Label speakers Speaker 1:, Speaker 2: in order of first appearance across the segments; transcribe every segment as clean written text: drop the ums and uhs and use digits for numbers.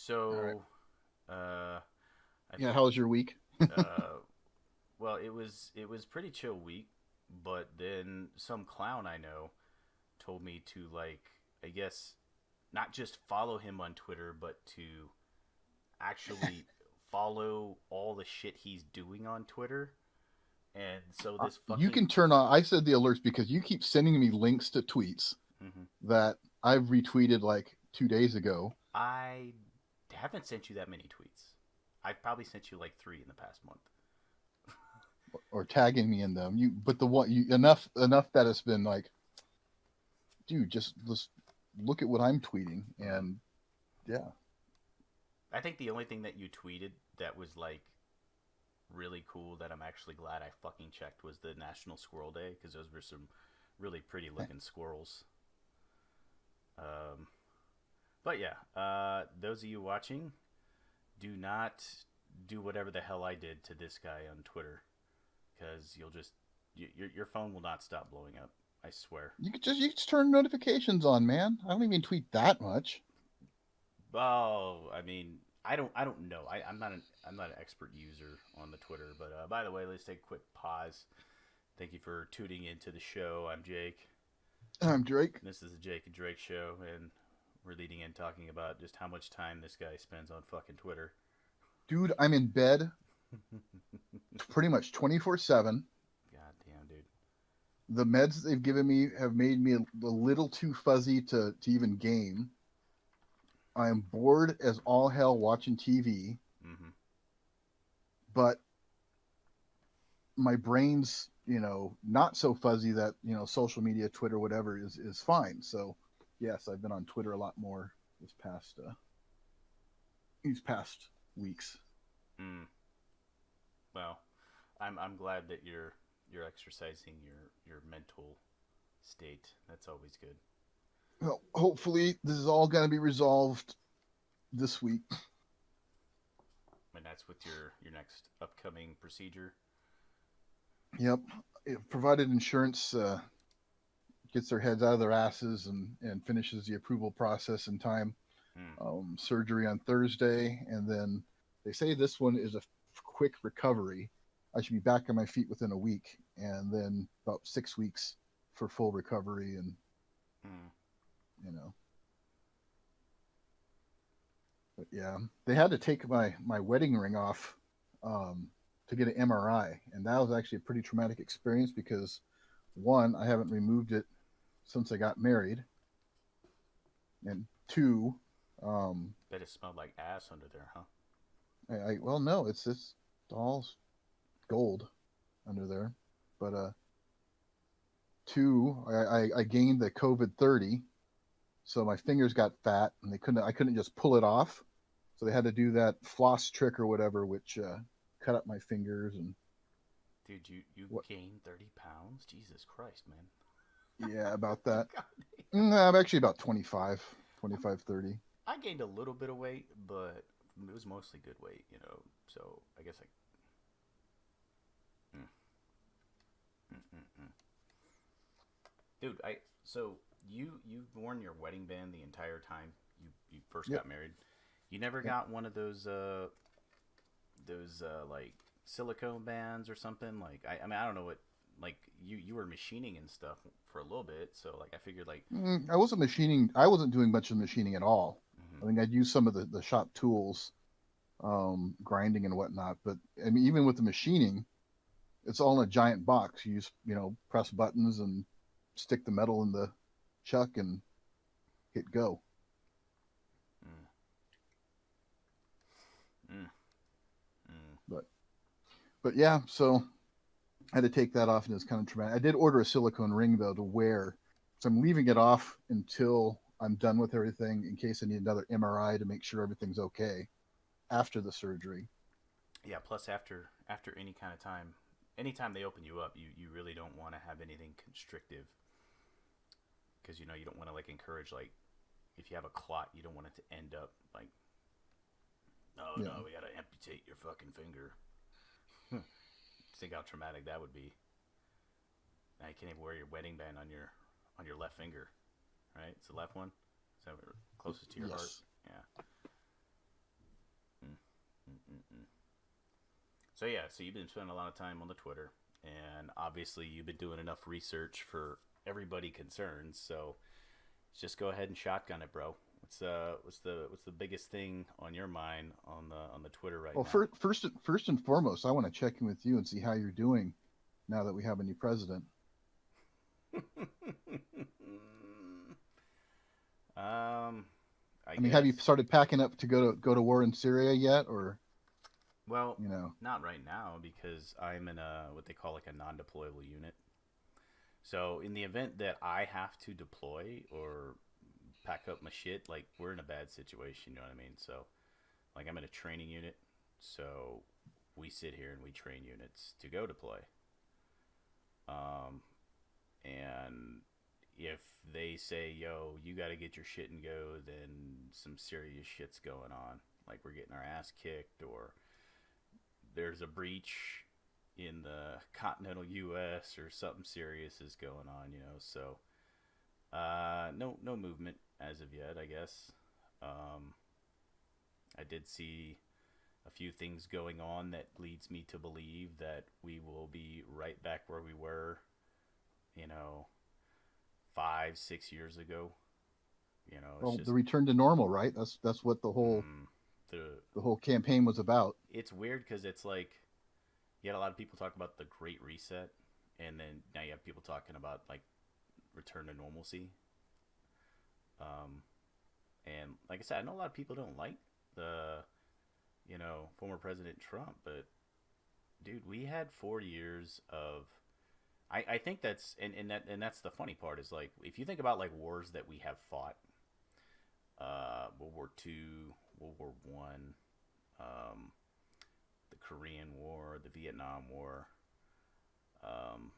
Speaker 1: All right.
Speaker 2: So, I
Speaker 1: Yeah.
Speaker 2: think,
Speaker 1: How was your week?
Speaker 2: uh, well, it was pretty chill week, but then some clown I know told me to like, I guess, not just follow him on Twitter, but to actually follow all the shit he's doing on Twitter. And so this
Speaker 1: You
Speaker 2: fucking,
Speaker 1: can turn on. I said the alerts because you keep sending me links to tweets
Speaker 2: mhm.
Speaker 1: that I've retweeted like 2 days ago,
Speaker 2: I haven't sent you that many tweets. I've probably sent you like three in the past month.
Speaker 1: or tagging me in them. But the one you enough that it's been like, dude, just look at what I'm tweeting,
Speaker 2: Mm-hmm.
Speaker 1: and yeah,
Speaker 2: I think the only thing that you tweeted that was like really cool that I'm actually glad I fucking checked was the National Squirrel Day because those were some really pretty looking squirrels. Um, but yeah, those of you watching, do not do whatever the hell I did to this guy on Twitter because you'll just your phone will not stop blowing up. I swear.
Speaker 1: you can just turn notifications on, man. I don't even tweet that much.
Speaker 2: Oh, I mean, I don't know. I'm not an expert user on the Twitter, but by the way, let's take a quick pause. Thank you for tuning into the show. I'm Jake.
Speaker 1: I'm Drake.
Speaker 2: This is the Jake and Drake show, and we're leading in talking about just how much time this guy spends on fucking Twitter.
Speaker 1: Dude, I'm in bed pretty much 24/7.
Speaker 2: God damn, dude.
Speaker 1: The meds they've given me have made me a little too fuzzy to even game. I am bored as all hell watching TV,
Speaker 2: Mm-hmm.
Speaker 1: but my brain's not so fuzzy that social media, Twitter, whatever is fine. So yes, I've been on Twitter a lot more these past weeks.
Speaker 2: Mm. Well, I'm glad that you're exercising your mental state. That's always good.
Speaker 1: Well, hopefully this is all going to be resolved this week.
Speaker 2: And that's with your next upcoming procedure.
Speaker 1: Yep, provided insurance gets their heads out of their asses and finishes the approval process in time.
Speaker 2: Hmm.
Speaker 1: Surgery on Thursday, and then they say this one is a quick recovery. I should be back on my feet within a week, and then about 6 weeks for full recovery. And
Speaker 2: Hmm.
Speaker 1: you know, but yeah, they had to take my wedding ring off um, to get an MRI, and that was actually a pretty traumatic experience because one, I haven't removed it since I got married, and two, um,
Speaker 2: Bet it smelled like ass under there, huh?
Speaker 1: I well no, it's all gold under there, but two, I gained the COVID-30, so my fingers got fat, and I couldn't just pull it off, so they had to do that floss trick or whatever, which cut up my fingers and
Speaker 2: Dude, you
Speaker 1: what.
Speaker 2: gained 30 pounds? Jesus Christ, man.
Speaker 1: Yeah, about that.
Speaker 2: God damn.
Speaker 1: I'm actually about 25,
Speaker 2: I'm,
Speaker 1: 25, 30.
Speaker 2: I gained a little bit of weight, but it was mostly good weight. So I guess I. Mm, mm. Dude, so you've worn your wedding band the entire time you first
Speaker 1: Yep,
Speaker 2: got married. You never
Speaker 1: yep.
Speaker 2: got one of those like silicone bands or something. Like I mean I don't know what like you were machining and stuff for a little bit, so like I figured like.
Speaker 1: I wasn't machining. I wasn't doing much of machining at all.
Speaker 2: Mhm.
Speaker 1: I think I'd use some of the shop tools, grinding and whatnot. But I mean, even with the machining, it's all in a giant box. You just press buttons and stick the metal in the chuck and hit go.
Speaker 2: Mm, mm, mm.
Speaker 1: But yeah, so I had to take that off, and it's kind of traumatic. I did order a silicone ring though to wear, so I'm leaving it off until I'm done with everything in case I need another MRI to make sure everything's okay after the surgery.
Speaker 2: Yeah. Plus, after any kind of time, anytime they open you up, you really don't want to have anything constrictive because you don't want to like encourage like if you have a clot, you don't want it to end up like, oh
Speaker 1: Yeah,
Speaker 2: no, we gotta amputate your fucking finger. Think how traumatic that would be. Now you can't even wear your wedding band on your left finger, right? It's the left one. Is that closest to your heart?
Speaker 1: yes.
Speaker 2: Yeah. So yeah, so you've been spending a lot of time on the Twitter, and obviously you've been doing enough research for everybody concerned. So just go ahead and shotgun it, bro. What's the biggest thing on your mind on the Twitter right
Speaker 1: Well,
Speaker 2: now?
Speaker 1: first and foremost, I want to check in with you and see how you're doing now that we have a new president.
Speaker 2: um, I
Speaker 1: I mean, have you
Speaker 2: guess.
Speaker 1: started packing up to go to war in Syria yet, or
Speaker 2: Well,
Speaker 1: you know?
Speaker 2: not right now because I'm in a what they call like a non-deployable unit. So in the event that I have to deploy or pack up my shit, like we're in a bad situation, you know what I mean? So like I'm in a training unit, so we sit here and we train units to go deploy. Um, and if they say, "Yo, you got to get your shit and go," then some serious shit's going on. Like we're getting our ass kicked, or there's a breach in the continental U.S. or something serious is going on. So no movement as of yet, I guess. Um, I did see a few things going on that leads me to believe that we will be right back where we were, you know, 5, 6 years ago. It's
Speaker 1: Well, the
Speaker 2: just
Speaker 1: return to normal, right? That's what
Speaker 2: mm, the
Speaker 1: the whole campaign was about.
Speaker 2: it's weird because it's like you had a lot of people talk about the Great Reset, and then now you have people talking about like return to normalcy. Um, and like I said, I know a lot of people don't like the former President Trump, but dude, we had 4 years of. I think that's the funny part is like if you think about like wars that we have fought, World War II, World War I, um, the Korean War, the Vietnam War,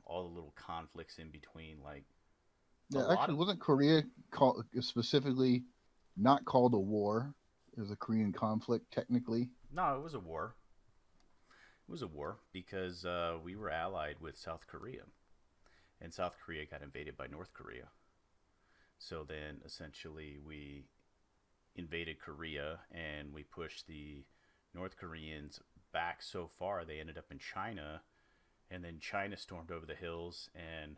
Speaker 2: all the little conflicts in between, like a
Speaker 1: Yeah,
Speaker 2: lot of
Speaker 1: actually, wasn't Korea called specifically not called a war? It was a Korean conflict, technically.
Speaker 2: no, it was a war. It was a war because we were allied with South Korea, and South Korea got invaded by North Korea. So then essentially we invaded Korea and we pushed the North Koreans back so far they ended up in China, and then China stormed over the hills and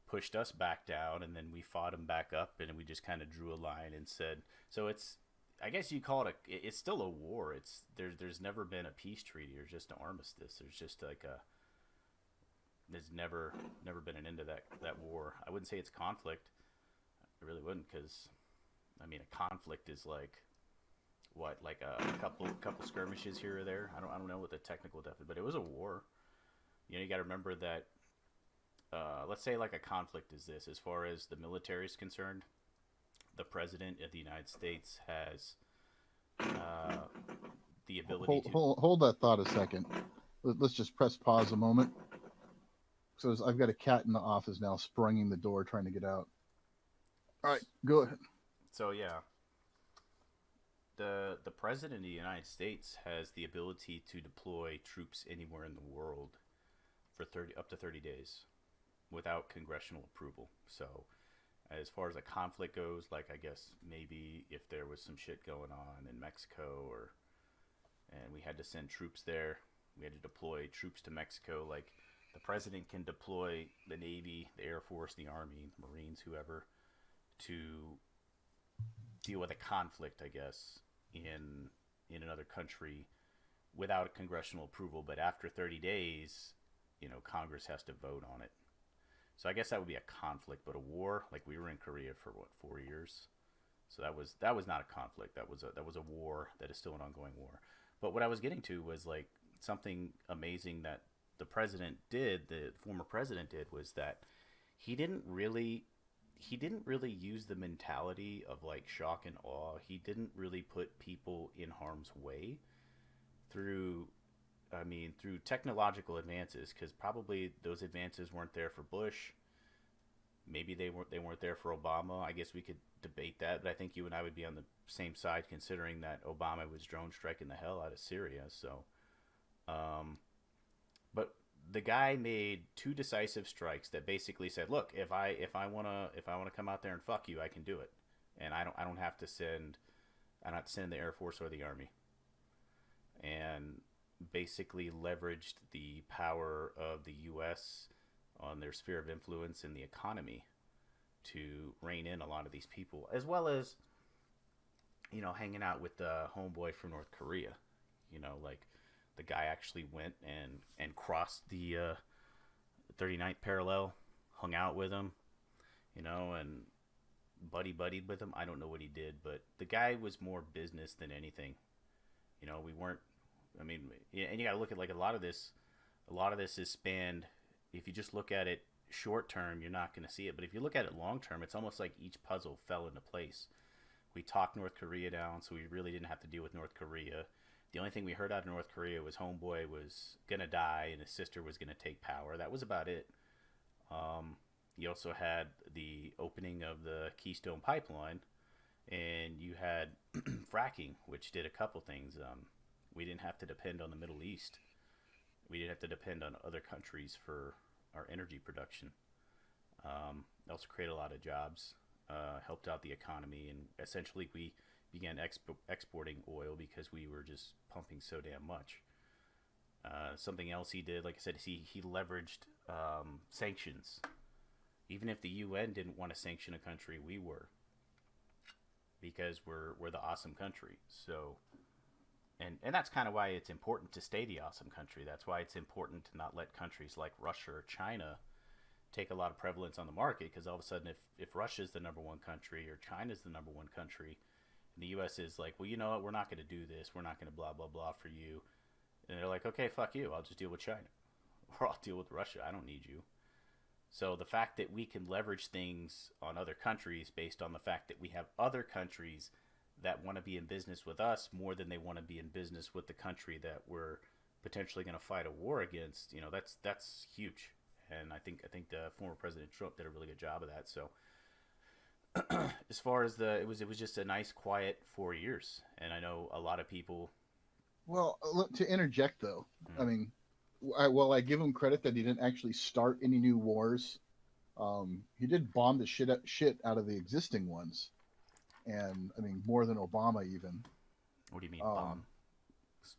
Speaker 2: pushed us back down, and then we fought them back up, and we just kind of drew a line and said, so it's, I guess you call it it's still a war. There's never been a peace treaty or just an armistice. There's just like a there's never been an end to that war. I wouldn't say it's conflict. I really wouldn't, because I mean a conflict is like what, like a couple skirmishes here or there. I don't know what the technical definition, but it was a war. You got to remember that. Let's say like a conflict is this, as far as the military is concerned, the president of the United States has uh, the ability to.
Speaker 1: Hold that thought a second. Let's just press pause a moment. So I've got a cat in the office now, sprunging the door, trying to get out. All right, go ahead.
Speaker 2: So yeah, the president of the United States has the ability to deploy troops anywhere in the world for 30 up to 30 days without congressional approval. So as far as a conflict goes, like I guess maybe if there was some shit going on in Mexico, or and we had to send troops there, we had to deploy troops to Mexico. Like the president can deploy the Navy, the Air Force, the Army, the Marines, whoever, to deal with a conflict, I guess, in another country without congressional approval. But after 30 days, Congress has to vote on it. So I guess that would be a conflict, but a war, like we were in Korea for what, 4 years. So that was not a conflict. That was a war that is still an ongoing war. But what I was getting to was like something amazing that the former president did, was that he didn't really he didn't really use the mentality of like shock and awe. He didn't really put people in harm's way through through technological advances, because probably those advances weren't there for Bush. Maybe they weren't there for Obama. I guess we could debate that, but I think you and I would be on the same side, considering that Obama was drone striking the hell out of Syria. So, um, but the guy made two decisive strikes that basically said, "Look, if I wanna come out there and fuck you, I can do it, and I don't have to send the Air Force or the Army." And basically leveraged the power of the U.S. on their sphere of influence in the economy to rein in a lot of these people, as well as hanging out with the homeboy from North Korea. Like the guy actually went and crossed the 39th parallel, hung out with him, and buddied with him. I don't know what he did, but the guy was more business than anything. We weren't. I mean, and you got to look at like a lot of this. A lot of this is spanned. If you just look at it short term, you're not going to see it. But if you look at it long term, it's almost like each puzzle fell into place. We talked North Korea down, so we really didn't have to deal with North Korea. The only thing we heard out of North Korea was homeboy was gonna die and his sister was gonna take power. That was about it. You also had the opening of the Keystone Pipeline, and you had fracking, which did a couple things. We didn't have to depend on the Middle East. We didn't have to depend on other countries for our energy production. It also created a lot of jobs, helped out the economy, and essentially we began exporting oil because we were just pumping so damn much. Something else he did, like I said, he leveraged sanctions. Even if the UN didn't want to sanction a country, we were, because we're the awesome country. So, and that's kind of why it's important to stay the awesome country. That's why it's important to not let countries like Russia or China take a lot of prevalence on the market, because all of a sudden, if Russia's the number one country or China's the number one country, and the U.S. is like, well, you know what, we're not going to do this. We're not going to blah, blah, blah for you. And they're like, okay, fuck you. I'll just deal with China. Or I'll deal with Russia. I don't need you. So the fact that we can leverage things on other countries based on the fact that we have other countries that want to be in business with us more than they want to be in business with the country that we're potentially going to fight a war against, that's huge. And I think the former President Trump did a really good job of that. So as far as it was just a nice, quiet 4 years. And I know a lot of people.
Speaker 1: Well, look, to interject though, I
Speaker 2: Hmm.
Speaker 1: mean, I give him credit that he didn't actually start any new wars. He did bomb the shit out of the existing ones, and I mean more than Obama even.
Speaker 2: What do you mean,
Speaker 1: Um,
Speaker 2: bomb?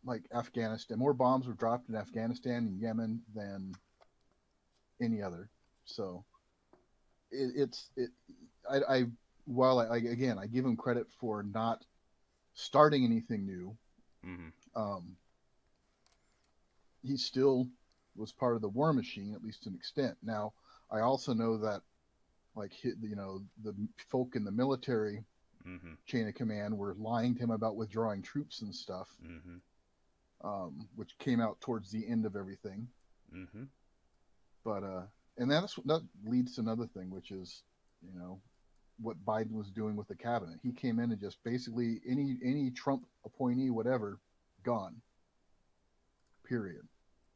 Speaker 1: like Afghanistan, more bombs were dropped in Afghanistan and Yemen than any other. So it's it. I while I again I give him credit for not starting anything new.
Speaker 2: Hmm.
Speaker 1: Um, he still was part of the war machine, at least to an extent. Now, I also know that, like, the folk in the military
Speaker 2: Hmm.
Speaker 1: chain of command were lying to him about withdrawing troops and stuff,
Speaker 2: Hmm.
Speaker 1: which came out towards the end of everything.
Speaker 2: Hmm.
Speaker 1: But and that leads to another thing, which is, you know, what Biden was doing with the cabinet. He came in and just basically any Trump appointee, whatever, gone. Period.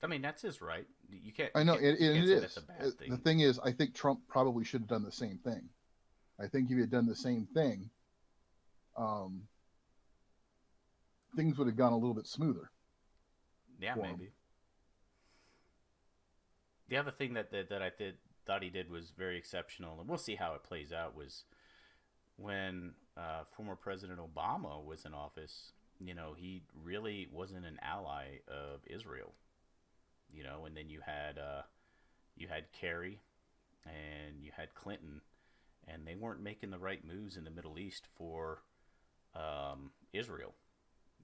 Speaker 2: I mean, that's his right. You can't
Speaker 1: I
Speaker 2: you
Speaker 1: know
Speaker 2: can't
Speaker 1: it,
Speaker 2: you
Speaker 1: and
Speaker 2: can't
Speaker 1: it
Speaker 2: say that's a
Speaker 1: is.
Speaker 2: bad
Speaker 1: The
Speaker 2: thing.
Speaker 1: thing is, I think Trump probably should have done the same thing. I think if he had done the same thing, um, things would have gone a little bit smoother
Speaker 2: Yeah,
Speaker 1: for him.
Speaker 2: maybe. The other thing that I thought he did was very exceptional, and we'll see how it plays out. Was when former President Obama was in office. He really wasn't an ally of Israel. And then you had Kerry and you had Clinton, and they weren't making the right moves in the Middle East for Israel.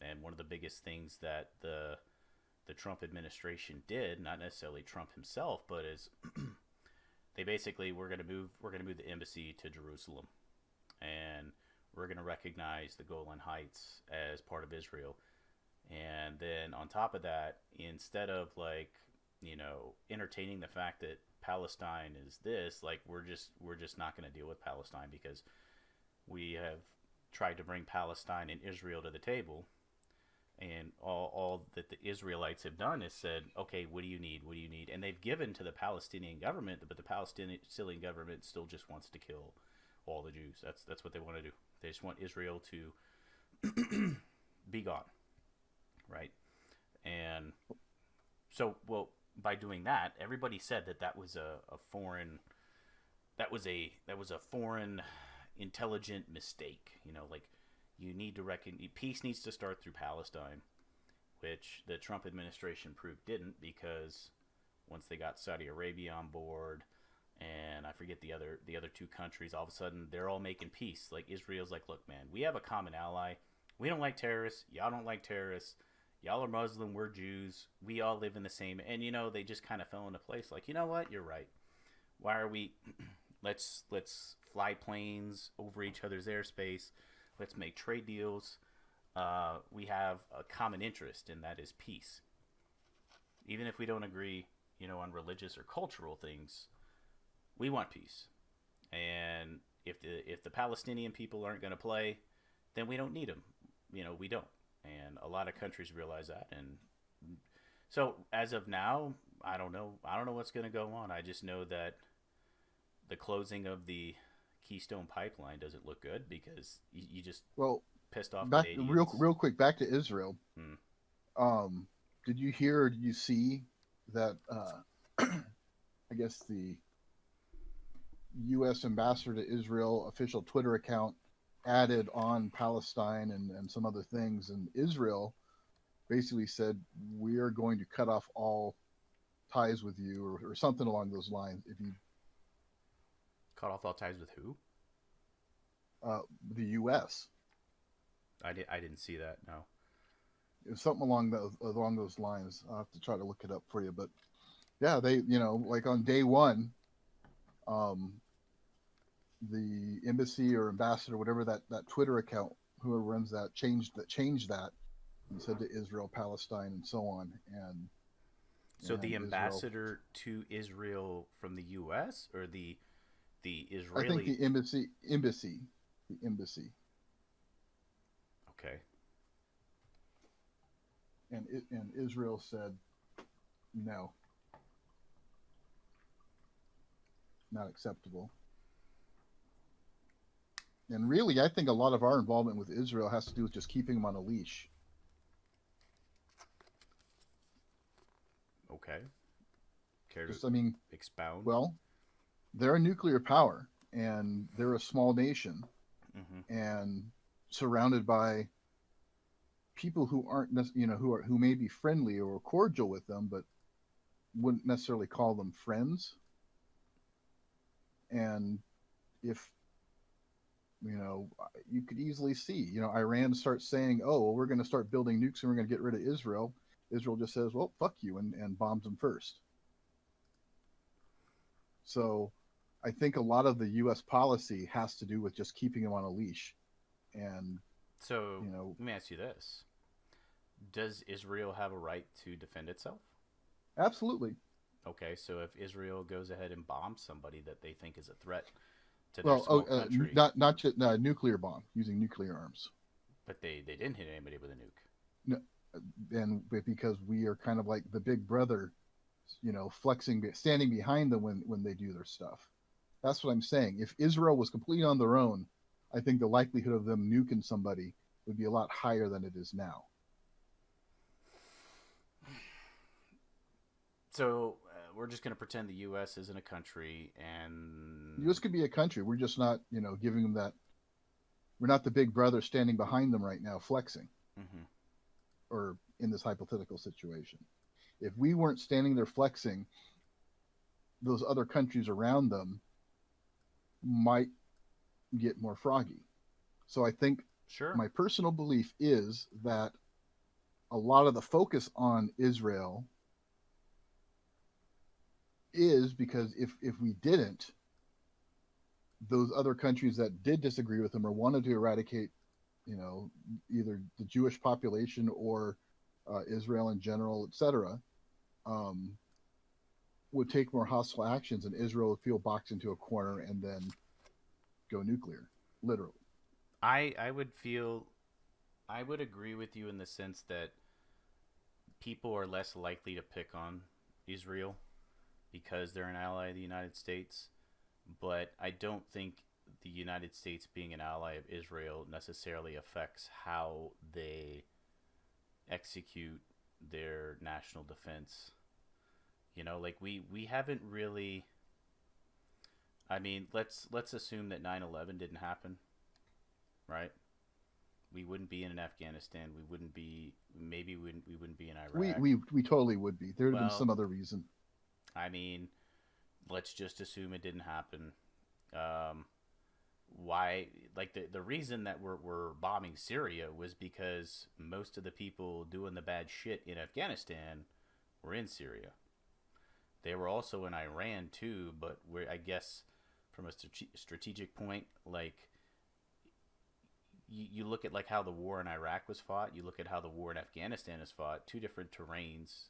Speaker 2: And one of the biggest things that the Trump administration did, not necessarily Trump himself, but is they basically we're going to move the embassy to Jerusalem, and we're going to recognize the Golan Heights as part of Israel. And then on top of that, instead of like entertaining the fact that Palestine is this, like we're just not going to deal with Palestine because we have tried to bring Palestine and Israel to the table, and all that the Israelites have done is said, okay, what do you need? What do you need? And they've given to the Palestinian government, but the Palestinian government still just wants to kill all the Jews. That's what they want to do. They just want Israel to be gone, right? And so, well, by doing that, everybody said that was a foreign that was a foreign intelligent mistake. Like you need to reckon peace needs to start through Palestine. which the Trump administration proved didn't, because once they got Saudi Arabia on board, and I forget the other two countries, all of a sudden they're all making peace. Like Israel's like, look, man, we have a common ally. We don't like terrorists. Y'all don't like terrorists. Y'all are Muslim. We're Jews. We all live in the same. And they just kind of fell into place. Like, you know what? You're right. Why are we? Let's fly planes over each other's airspace. Let's make trade deals. We have a common interest, and that is peace. Even if we don't agree, on religious or cultural things, we want peace. And if the Palestinian people aren't going to play, then we don't need them. We don't. And a lot of countries realize that. And so as of now, I don't know. I don't know what's going to go on. I just know that the closing of the Keystone Pipeline doesn't look good, because you just pissed off
Speaker 1: back
Speaker 2: Canadians.
Speaker 1: real quick, back to Israel.
Speaker 2: Hmm.
Speaker 1: Did you hear or did you see that I guess the U.S. ambassador to Israel official Twitter account added on Palestine and some other things, and Israel basically said, we are going to cut off all ties with you, or something along those lines. If you
Speaker 2: Cut off all ties with who?
Speaker 1: the U.S.
Speaker 2: I didn't see that. No.
Speaker 1: It was something along those lines. I'll have to try to look it up for you, but yeah, they like on day one, the embassy or ambassador, whatever that Twitter account, whoever runs that, changed that and said to Israel, Palestine, and so on.
Speaker 2: So the
Speaker 1: Israel,
Speaker 2: ambassador to Israel from the U.S. or the Israeli?
Speaker 1: I think the embassy.
Speaker 2: Okay.
Speaker 1: And Israel said no, not acceptable. And really, I think a lot of our involvement with Israel has to do with just keeping them on a leash.
Speaker 2: Okay. Care
Speaker 1: Just,
Speaker 2: to expound?
Speaker 1: Well, they're a nuclear power, and they're a small nation,
Speaker 2: Mm-hmm.
Speaker 1: and surrounded by people who aren't, who may be friendly or cordial with them, but wouldn't necessarily call them friends. And if you could easily see, Iran starts saying, oh, well, we're going to start building nukes and we're going to get rid of Israel. Israel just says, well, fuck you, and bombs them first. So I think a lot of the U.S. policy has to do with just keeping them on a leash. And,
Speaker 2: So let me ask you this. Does Israel have a right to defend itself?
Speaker 1: absolutely.
Speaker 2: Okay, so if Israel goes ahead and bombs somebody that they think is a threat to their small country,
Speaker 1: not just nuclear bomb, using nuclear arms.
Speaker 2: but they didn't hit anybody with a nuke.
Speaker 1: No, and because we are kind of like the big brother, flexing, standing behind them when they do their stuff. That's what I'm saying. If Israel was completely on their own, I think the likelihood of them nuking somebody would be a lot higher than it is now.
Speaker 2: So we're just going to pretend the U.S. isn't a country, and
Speaker 1: The U.S. could be a country. We're just not, giving them that. We're not the big brother standing behind them right now, flexing,
Speaker 2: mm-hmm.
Speaker 1: or in this hypothetical situation. If we weren't standing there flexing, those other countries around them might get more froggy. So I think
Speaker 2: Sure.
Speaker 1: my personal belief is that a lot of the focus on Israel is because if we didn't, those other countries that did disagree with them or wanted to eradicate, either the Jewish population or Israel in general, etc., would take more hostile actions, and Israel would feel boxed into a corner and then go nuclear, literally.
Speaker 2: I would agree with you in the sense that people are less likely to pick on Israel because they're an ally of the United States, but I don't think the United States being an ally of Israel necessarily affects how they execute their national defense. Like we haven't really. I mean, let's assume that 9/11 didn't happen, right? We wouldn't be in Afghanistan. We wouldn't be. Maybe we wouldn't be in
Speaker 1: We
Speaker 2: Iraq.
Speaker 1: we we totally would be. There would have been
Speaker 2: Well,
Speaker 1: some other reason.
Speaker 2: I mean, let's just assume it didn't happen. Um, why? Like the reason that we're bombing Syria was because most of the people doing the bad shit in Afghanistan were in Syria. They were also in Iran too, but we're, I guess from a strategic point, like you look at like how the war in Iraq was fought, you look at how the war in Afghanistan is fought, two different terrains,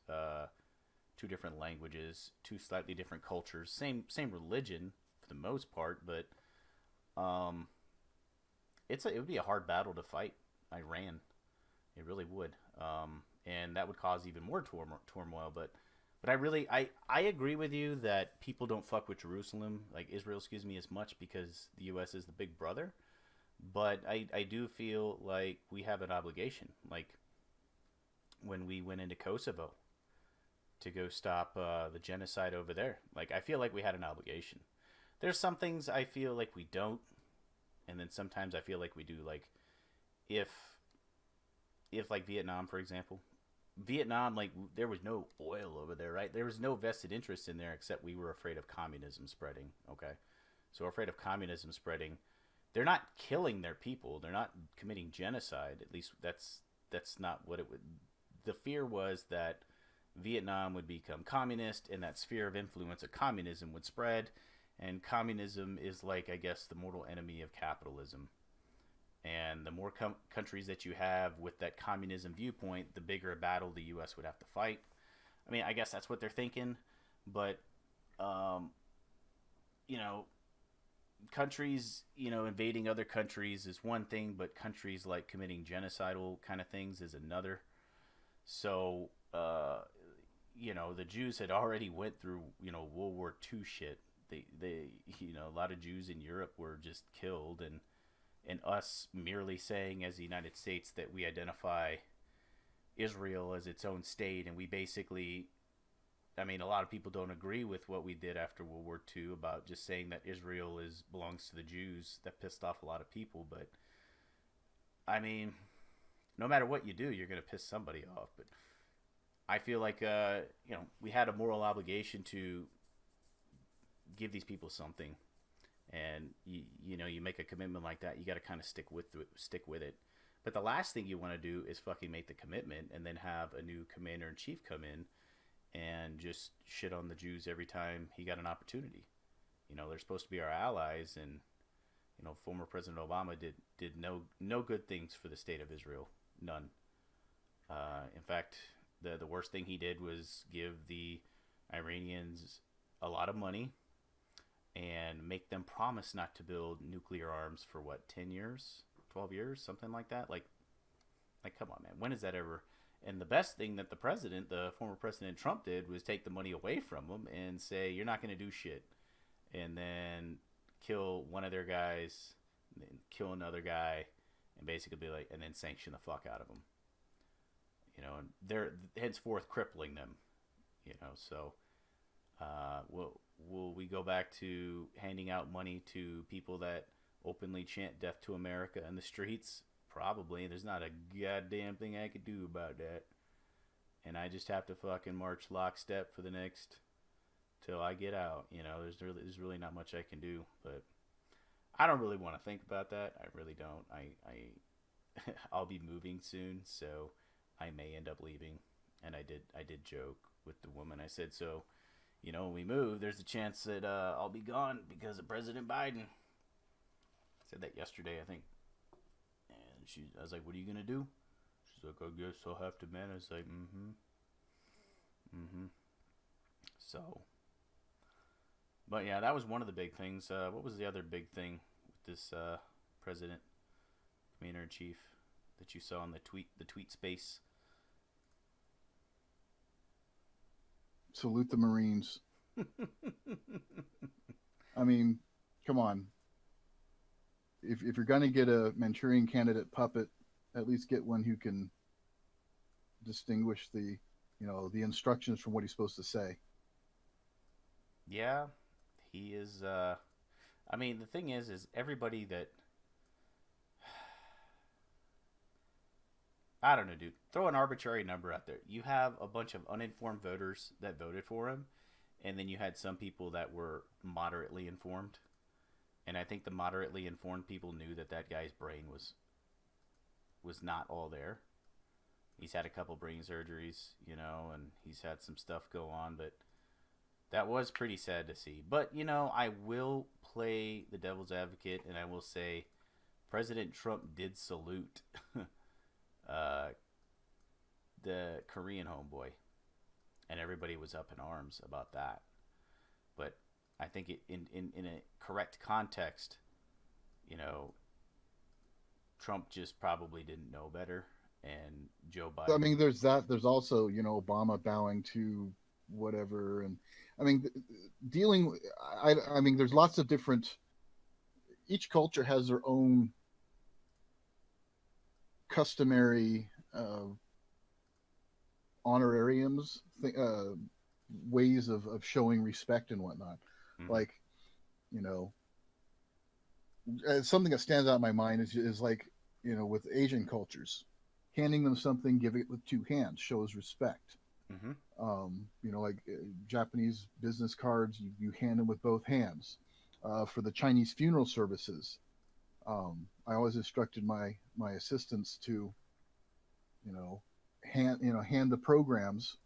Speaker 2: two different languages, two slightly different cultures, same religion for the most part, but um, it would be a hard battle to fight Iran. It really would, and that would cause even more turmoil. But I agree with you that people don't fuck with Jerusalem, like Israel, excuse me, as much because the U.S. is the big brother. But I do feel like we have an obligation, like when we went into Kosovo to go stop the genocide over there. Like I feel like we had an obligation. There's some things I feel like we don't, and then sometimes I feel like we do. Like if like Vietnam, for example, Vietnam, like there was no oil over there, right? There was no vested interest in there except we were afraid of communism spreading. Okay, so we're afraid of communism spreading. They're not killing their people. They're not committing genocide. At least that's not what it would. The fear was that Vietnam would become communist, and that sphere of influence of communism would spread. And communism is like, I guess, the mortal enemy of capitalism. And the more countries that you have with that communism viewpoint, the bigger a battle the U.S. would have to fight. I mean, I guess that's what they're thinking, but um, you know, countries, invading other countries is one thing, but countries like committing genocidal kind of things is another. So, the Jews had already went through, World War II shit. A lot of Jews in Europe were just killed, and us merely saying as the United States that we identify Israel as its own state, and we basically, I mean, a lot of people don't agree with what we did after World War II about just saying that Israel belongs to the Jews. That pissed off a lot of people, but I mean, no matter what you do, you're gonna piss somebody off. But I feel like we had a moral obligation to give these people something, and you make a commitment like that, you got to kind of stick with it. But the last thing you want to do is fucking make the commitment and then have a new commander in chief come in and just shit on the Jews every time he got an opportunity. They're supposed to be our allies, and former President Obama did no good things for the state of Israel, none. In fact, the worst thing he did was give the Iranians a lot of money and make them promise not to build nuclear arms for what, 10 years, 12 years, something like that. Like come on, man, when is that ever? And the best thing that the former President Trump did was take the money away from them and say, you're not going to do shit, and then kill one of their guys, and then kill another guy, and basically be like, and then sanction the fuck out of them. And they're henceforth crippling them. So will we go back to handing out money to people that openly chant "Death to America" in the streets? Probably. There's not a goddamn thing I could do about that, and I just have to fucking march lockstep for the next till I get out. There's really not much I can do, but I don't really want to think about that. I really don't. I'll be moving soon, so I may end up leaving. And I did joke with the woman. I said, so, when we move, there's a chance that I'll be gone because of President Biden. I said that yesterday, I think. And I was like, what are you going to do? She's like, I guess I'll have to manage. I was like, mm-hmm. So, but yeah, that was one of the big things. What was the other big thing with this president, commander in chief, that you saw in the tweet space?
Speaker 1: Salute the Marines. I mean, come on. If you're going to get a Manchurian candidate puppet, at least get one who can distinguish the instructions from what he's supposed to say.
Speaker 2: Yeah, he is. I mean, the thing is everybody that I don't know, dude. Throw an arbitrary number out there. You have a bunch of uninformed voters that voted for him, and then you had some people that were moderately informed. And I think the moderately informed people knew that that guy's brain was not all there. He's had a couple brain surgeries, and he's had some stuff go on, but that was pretty sad to see. But, I will play the devil's advocate and I will say President Trump did salute uh, the Korean homeboy, and everybody was up in arms about that. But I think in a correct context, you know, Trump just probably didn't know better, and Joe
Speaker 1: I mean,
Speaker 2: Biden.
Speaker 1: there's that. There's also, Obama bowing to whatever, and I mean, dealing. I mean, there's lots of different. Each culture has their own customary honorariums, ways of showing respect and whatnot.
Speaker 2: Mm-hmm,
Speaker 1: Like, you know, something that stands out in my mind is like, with Asian cultures, handing them something, giving it with two hands shows respect.
Speaker 2: mm-hmm,
Speaker 1: Like Japanese business cards, you hand them with both hands. For the Chinese funeral services, I always instructed my assistants to, you know, hand the programs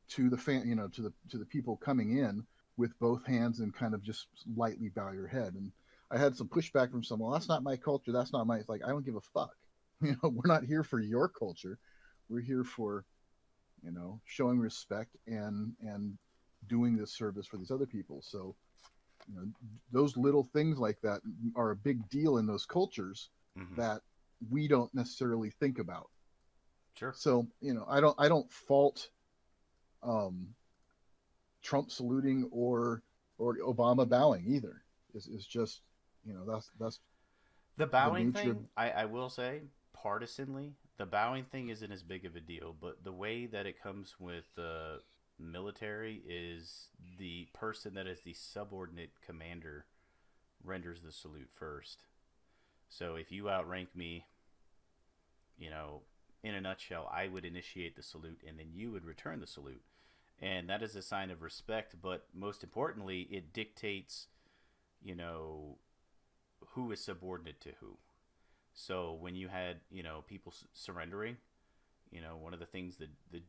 Speaker 1: to the to the people coming in with both hands and kind of just lightly bow your head. And I had some pushback from some. Well, that's not my culture. That's not my. It's like I don't give a fuck. We're not here for your culture. We're here for showing respect and doing this service for these other people. So those little things like that are a big deal in those cultures
Speaker 2: mm-hmm.
Speaker 1: that we don't necessarily think about.
Speaker 2: Sure.
Speaker 1: So I don't fault um, Trump saluting or Obama bowing either. Is just that's
Speaker 2: The
Speaker 1: the
Speaker 2: bowing
Speaker 1: nature of.
Speaker 2: thing, I will say, partisanly, the bowing thing isn't as big of a deal, but the way that it comes with the military is the person that is the subordinate commander renders the salute first. So if you outrank me, you know, in a nutshell, I would initiate the salute and then you would return the salute. And that is a sign of respect, but most importantly, it dictates, you know, who is subordinate to who. So when you had, people surrendering, one of the things that the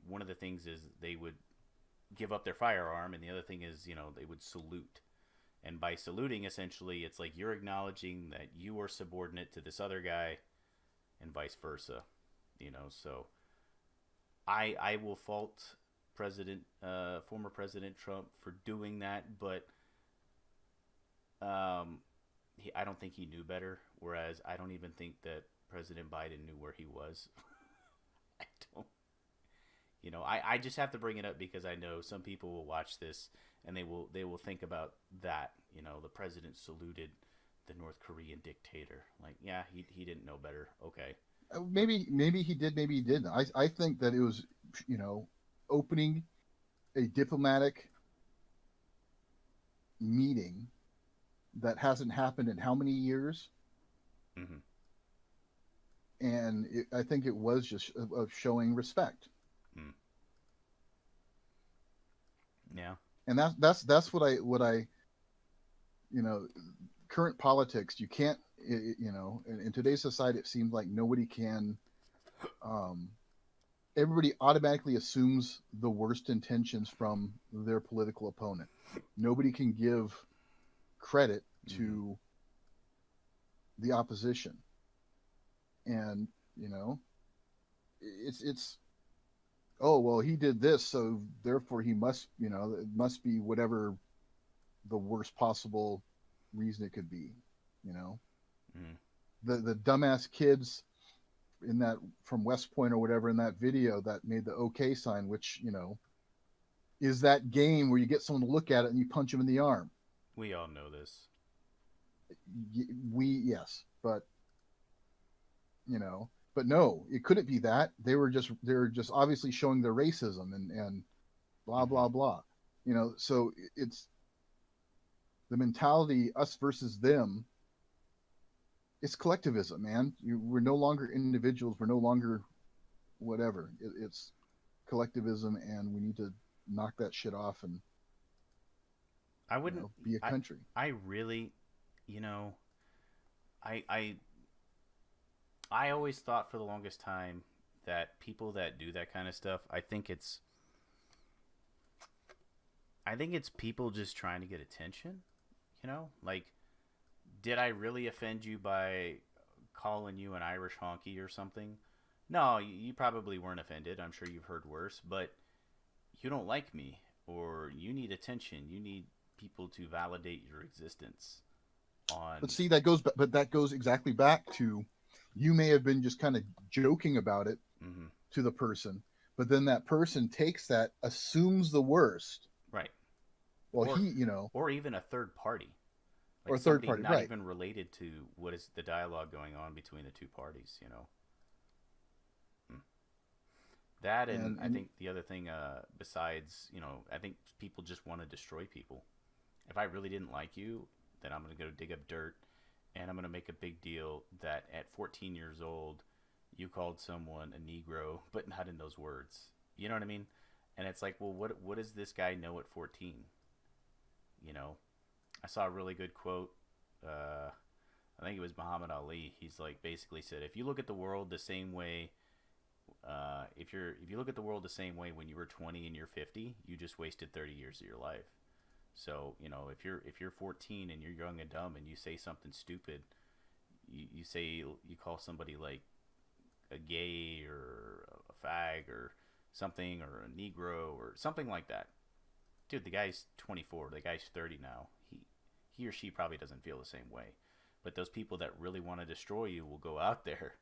Speaker 2: one of the things is they would give up their firearm, and the other thing is, they would salute. And by saluting, essentially, it's like you're acknowledging that you are subordinate to this other guy, and vice versa. So I will fault former President Trump for doing that, but um, I don't think he knew better. Whereas I don't even think that President Biden knew where he was. I don't. I just have to bring it up because I know some people will watch this and they will think about that. The president saluted the North Korean dictator. Like, yeah, he didn't know better. Okay.
Speaker 1: Maybe he did, maybe he didn't. I think that it was opening a diplomatic meeting that hasn't happened in how many years,
Speaker 2: Mm-hmm.
Speaker 1: and I think it was just of showing respect.
Speaker 2: Mm. Yeah.
Speaker 1: And that's what I you know current politics, you can't, in today's society it seems like nobody can, um, everybody automatically assumes the worst intentions from their political opponent. Nobody can give credit
Speaker 2: Mm-hmm.
Speaker 1: to the opposition. And it's oh well, he did this, so therefore he must, it must be whatever the worst possible reason it could be. you know
Speaker 2: Mm-hmm.
Speaker 1: the dumbass kids in that from West Point or whatever in that video that made the OK sign, which is that game where you get someone to look at it and you punch them in the arm.
Speaker 2: We all know this.
Speaker 1: We Yes, but but no, it couldn't be that. They were just obviously showing their racism and blah
Speaker 2: Mm-hmm.
Speaker 1: blah blah. So it's the mentality us versus them. it's collectivism, man. We're no longer individuals. We're no longer whatever. It's collectivism, and we need to knock that shit off and
Speaker 2: I wouldn't.
Speaker 1: be a
Speaker 2: I
Speaker 1: country.
Speaker 2: I really, you know, I I I always thought for the longest time that people that do that kind of stuff, I think it's people just trying to get attention. Like, did I really offend you by calling you an Irish honky or something? No, you probably weren't offended. I'm sure you've heard worse, but you don't like me, or you need attention. You need people to validate your existence
Speaker 1: But
Speaker 2: on.
Speaker 1: see, but that goes exactly back to you may have been just kind of joking about it
Speaker 2: Mhm.
Speaker 1: to the person, but then that person takes that, assumes the worst.
Speaker 2: Right.
Speaker 1: Well,
Speaker 2: Or
Speaker 1: he,
Speaker 2: or even a third party. Like
Speaker 1: or third
Speaker 2: something
Speaker 1: party,
Speaker 2: not
Speaker 1: right?
Speaker 2: even related to what is the dialogue going on between the two parties. Hmm. That, and I
Speaker 1: And
Speaker 2: think the other thing, besides, I think people just want to destroy people. If I really didn't like you, then I'm going to go dig up dirt, and I'm going to make a big deal that at 14 years old, you called someone a Negro, but not in those words. You know what I mean? And it's like, well, what does this guy know at 14? You know, I saw a really good quote. Uh, I think it was Muhammad Ali. He's like basically said, if you look at the world the same way, if you look at the world the same way when you were 20 and you're 50, you just wasted 30 years of your life. So if you're 14 and you're young and dumb and you say something stupid, you say you call somebody like a gay or a fag or something, or a Negro or something like that. Dude, the guy's 24. The guy's 30 now. He or she probably doesn't feel the same way. But those people that really want to destroy you will go out there,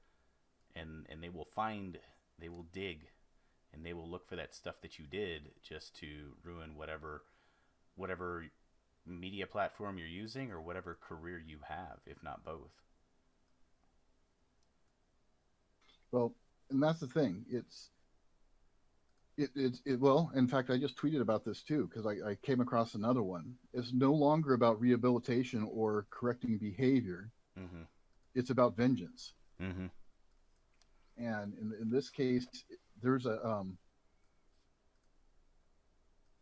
Speaker 2: and they will dig, and they will look for that stuff that you did just to ruin whatever media platform you're using or whatever career you have, if not both.
Speaker 1: well, and that's the thing. Well, in fact, I just tweeted about this too because I came across another one. It's no longer about rehabilitation or correcting behavior.
Speaker 2: Mm-hmm.
Speaker 1: It's about vengeance.
Speaker 2: Mm-hmm.
Speaker 1: And in this case, there's a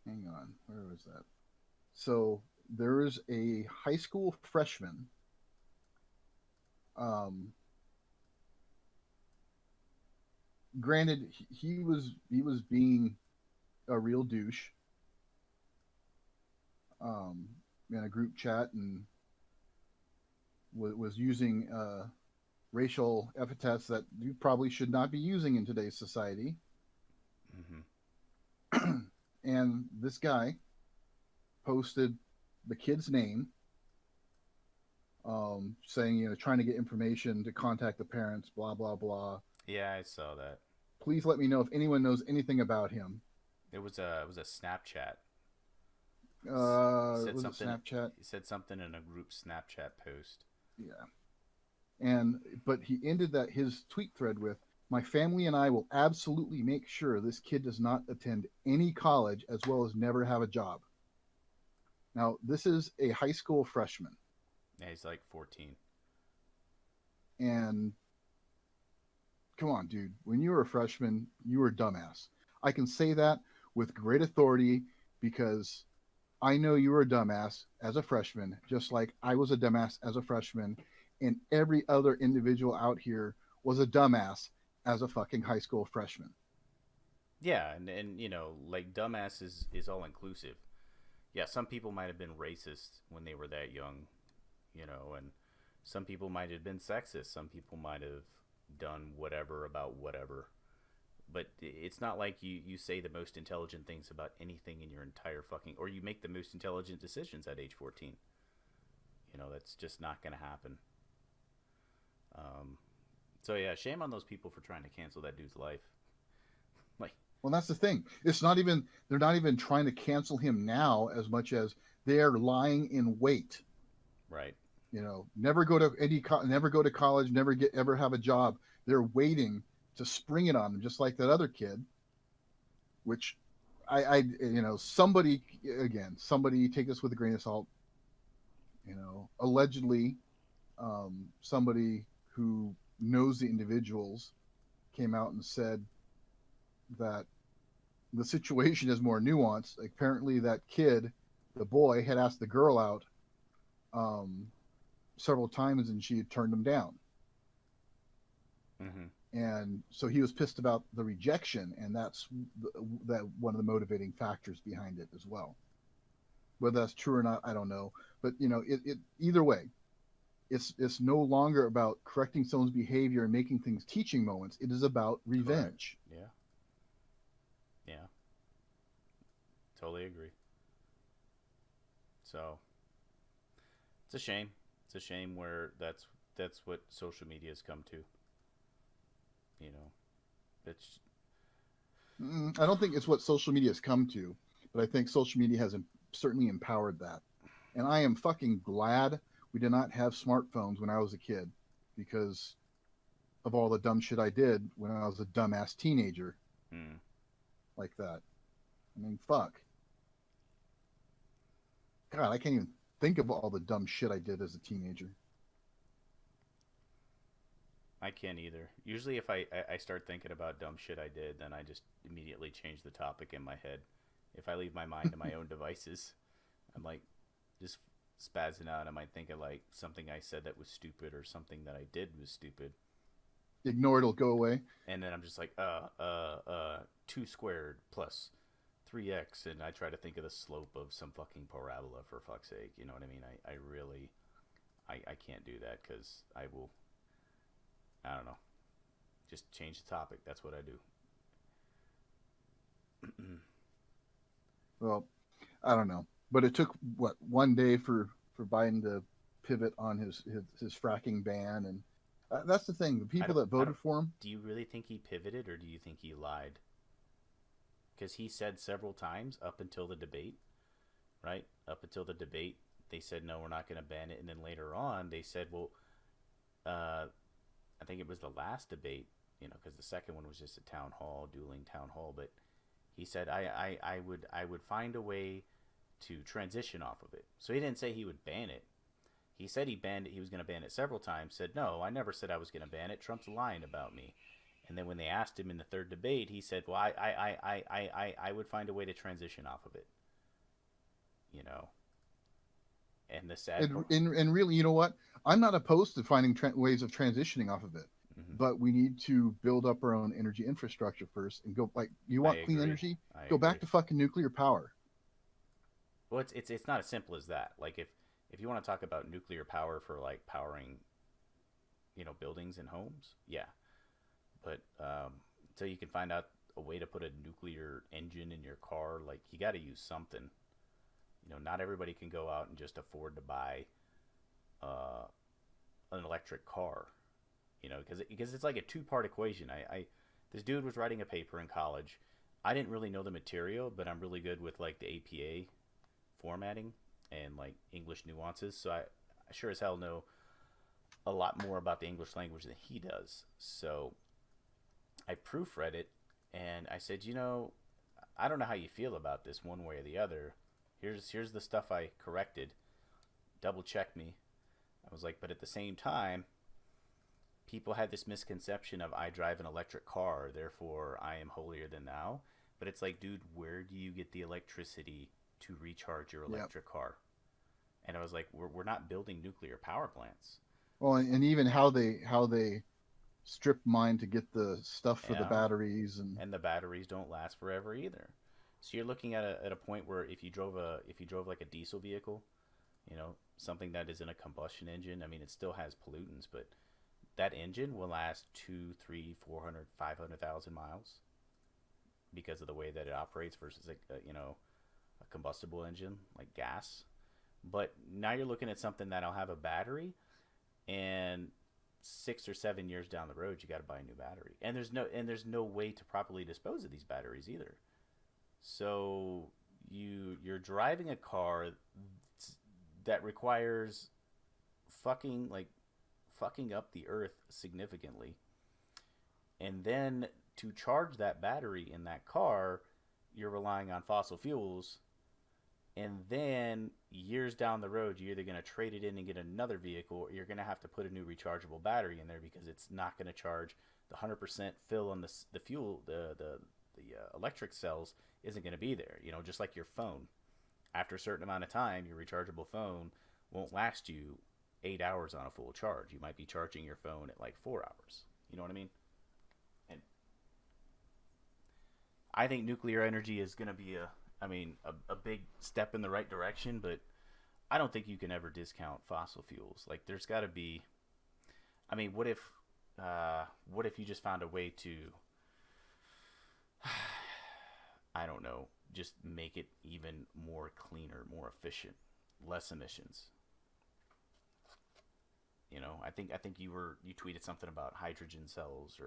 Speaker 1: hang on, where was that? So there is a high school freshman. Um, Granted, he was being a real douche um, in a group chat and was using racial epithets that you probably should not be using in today's society.
Speaker 2: Mm-hmm.
Speaker 1: And this guy posted the kid's name, saying, trying to get information to contact the parents, blah blah blah.
Speaker 2: Yeah, I saw that.
Speaker 1: Please let me know if anyone knows anything about him.
Speaker 2: It was a Snapchat. He said
Speaker 1: Was it
Speaker 2: something.
Speaker 1: Snapchat?
Speaker 2: He said something in a group Snapchat post.
Speaker 1: Yeah. And but he ended that his tweet thread with, "My family and I will absolutely make sure this kid does not attend any college as well as never have a job." Now, this is a high school freshman,
Speaker 2: Yeah, he's like 14.
Speaker 1: and come on, dude. When you were a freshman, you were a dumbass. I can say that with great authority because I know you were a dumbass as a freshman, just like I was a dumbass as a freshman, and every other individual out here was a dumbass as a fucking high school freshman.
Speaker 2: Yeah, and like dumbass is all inclusive. Yeah, some people might have been racist when they were that young, and some people might have been sexist. Some people might have done whatever about whatever. But it's not like you say the most intelligent things about anything in your entire fucking, or you make the most intelligent decisions at age 14. That's just not going to happen. Um, so yeah, shame on those people for trying to cancel that dude's life. Like,
Speaker 1: Well, that's the thing. They're not even trying to cancel him now as much as they're lying in wait.
Speaker 2: right.
Speaker 1: Never go to college, ever have a job. They're waiting to spring it on them, just like that other kid. Which somebody take this with a grain of salt. Allegedly, somebody who knows the individuals came out and said that the situation is more nuanced. Apparently, that kid, the boy, had asked the girl out um, several times, and she had turned him down.
Speaker 2: Mm-hmm.
Speaker 1: And so he was pissed about the rejection, and that's that one of the motivating factors behind it as well. Whether that's true or not, I don't know. But it either way, it's no longer about correcting someone's behavior and making things teaching moments. It is about
Speaker 2: Correct.
Speaker 1: revenge.
Speaker 2: Yeah. Yeah. Totally agree. So it's a shame. It's a shame where that's what social media has come to. You know, it's
Speaker 1: I don't think it's what social media has come to, but I think social media has certainly empowered that. And I am fucking glad we did not have smartphones when I was a kid because of all the dumb shit I did when I was a dumbass teenager
Speaker 2: hmm.
Speaker 1: like that. I mean, fuck. God, I can't even think of all the dumb shit I did as a teenager.
Speaker 2: I can't either. Usually, if I start thinking about dumb shit I did, then I just immediately change the topic in my head. If I leave my mind to my own devices, I'm like just spazzing out. I might think of like something I said that was stupid or something that I did was stupid,
Speaker 1: Ignore it'll go away.
Speaker 2: and then I'm just like, 2 squared plus 3x, and I try to think of the slope of some fucking parabola for fuck's sake. You know what I mean? I really, I can't do that because I will, I don't know, just change the topic. That's what I do.
Speaker 1: Well, I don't know, but it took what 1 day for Biden to pivot on his fracking ban, and that's the thing. The people that
Speaker 2: I don't.
Speaker 1: voted for him,
Speaker 2: Do you really think he pivoted, or do you think he lied? Because he said several times up until the debate, right? Up until the debate, they said no, we're not going to ban it, and then later on they said, well, uh, I think it was the last debate, because the second one was just a town hall, dueling town hall, but he said I would find a way to transition off of it. So he didn't say he would ban it. He said he banned it. He was going to ban it several times. Said no, I never said I was going to ban it. Trump's lying about me. And then when they asked him in the third debate, he said, "Well, I would find a way to transition off of it." You know. And the sad part.
Speaker 1: and really, you know what? I'm not opposed to finding ways of transitioning off of it,
Speaker 2: Mm-hmm.
Speaker 1: but we need to build up our own energy infrastructure first and go like you
Speaker 2: I
Speaker 1: want clean
Speaker 2: agree.
Speaker 1: energy,
Speaker 2: I
Speaker 1: go back
Speaker 2: agree.
Speaker 1: to fucking nuclear power.
Speaker 2: Well, it's not as simple as that. Like if you want to talk about nuclear power for like powering, buildings and homes, yeah. But until you can find out a way to put a nuclear engine in your car, like you got to use something. Not everybody can go out and just afford to buy uh, an electric car. Because it's like a two-part equation. I this dude was writing a paper in college. I didn't really know the material, but I'm really good with like the APA formatting and like English nuances. So I sure as hell know a lot more about the English language than he does. So I proofread it and I said, I don't know how you feel about this one way or the other. Here's the stuff I corrected. Double check me. I was like, but at the same time, people had this misconception of I drive an electric car, therefore I am holier than thou. But it's like, dude, where do you get the electricity to recharge your
Speaker 1: Yep.
Speaker 2: electric car? And I was like, we're not building nuclear power plants.
Speaker 1: Well, and even how they strip mine to get the stuff for the
Speaker 2: Yeah,
Speaker 1: batteries and
Speaker 2: and the batteries don't last forever either. So you're looking at a point where if you drove like a diesel vehicle, something that isn't a combustion engine, I mean it still has pollutants, but that engine will last 2, 3, 400, 500,000 miles because of the way that it operates versus like a combustible engine like gas. But now you're looking at something that'll have a battery, and 6 or 7 years down the road, you got to buy a new battery, and there's no way to properly dispose of these batteries either. So you're driving a car that requires fucking up the earth significantly, and then to charge that battery in that car, you're relying on fossil fuels And then years down the road, you're either going to trade it in and get another vehicle, or you're going to have to put a new rechargeable battery in there because it's not going to charge the 100% fill on the fuel, the electric cells isn't going to be there. Just like your phone. After a certain amount of time, your rechargeable phone won't last you 8 hours on a full charge. You might be charging your phone at like 4 hours. You know what I mean? And I think nuclear energy is going to be a big step in the right direction, but I don't think you can ever discount fossil fuels. Like, there's got to be. I mean, what if you just found a way to, I don't know, just make it even more cleaner, more efficient, less emissions. I think you tweeted something about hydrogen cells,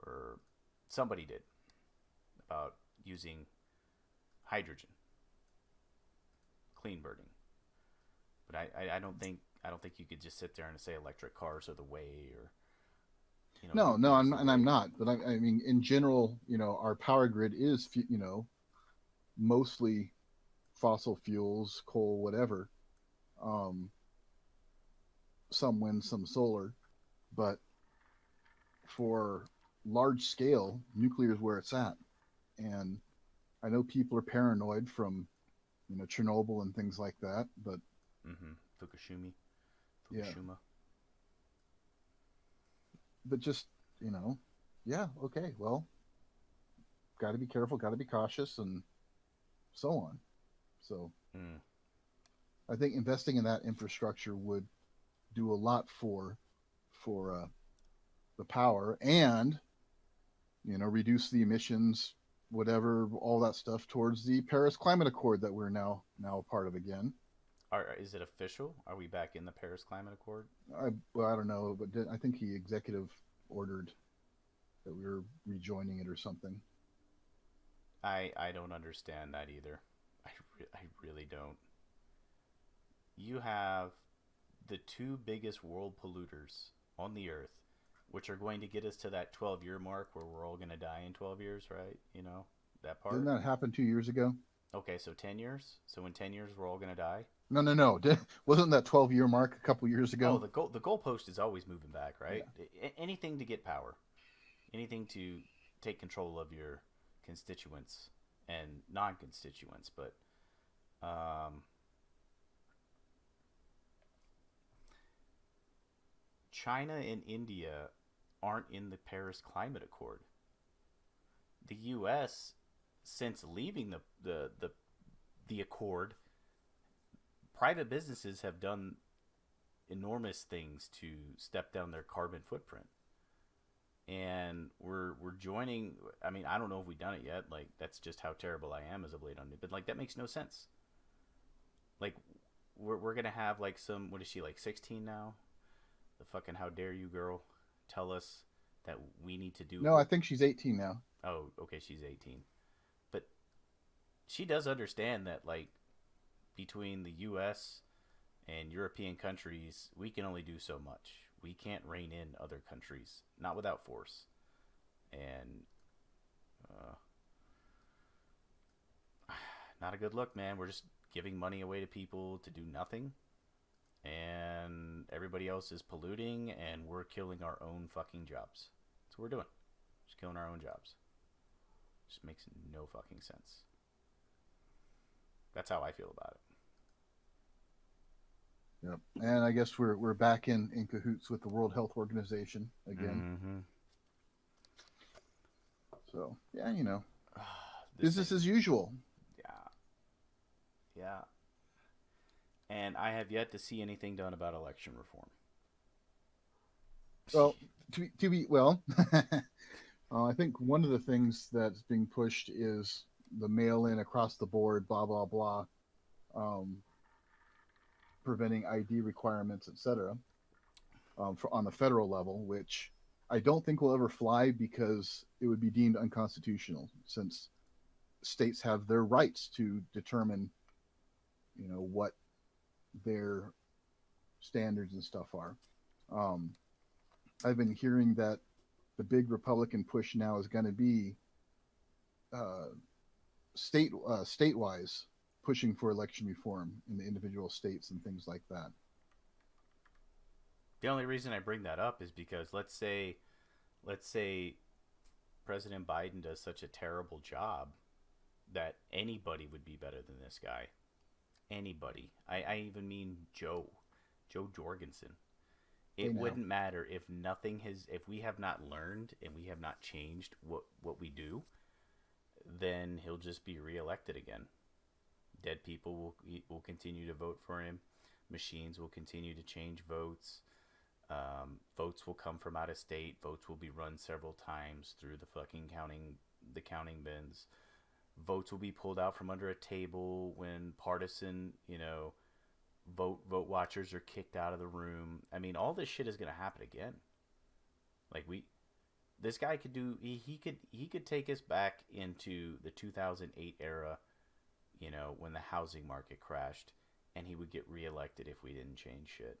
Speaker 2: or somebody did, about using hydrogen, clean burning. But I don't think you could just sit there and say electric cars are the way, or
Speaker 1: No, no,
Speaker 2: nuclear is the
Speaker 1: and I'm
Speaker 2: way.
Speaker 1: not. But I mean, in general, our power grid is, mostly fossil fuels, coal, whatever. Um, some wind, some solar, but for large scale, nuclear is where it's at. And I know people are paranoid from, Chernobyl and things like that, but
Speaker 2: Mm-hmm. Fukushima.
Speaker 1: yeah,
Speaker 2: Fukushima.
Speaker 1: but just, you know, yeah, okay, well, got to be careful, got to be cautious, and so on. So
Speaker 2: Mm.
Speaker 1: I think investing in that infrastructure would do a lot for the power, and reduce the emissions, whatever, all that stuff towards the Paris Climate Accord that we're now a part of again.
Speaker 2: Is it official? Are we back in the Paris Climate Accord?
Speaker 1: I don't know, but I think he executive ordered that we were rejoining it or something.
Speaker 2: I don't understand that either. I really don't. You have the two biggest world polluters on the earth, which are going to get us to that 12-year mark where we're all going to die in 12 years, right? That
Speaker 1: Didn't
Speaker 2: part?
Speaker 1: that happen 2 years ago?
Speaker 2: Okay, so 10 years? So in 10 years, we're all going to die?
Speaker 1: No, no, no. Wasn't that 12-year mark a couple years
Speaker 2: Oh,
Speaker 1: ago?
Speaker 2: the goalpost is always moving back, right?
Speaker 1: Yeah.
Speaker 2: Anything to get power, anything to take control of your constituents and non-constituents. But um, China and India aren't in the Paris Climate Accord. The U.S., since leaving the accord, private businesses have done enormous things to step down their carbon footprint, and we're joining. I mean, I don't know if we've done it yet. Like, that's just how terrible I am as of late on it. But like, that makes no sense. Like, we're gonna have like some. What is she, like 16 now? The fucking how dare you girl tell us that we need to do
Speaker 1: No, I
Speaker 2: what?
Speaker 1: think she's 18 now.
Speaker 2: Oh, okay, she's 18, but she does understand that, like, between the U.S. and European countries, we can only do so much. We can't rein in other countries, not without force. And uh, not a good look, man. We're just giving money away to people to do nothing, and everybody else is polluting, and we're killing our own fucking jobs. That's what we're doing. Just killing our own jobs. Just makes no fucking sense. That's how I feel about it.
Speaker 1: Yep. And I guess we're back in cahoots with the World Health Organization again.
Speaker 2: Mm-hmm.
Speaker 1: So yeah,
Speaker 2: This thing,
Speaker 1: business as usual.
Speaker 2: yeah, yeah. And I have yet to see anything done about election reform.
Speaker 1: Well, to be well, I think one of the things that's being pushed is the mail-in across the board, blah blah blah, um, preventing ID requirements, etc. On the federal level, which I don't think will ever fly because it would be deemed unconstitutional since states have their rights to determine, what their standards and stuff are. Um, I've been hearing that the big Republican push now is going to be uh, statewise. pushing for election reform in the individual states and things like that.
Speaker 2: The only reason I bring that up is because let's say President Biden does such a terrible job that anybody would be better than this guy. Anybody. I even mean Joe Jorgensen.
Speaker 1: Hey,
Speaker 2: It
Speaker 1: now,
Speaker 2: wouldn't matter if we have not learned and we have not changed what we do, then he'll just be reelected again. Dead people will continue to vote for him. Machines will continue to change votes. Votes will come from out of state. Votes will be run several times through the counting bins. Votes will be pulled out from under a table when partisan, vote watchers are kicked out of the room. I mean, all this shit is gonna happen again. Like this guy could do. He could take us back into the 2008 era, when the housing market crashed, and he would get reelected if we didn't change shit.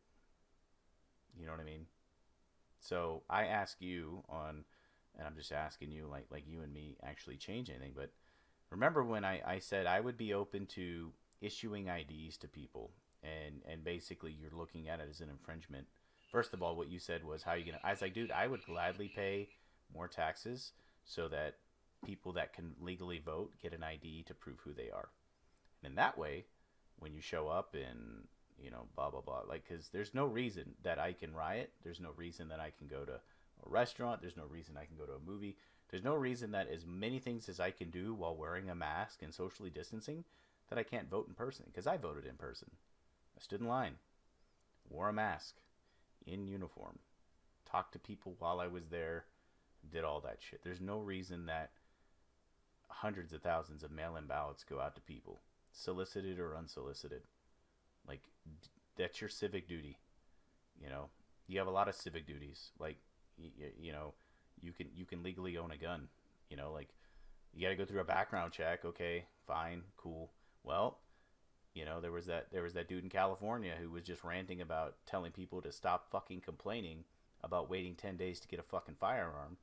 Speaker 2: You know what I mean? So I ask you and I'm just asking you, like you and me actually change anything. But remember when I said I would be open to issuing IDs to people, and basically you're looking at it as an infringement. First of all, what you said was, how are you gonna? I was like, dude, I would gladly pay more taxes so that people that can legally vote get an ID to prove who they are. And in that way, when you show up and blah blah blah, like, because there's no reason that I can riot. There's no reason that I can go to a restaurant. There's no reason I can go to a movie. There's no reason that as many things as I can do while wearing a mask and socially distancing, that I can't vote in person, because I voted in person. I stood in line, wore a mask, in uniform, talked to people while I was there, did all that shit. There's no reason that hundreds of thousands of mail-in ballots go out to people, solicited or unsolicited. Like, that's your civic duty. You have a lot of civic duties. Like, you can legally own a gun. Like, you got to go through a background check. Okay, fine, cool. Well, there was that dude in California who was just ranting about telling people to stop fucking complaining about waiting 10 days to get a fucking firearm.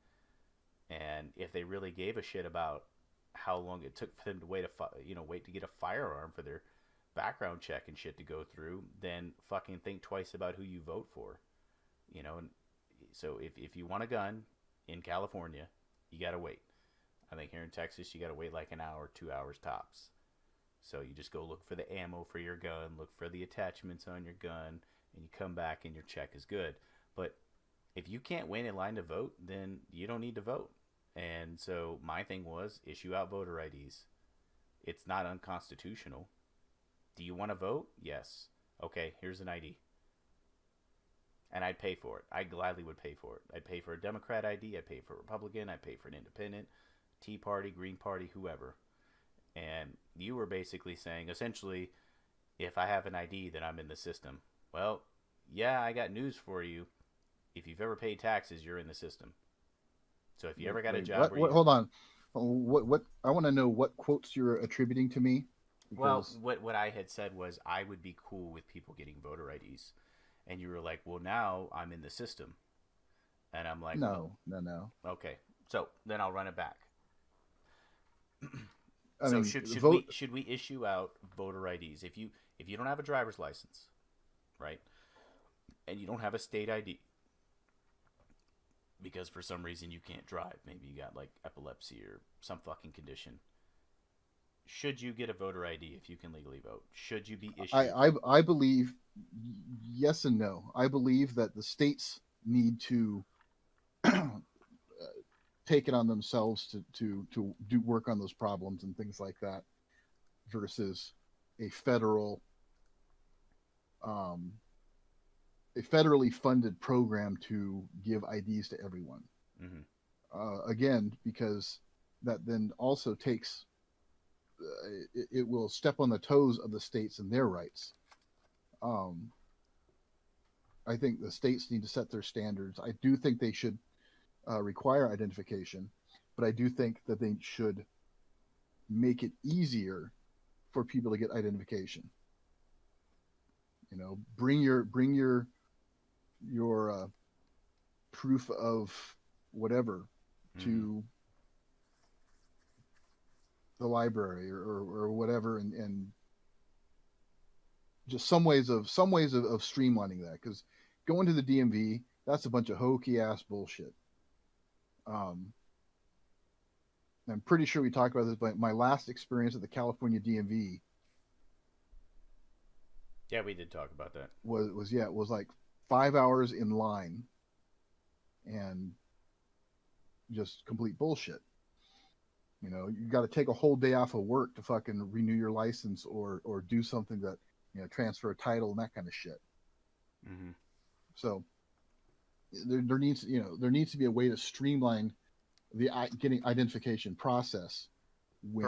Speaker 2: And if they really gave a shit about how long it took for them to wait to get a firearm for their background check and shit to go through, then fucking think twice about who you vote for. And so if you want a gun in California, you gotta wait. I think here in Texas you gotta wait like an hour, 2 hours tops. So you just go look for the ammo for your gun, look for the attachments on your gun, and you come back and your check is good. But if you can't wait in line to vote, then you don't need to vote. And so my thing was, issue out voter IDs. It's not unconstitutional. Do you want to vote? Yes. Okay, here's an ID. And I'd pay for it. I gladly would pay for it. I'd pay for a Democrat ID. I'd pay for a Republican. I'd pay for an independent, Tea Party, Green Party, whoever. And you were basically saying, essentially, if I have an ID, then I'm in the system. Well, yeah, I got news for you. If you've ever paid taxes, you're in the system. So if you ever got a job where
Speaker 1: what?
Speaker 2: you...
Speaker 1: Hold on. What? I want to know what quotes you're attributing to me,
Speaker 2: Well,
Speaker 1: because
Speaker 2: what I had said was I would be cool with people getting voter IDs. And you were like, well, now I'm in the system. And I'm like, well,
Speaker 1: no, no, no.
Speaker 2: okay. So then I'll run it back.
Speaker 1: I
Speaker 2: So
Speaker 1: mean,
Speaker 2: should
Speaker 1: vote.
Speaker 2: we issue out voter IDs if you don't have a driver's license, right? And you don't have a state ID because for some reason you can't drive, maybe you got like epilepsy or some fucking condition. Should you get a voter ID if you can legally vote? Should you be issued?
Speaker 1: I believe yes and no. I believe that the states need to take it on themselves to do work on those problems and things like that, versus a federal um, a federally funded program to give IDs to everyone.
Speaker 2: Mm-hmm.
Speaker 1: Again, because that then also takes it will step on the toes of the states and their rights. Um, I think the states need to set their standards. I do think they should require identification, but I do think that they should make it easier for people to get identification. Bring your proof of whatever
Speaker 2: Mm-hmm.
Speaker 1: to the library or whatever, and just some ways of streamlining that, because going to the DMV, that's a bunch of hokey ass bullshit. Um, I'm pretty sure we talked about this, but my last experience at the California DMV
Speaker 2: Yeah, we did talk about that.
Speaker 1: was yeah, it was like 5 hours in line and just complete bullshit. You got to take a whole day off of work to fucking renew your license or do something that transfer a title and that kind of shit.
Speaker 2: Hmm.
Speaker 1: So there needs to be a way to streamline the getting identification process when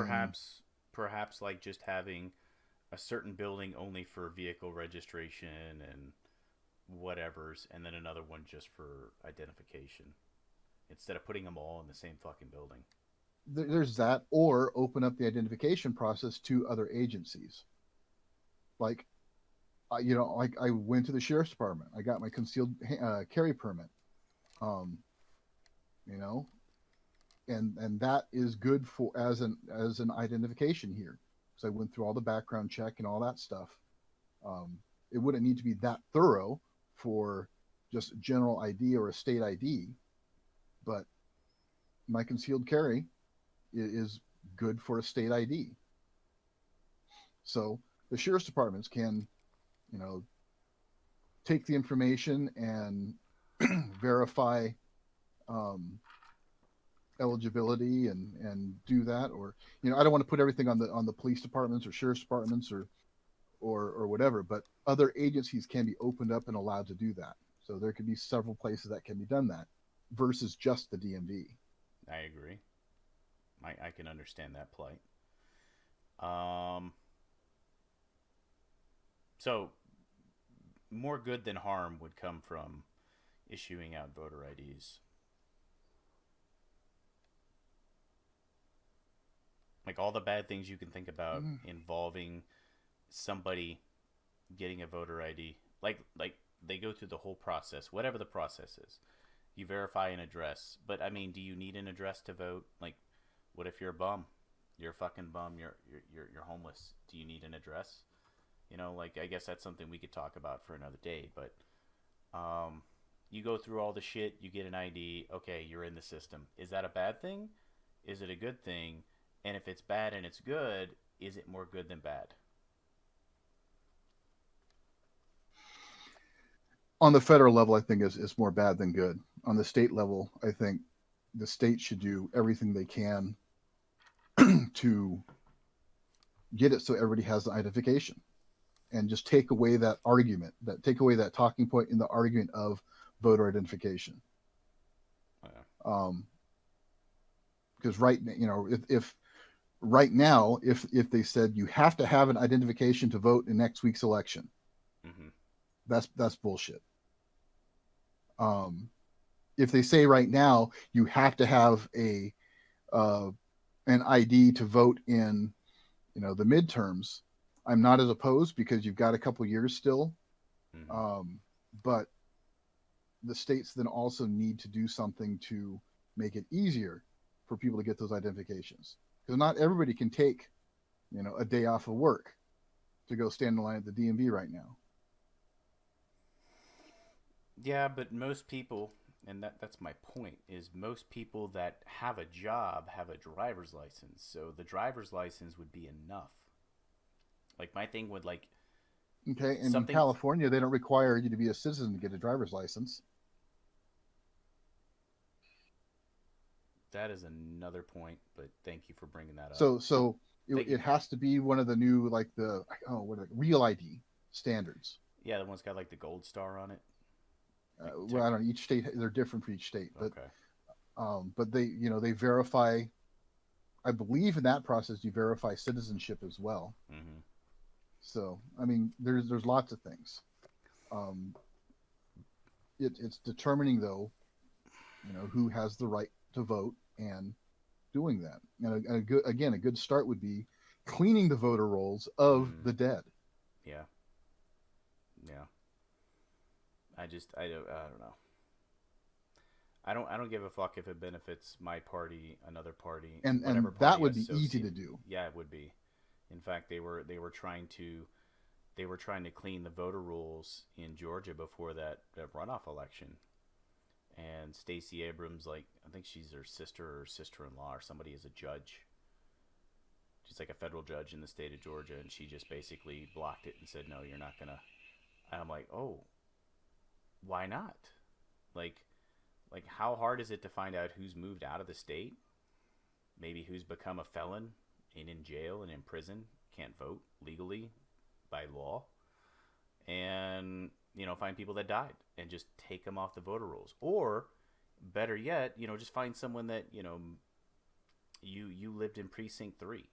Speaker 2: Perhaps like just having a certain building only for vehicle registration and whatever's, and then another one just for identification, instead of putting them all in the same fucking building.
Speaker 1: there's that, or open up the identification process to other agencies. Like like I went to the sheriff's department. I got my concealed carry permit. Um, you know, and that is good for as an identification here. So I went through all the background check and all that stuff. Um, it wouldn't need to be that thorough for just general ID or a state ID, but my concealed carry is good for a state ID. So the sheriff's departments can, you know, take the information and verify um, eligibility and do that. Or I don't want to put everything on the police departments or sheriff's departments or whatever, but other agencies can be opened up and allowed to do that. So there could be several places that can be done that versus just the DMV.
Speaker 2: I agree. I can understand that plight. Um, so more good than harm would come from issuing out voter IDs. Like all the bad things you can think about
Speaker 1: Mm.
Speaker 2: involving somebody getting a voter ID. Like they go through the whole process, whatever the process is. You verify an address, but I mean, do you need an address to vote? Like, what if you're a bum? You're a fucking bum. You're homeless. Do you need an address? Like I guess that's something we could talk about for another day. But you go through all the shit. You get an ID. Okay, you're in the system. Is that a bad thing? Is it a good thing? And if it's bad and it's good, is it more good than bad?
Speaker 1: On the federal level, I think is more bad than good. On the state level, I think the state should do everything they can to get it so everybody has the identification and just take away take away that talking point in the argument of voter identification.
Speaker 2: Yeah.
Speaker 1: Um, because if right now, if they said you have to have an identification to vote in next week's election,
Speaker 2: Mm-hmm.
Speaker 1: that's bullshit. Um, if they say right now you have to have uh, an ID to vote in, the midterms, I'm not as opposed because you've got a couple years still.
Speaker 2: Mm-hmm.
Speaker 1: But the states then also need to do something to make it easier for people to get those identifications, because not everybody can take, a day off of work to go stand in line at the DMV right now.
Speaker 2: Yeah, but most people, and that's my point, is most people that have a job have a driver's license. So the driver's license would be enough. Like my thing would like
Speaker 1: Okay, and in
Speaker 2: something
Speaker 1: California, they don't require you to be a citizen to get a driver's license.
Speaker 2: that is another point, but thank you for bringing that up.
Speaker 1: So it,
Speaker 2: Thank you
Speaker 1: it
Speaker 2: for
Speaker 1: has to be one of the new, like the what are they, real ID standards.
Speaker 2: yeah, the one's got like the gold star on it. Like
Speaker 1: Well, I don't know, each state, they're different for each state,
Speaker 2: okay.
Speaker 1: but they verify. I believe in that process you verify citizenship as well.
Speaker 2: Mm-hmm.
Speaker 1: So I mean, there's lots of things. Um, it's determining though, who has the right to vote and doing that. And a good start would be cleaning the voter rolls of
Speaker 2: Mm,
Speaker 1: the dead.
Speaker 2: yeah, yeah. I don't know. I don't give a fuck if it benefits my party, another party,
Speaker 1: And
Speaker 2: whatever
Speaker 1: that
Speaker 2: party
Speaker 1: would be easy
Speaker 2: associate.
Speaker 1: to do.
Speaker 2: Yeah, it would be. In fact, they were trying to they were trying to clean the voter rolls in Georgia before that runoff election. And Stacey Abrams, like, I think she's her sister or sister-in-law or somebody, is a judge. She's like a federal judge in the state of Georgia, and she just basically blocked it and said, "No, you're not gonna." And I'm like, "Oh, why not? Like, how hard is it to find out who's moved out of the state? Maybe who's become a felon and in jail and in prison, can't vote legally by law, and find people that died and just take them off the voter rolls, or better yet, just find someone that you lived in precinct 3,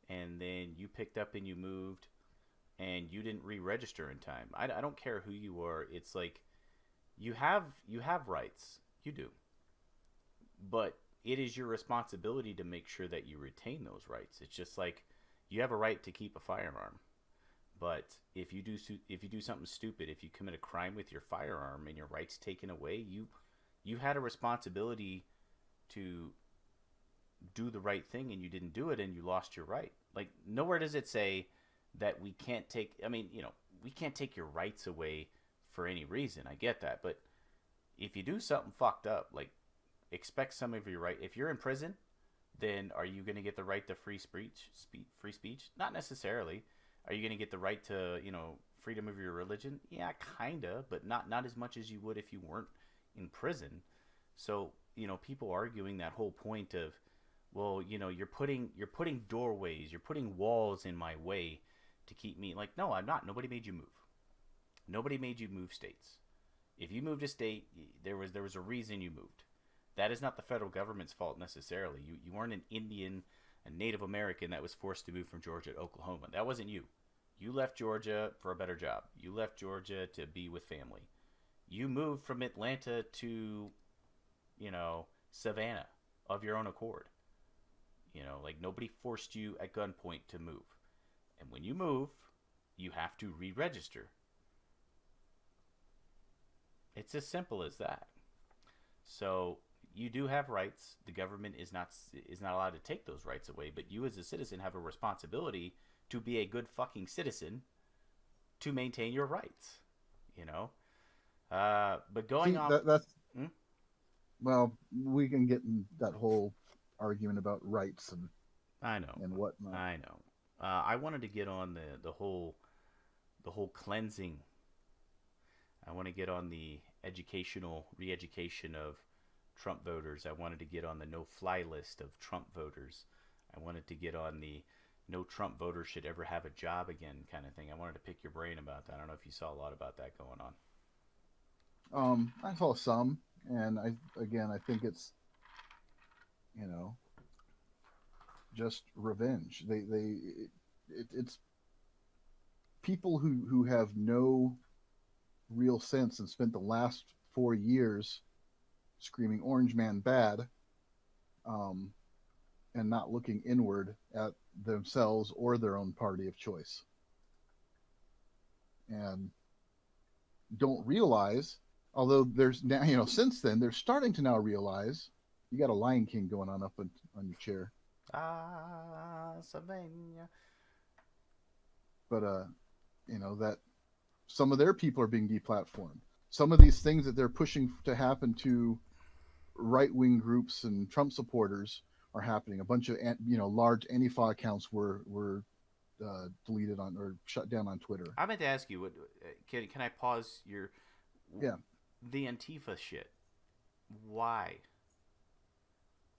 Speaker 2: and then you picked up and you moved and you didn't re-register in time. I don't care who you are. It's like you have rights, you do, but it is your responsibility to make sure that you retain those rights. It's just like you have a right to keep a firearm, but if you do something stupid, if you commit a crime with your firearm and your rights taken away, you had a responsibility to do the right thing, and you didn't do it, and you lost your right. Like, nowhere does it say that we can't take. I mean, we can't take your rights away for any reason. I get that, but if you do something fucked up, like, expect some of your right. If you're in prison, then are you going to get the right to free speech? Free speech? Not necessarily. Are you going to get the right to freedom of your religion? Yeah, kinda, but not as much as you would if you weren't in prison. So people arguing that whole point of, well, you're putting doorways, you're putting walls in my way to keep me, like, no, I'm not. Nobody made you move. Nobody made you move states. If you moved a state, there was a reason you moved. That is not the federal government's fault necessarily. You weren't an Indian, a Native American that was forced to move from Georgia to Oklahoma. That wasn't you. You left Georgia for a better job. You left Georgia to be with family. You moved from Atlanta to, Savannah of your own accord. Like, nobody forced you at gunpoint to move. And when you move, you have to re-register. It's as simple as that. So you do have rights. The government is not allowed to take those rights away, but you as a citizen have a responsibility to be a good fucking citizen to maintain your rights. But going
Speaker 1: See,
Speaker 2: off.
Speaker 1: that's
Speaker 2: Hmm?
Speaker 1: well, we can get in that whole argument about rights
Speaker 2: I know,
Speaker 1: and whatnot.
Speaker 2: I know. I wanted to get on the whole cleansing. I want to get on the educational re-education of Trump voters. I wanted to get on the no-fly list of Trump voters. I wanted to get on the no Trump voters should ever have a job again kind of thing. I wanted to pick your brain about that. I don't know if you saw a lot about that going on.
Speaker 1: I saw some, and I think it's you know just revenge. It's people who have no real sense and spent the last 4 years screaming "Orange Man bad," um, and not looking inward at themselves or their own party of choice, and don't realize. Although there's now, since then they're starting to now realize. You got a Lion King going on up on your chair,
Speaker 2: Ah, Savannah.
Speaker 1: but that some of their people are being deplatformed. Some of these things that they're pushing to happen to right wing groups and Trump supporters are happening. A bunch of large Antifa accounts were deleted on or shut down on Twitter.
Speaker 2: I meant to ask you, can I pause your
Speaker 1: Yeah,
Speaker 2: the Antifa shit? Why?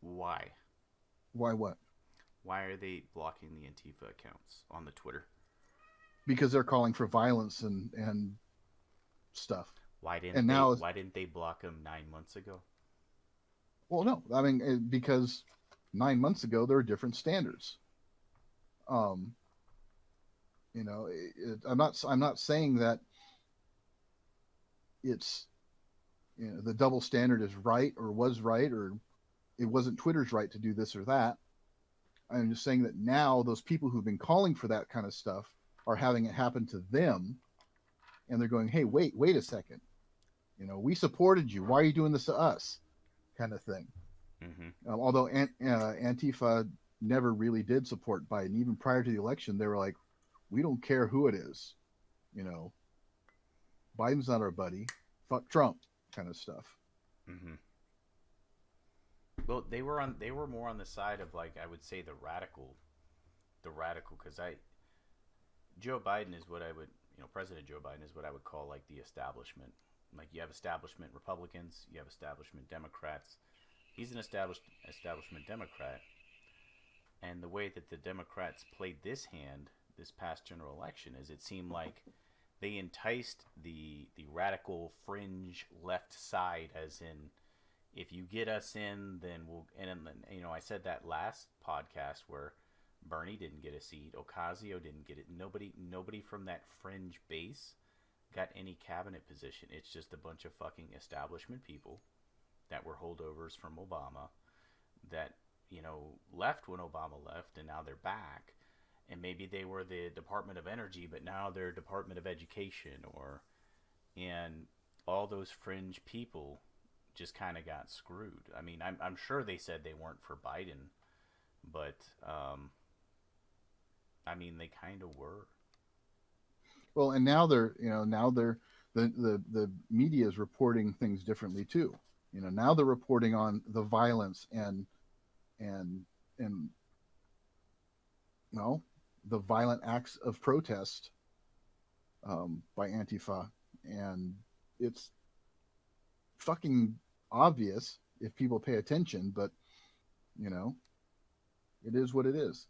Speaker 2: Why?
Speaker 1: why what?
Speaker 2: Why are they blocking the Antifa accounts on the Twitter?
Speaker 1: Because they're calling for violence and stuff.
Speaker 2: Why didn't
Speaker 1: And
Speaker 2: they?
Speaker 1: now,
Speaker 2: Why didn't they block them 9 months ago?
Speaker 1: well, no, I mean because 9 months ago there were different standards. Um, I'm not saying that it's the double standard is right or was right or it wasn't Twitter's right to do this or that. I'm just saying that now those people who've been calling for that kind of stuff are having it happen to them, and they're going, "Hey, wait a second. We supported you. Why are you doing this to us?" Kind of thing.
Speaker 2: Mm-hmm.
Speaker 1: Although Antifa never really did support Biden, even prior to the election, they were like, "We don't care who it is. you know, Biden's not our buddy. Fuck Trump, kind of stuff.
Speaker 2: Mm-hmm. Well, they were more on the side of like I would say the radical because I Joe Biden is what I would President Joe Biden is what I would call like the establishment. Like you have establishment Republicans, you have establishment Democrats. He's an establishment Democrat, and the way that the Democrats played this hand this past general election is it seemed like they enticed the radical fringe left side, as in if you get us in, then we'll. And I said that last podcast where Bernie didn't get a seat, Ocasio didn't get it. Nobody from that fringe base got any cabinet position. It's just a bunch of fucking establishment people that were holdovers from Obama that left when Obama left, and now they're back. And maybe they were the Department of Energy, but now they're Department of Education, and all those fringe people just kind of got screwed. I mean, I'm sure they said they weren't for Biden, but I mean, they kind of were.
Speaker 1: Well, and now they're the media is reporting things differently too. Now they're reporting on the violence and and well, the violent acts of protest by Antifa, and it's fucking obvious if people pay attention. But you know, it is what it is.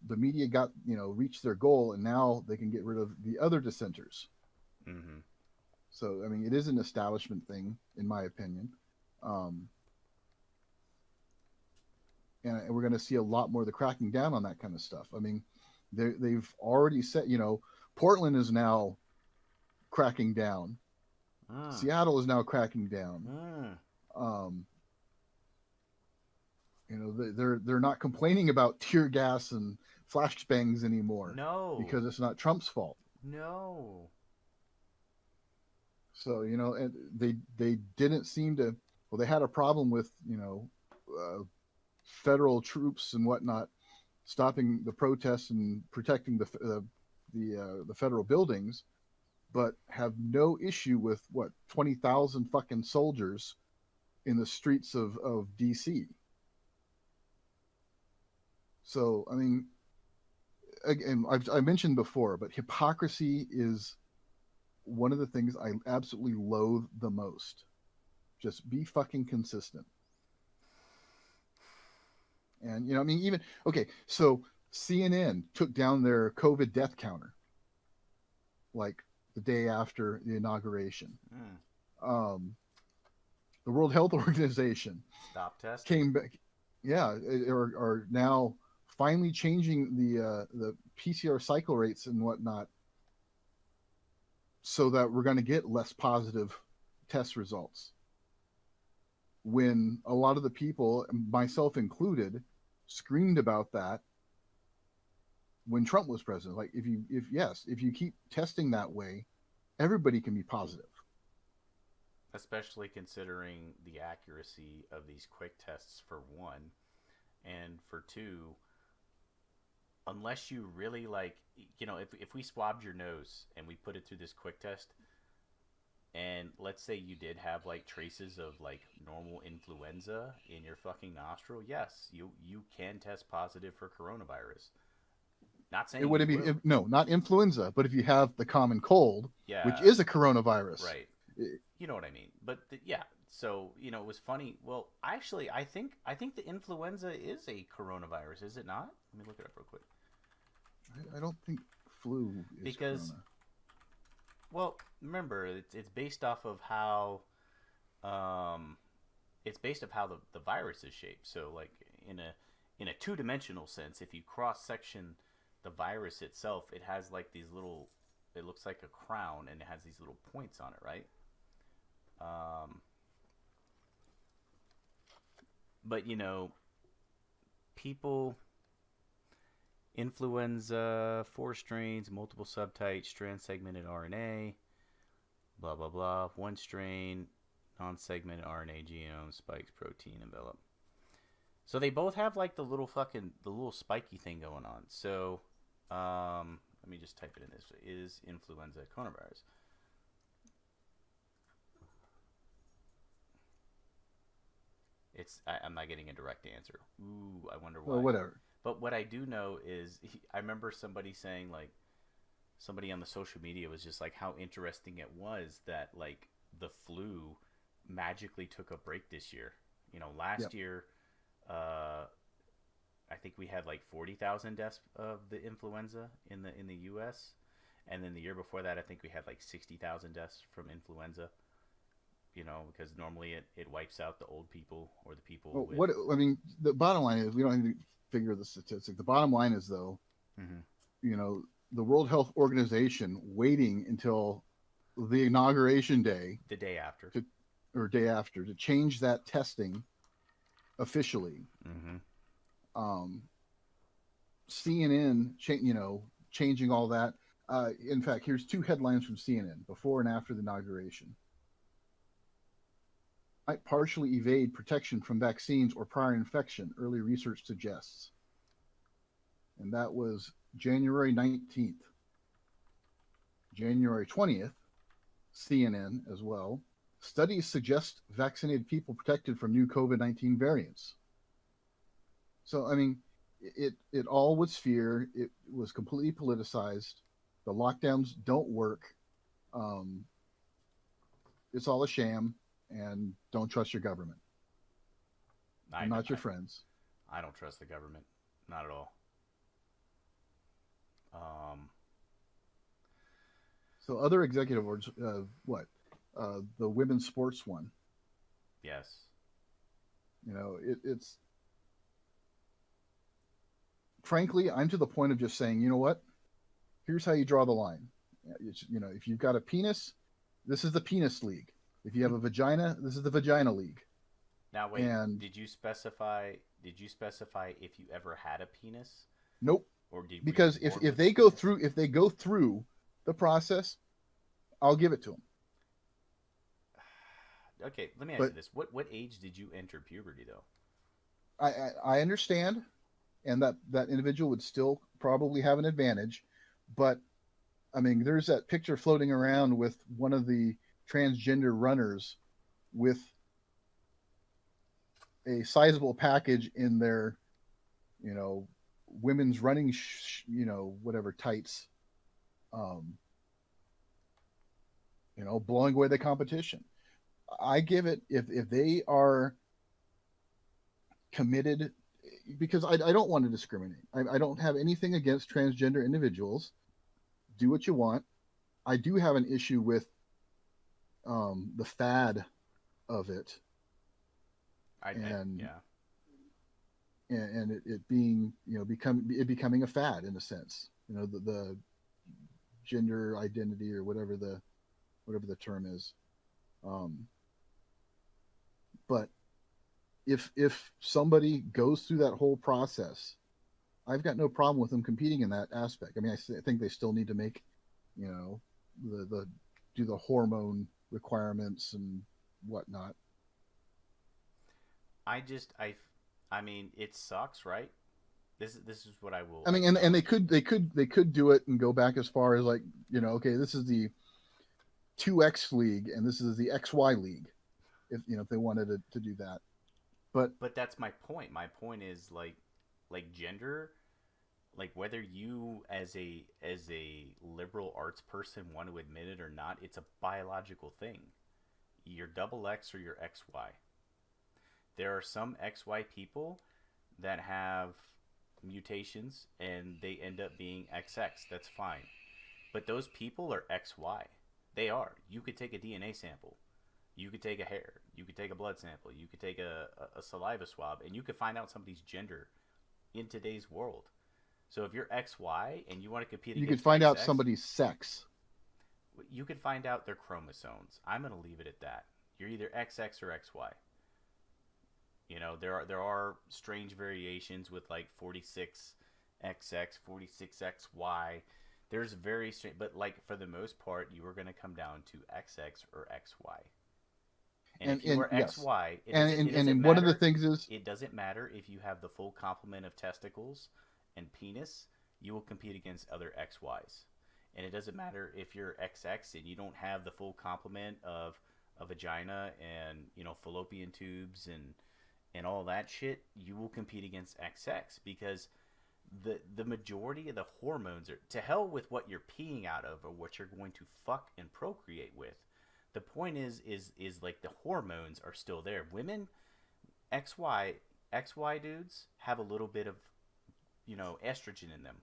Speaker 1: The media got reached their goal, and now they can get rid of the other dissenters.
Speaker 2: Mm-hmm.
Speaker 1: So I mean, it is an establishment thing, in my opinion. Um, and we're going to see a lot more of the cracking down on that kind of stuff. I mean, they've already said, Portland is now cracking down.
Speaker 2: Mm.
Speaker 1: Seattle is now cracking down.
Speaker 2: Mm.
Speaker 1: Um, they're not complaining about tear gas and flashbangs anymore
Speaker 2: No.
Speaker 1: because it's not Trump's fault.
Speaker 2: No.
Speaker 1: So and they didn't seem to. Well, they had a problem with federal troops and whatnot stopping the protests and protecting the federal buildings, but have no issue with 20,000 fucking soldiers in the streets of DC. So I mean, again, I mentioned before, but hypocrisy is one of the things I absolutely loathe the most. Just be fucking consistent. And I mean, even okay, so CNN took down their COVID death counter like the day after the inauguration.
Speaker 2: Mm.
Speaker 1: Um, the World Health Organization
Speaker 2: Stop testing.
Speaker 1: came back, yeah, are now finally changing the PCR cycle rates and whatnot, so that we're going to get less positive test results. When a lot of the people, myself included, screamed about that when Trump was president. Like, if you keep testing that way, everybody can be positive.
Speaker 2: Especially considering the accuracy of these quick tests, for one, and for two, unless you really if we swabbed your nose and we put it through this quick test, and let's say you did have like traces of like normal influenza in your fucking nostril, yes, you can test positive for coronavirus. Not saying
Speaker 1: It would
Speaker 2: you
Speaker 1: be
Speaker 2: will.
Speaker 1: no, not influenza, but if you have the common cold, which
Speaker 2: Yeah,
Speaker 1: is a coronavirus.
Speaker 2: right. You know what I mean. But yeah, so it was funny. Well, actually, I think the influenza is a coronavirus, is it not? Let me look it up real quick.
Speaker 1: I don't think flu is
Speaker 2: Because
Speaker 1: corona.
Speaker 2: well, remember it's based off of how um it's based off how the virus is shaped. So like in a two-dimensional sense, if you cross section the virus itself, it has like these little, it looks like a crown and it has these little points on it, right? Um but people, influenza, four strains, multiple subtypes, strand segmented RNA, blah blah blah, one strain, non-segmented RNA genome, spikes, protein, envelope. So they both have like the little spiky thing going on. So Let me just type it in this. Is influenza coronavirus? I'm not getting a direct answer. Ooh, I wonder
Speaker 1: Well,
Speaker 2: why.
Speaker 1: whatever.
Speaker 2: But what I do know is, I remember somebody saying, like, somebody on the social media was just like how interesting it was that, like, the flu magically took a break this year.
Speaker 1: Yep.
Speaker 2: Last year, uh, I think we had like 40,000 deaths of the influenza in the U.S. And then the year before that, I think we had like 60,000 deaths from influenza. Because normally it wipes out the old people or the people
Speaker 1: Well,
Speaker 2: with.
Speaker 1: what I mean, the bottom line is we don't need to figure the statistic. The bottom line is though,
Speaker 2: Mm-hmm.
Speaker 1: you know, the World Health Organization waiting until the inauguration day
Speaker 2: The day after.
Speaker 1: to or day after to change that testing officially.
Speaker 2: Mm-hmm.
Speaker 1: Um, CNN, changing all that. In fact, here's two headlines from CNN before and after the inauguration. Might partially evade protection from vaccines or prior infection, early research suggests. And that was January 19th. January 20th, CNN as well. Studies suggest vaccinated people protected from new COVID-19 variants. So, I mean, it all was fear. It was completely politicized. The lockdowns don't work. Um, it's all a sham, and don't trust your government.
Speaker 2: I
Speaker 1: They're
Speaker 2: know.
Speaker 1: not your friends.
Speaker 2: I don't trust the government. Not at all. Um,
Speaker 1: So, other executive orders, what? The women's sports one.
Speaker 2: yes.
Speaker 1: It's frankly, I'm to the point of just saying, you know what? Here's how you draw the line. If you've got a penis, this is the penis league. If you have a vagina, this is the vagina league.
Speaker 2: Now wait,
Speaker 1: And
Speaker 2: did you specify if you ever had a penis,
Speaker 1: nope,
Speaker 2: or were you
Speaker 1: because if
Speaker 2: born
Speaker 1: if
Speaker 2: with a
Speaker 1: they go
Speaker 2: penis?
Speaker 1: through if they go through the process, I'll give it to them.
Speaker 2: Okay, let me ask
Speaker 1: But
Speaker 2: you this: what age did you enter puberty though?
Speaker 1: I understand, and that individual would still probably have an advantage. But I mean, there's that picture floating around with one of the transgender runners with a sizable package in their, you know, women's running, whatever tights, um, blowing away the competition. I give it if they are committed, because I don't want to discriminate. I don't have anything against transgender individuals. Do what you want. I do have an issue with the fad of it, and
Speaker 2: Yeah.
Speaker 1: it being becoming a fad in a sense. The gender identity or whatever the term is. Um, but if somebody goes through that whole process, I've got no problem with them competing in that aspect. I mean, I think they still need to make, the do the hormone requirements and whatnot.
Speaker 2: I mean, it sucks, right? This is what I will
Speaker 1: I mean, and they
Speaker 2: acknowledge.
Speaker 1: could do it and go back as far as like, okay, this is the 2X league and this is the XY league, if they wanted to do that. But
Speaker 2: But that's my point. My point is like gender, like whether you as a liberal arts person want to admit it or not, it's a biological thing. You're double X or you're XY. There are some XY people that have mutations and they end up being XX. That's fine. But those people are XY. They are. You could take a DNA sample. You could take a hair. You could take a blood sample. You could take a saliva swab, and you could find out somebody's gender in today's world. So if you're XY and you want to compete
Speaker 1: you could
Speaker 2: against
Speaker 1: find out
Speaker 2: XX,
Speaker 1: somebody's sex.
Speaker 2: you could find out their chromosomes. I'm going to leave it at that. You're either XX or XY. There are strange variations with like 46XX, 46XY. There's very strange, but like for the most part, you are going to come down to XX or XY. And if you
Speaker 1: And
Speaker 2: are
Speaker 1: yes,
Speaker 2: XY, it
Speaker 1: and
Speaker 2: doesn't it
Speaker 1: and,
Speaker 2: doesn't
Speaker 1: and one of the
Speaker 2: matter.
Speaker 1: things is
Speaker 2: It doesn't matter if you have the full complement of testicles and penis. you will compete against other XYs. And it doesn't matter if you're XX and you don't have the full complement of a vagina and, fallopian tubes and all that shit, you will compete against XX because the majority of the hormones are to hell with what you're peeing out of or what you're going to fuck and procreate with. The point is like the hormones are still there. Women XY dudes have a little bit of estrogen in them,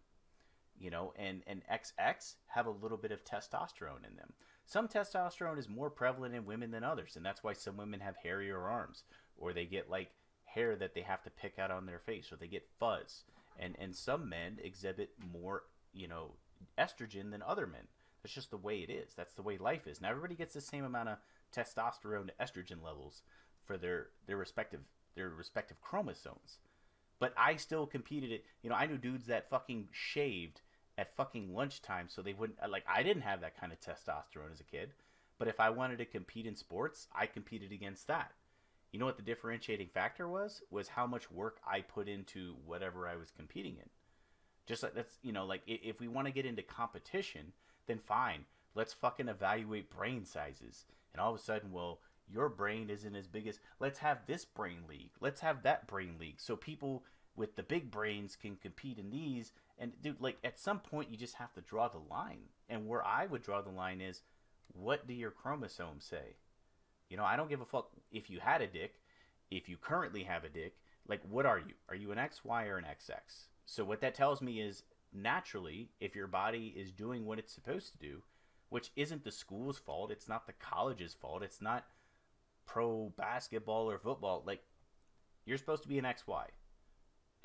Speaker 2: and XX have a little bit of testosterone in them. Some testosterone is more prevalent in women than others, and that's why some women have hairier arms, or they get like hair that they have to pick out on their face, or they get fuzz. And some men exhibit more, estrogen than other men. That's just the way it is. That's the way life is. Now everybody gets the same amount of testosterone to estrogen levels for their respective chromosomes. But I still competed it. I knew dudes that fucking shaved at fucking lunchtime so they wouldn't like. I didn't have that kind of testosterone as a kid, but if I wanted to compete in sports, I competed against that. You know what the differentiating factor was how much work I put into whatever I was competing in. Just like that's like if we want to get into competition, then fine. Let's fucking evaluate brain sizes. And all of a sudden, well, your brain isn't as big as. Let's have this brain league. Let's have that brain league. So people with the big brains can compete in these. And dude, like at some point, you just have to draw the line. And where I would draw the line is, what do your chromosomes say? I don't give a fuck if you had a dick, if you currently have a dick. Like, what are you? Are you an XY or an XX? So what that tells me is, naturally, if your body is doing what it's supposed to do, which isn't the school's fault, it's not the college's fault, it's not pro basketball or football, like, you're supposed to be an XY.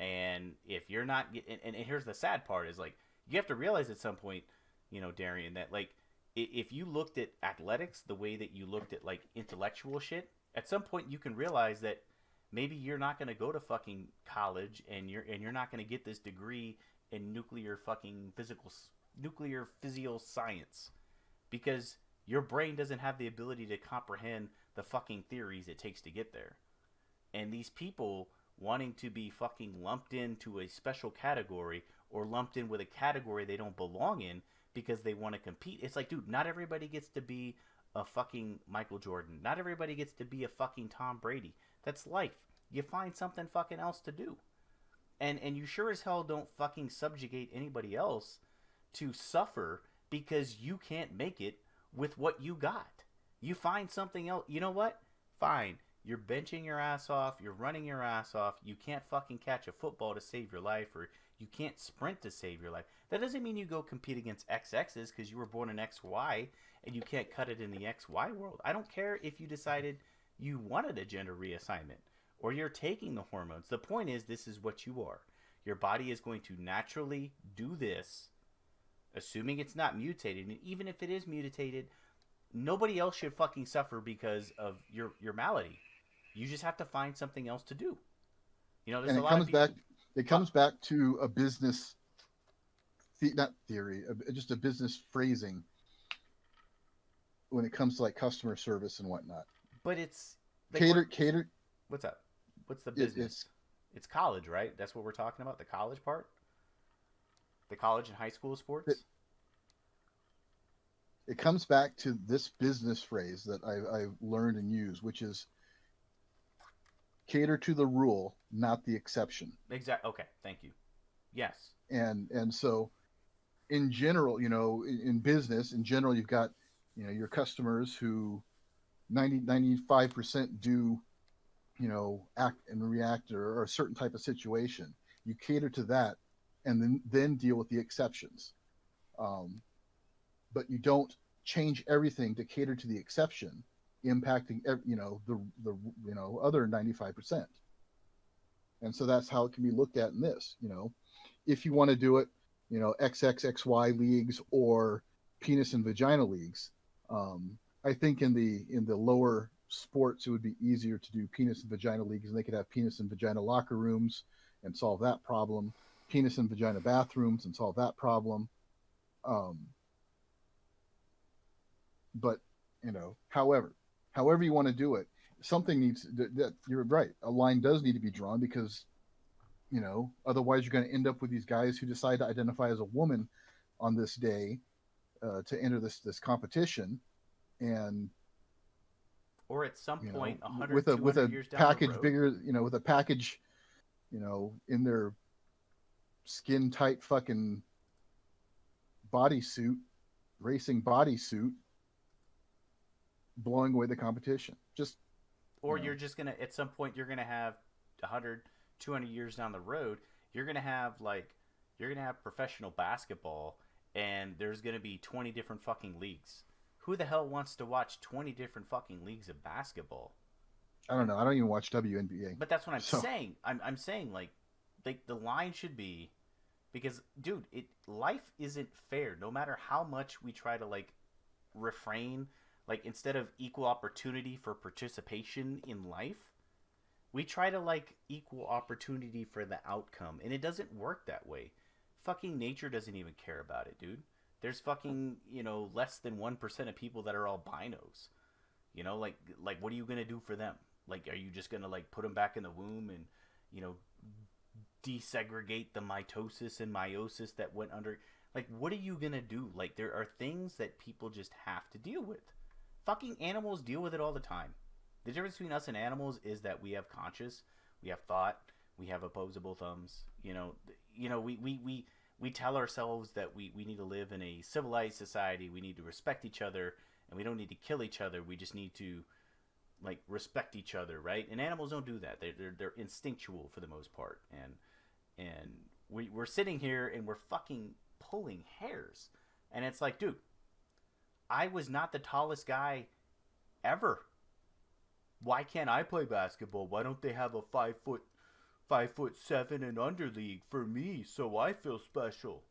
Speaker 2: And if you're not, and here's the sad part is, like, you have to realize at some point, Darian, that, like, if you looked at athletics the way that you looked at, like, intellectual shit, at some point you can realize that maybe you're not going to go to fucking college and you're not going to get this degree in nuclear physio science because your brain doesn't have the ability to comprehend the fucking theories it takes to get there. And these people wanting to be fucking lumped into a special category or lumped in with a category they don't belong in because they want to compete. It's like, dude, not everybody gets to be a fucking Michael Jordan. Not everybody gets to be a fucking Tom Brady. That's life. You find something fucking else to do. And you sure as hell don't fucking subjugate anybody else to suffer because you can't make it with what you got. You find something else. You know what? Fine. You're benching your ass off. You're running your ass off. You can't fucking catch a football to save your life, or you can't sprint to save your life. That doesn't mean you go compete against XXs because you were born an XY and you can't cut it in the XY world. I don't care if you decided you wanted a gender reassignment or you're taking the hormones. The point is, this is what you are. Your body is going to naturally do this, assuming it's not mutated. And even if it is mutated, nobody else should fucking suffer because of your malady. You just have to find something else to do. There's
Speaker 1: And
Speaker 2: a lot of people.
Speaker 1: it comes back to a business, not theory, just a business phrasing when it comes to like customer service and whatnot.
Speaker 2: But it's like
Speaker 1: Cater.
Speaker 2: What's up? What's the business? It's college, right? That's what we're talking about. The college part. The college and high school sports.
Speaker 1: It comes back to this business phrase that I've learned and used, which is cater to the rule, not the exception.
Speaker 2: Exactly. Okay. Thank you. Yes.
Speaker 1: And so, in general, in business, in general, you've got, your customers who 95% do, act and react or a certain type of situation. You cater to that, and then deal with the exceptions. But you don't change everything to cater to the exception, impacting the other 95%. And so that's how it can be looked at in this. If you want to do it, XXXY leagues or penis and vagina leagues. I think in the lower sports it would be easier to do penis and vagina leagues, and they could have penis and vagina locker rooms and solve that problem, penis and vagina bathrooms and solve that problem. But however you want to do it, something needs that you're right. A line does need to be drawn because Otherwise you're going to end up with these guys who decide to identify as a woman on this day to enter this competition, and
Speaker 2: Or at some point,
Speaker 1: with
Speaker 2: 100,
Speaker 1: a
Speaker 2: 200 years down the
Speaker 1: package
Speaker 2: road.
Speaker 1: bigger, with a package, in their skin tight fucking bodysuit, racing bodysuit, blowing away the competition. Just you
Speaker 2: Or
Speaker 1: know,
Speaker 2: you're just going to, at some point, you're going to have 100, 200 years down the road, you're going to have like, you're going to have professional basketball and there's going to be 20 different fucking leagues. Who the hell wants to watch 20 different fucking leagues of basketball?
Speaker 1: I don't know. I don't even watch WNBA.
Speaker 2: But that's what I'm
Speaker 1: So
Speaker 2: saying. I'm saying like the line should be, because dude, life isn't fair. No matter how much we try to like refrain, like instead of equal opportunity for participation in life, we try to like equal opportunity for the outcome, and it doesn't work that way. Fucking nature doesn't even care about it, dude. There's fucking, less than 1% of people that are albinos. Like what are you going to do for them? Like, are you just going to like put them back in the womb and, you know, desegregate the mitosis and meiosis that went under? Like, what are you going to do? Like, there are things that people just have to deal with. Fucking animals deal with it all the time. The difference between us and animals is that we have conscious, we have thought, we have opposable thumbs. We tell ourselves that we need to live in a civilized society. We need to respect each other, and we don't need to kill each other. We just need to like respect each other, right? And animals don't do that. They're instinctual for the most part, and we're sitting here and we're fucking pulling hairs, and it's like, dude, I was not the tallest guy ever. Why can't I play basketball? Why don't they have a 5'7" and under league for me so I feel special?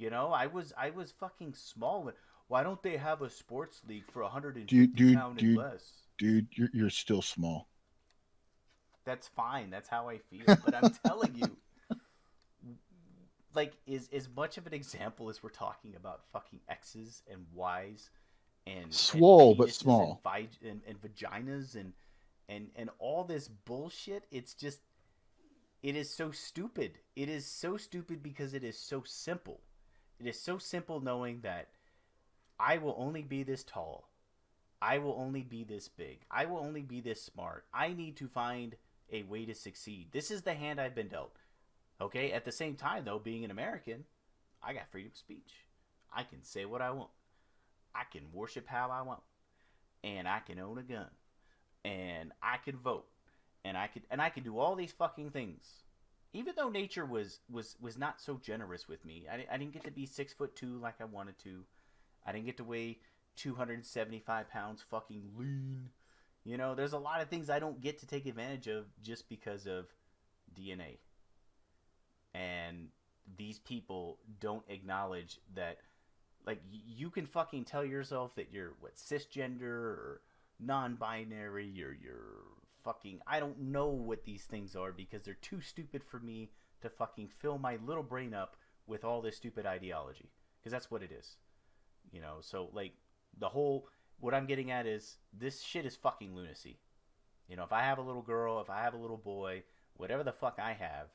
Speaker 2: I was fucking small. Why don't they have a sports league for 150
Speaker 1: dude, dude,
Speaker 2: pound and
Speaker 1: dude,
Speaker 2: less?
Speaker 1: dude, you're still small.
Speaker 2: That's fine. That's how I feel. But I'm telling you, like, is as much of an example as we're talking about fucking X's and Y's and
Speaker 1: Swole but
Speaker 2: penises and,
Speaker 1: small.
Speaker 2: and vaginas and all this bullshit. It's just, it is so stupid. It is so stupid because it is so simple. It is so simple knowing that I will only be this tall. I will only be this big. I will only be this smart. I need to find a way to succeed. This is the hand I've been dealt. Okay? At the same time, though, being an American, I got freedom of speech. I can say what I want. I can worship how I want. And I can own a gun. And I can vote. And I could do all these fucking things. Even though nature was not so generous with me. I didn't get to be 6'2" like I wanted to. I didn't get to weigh 275 pounds fucking lean. There's a lot of things I don't get to take advantage of just because of DNA. And these people don't acknowledge that, like, you can fucking tell yourself that you're cisgender or non-binary, you're fucking, I don't know what these things are because they're too stupid for me to fucking fill my little brain up with all this stupid ideology, because that's what it is. So like, the whole, what I'm getting at is this shit is fucking lunacy. If I have a little girl, if I have a little boy, whatever the fuck I have,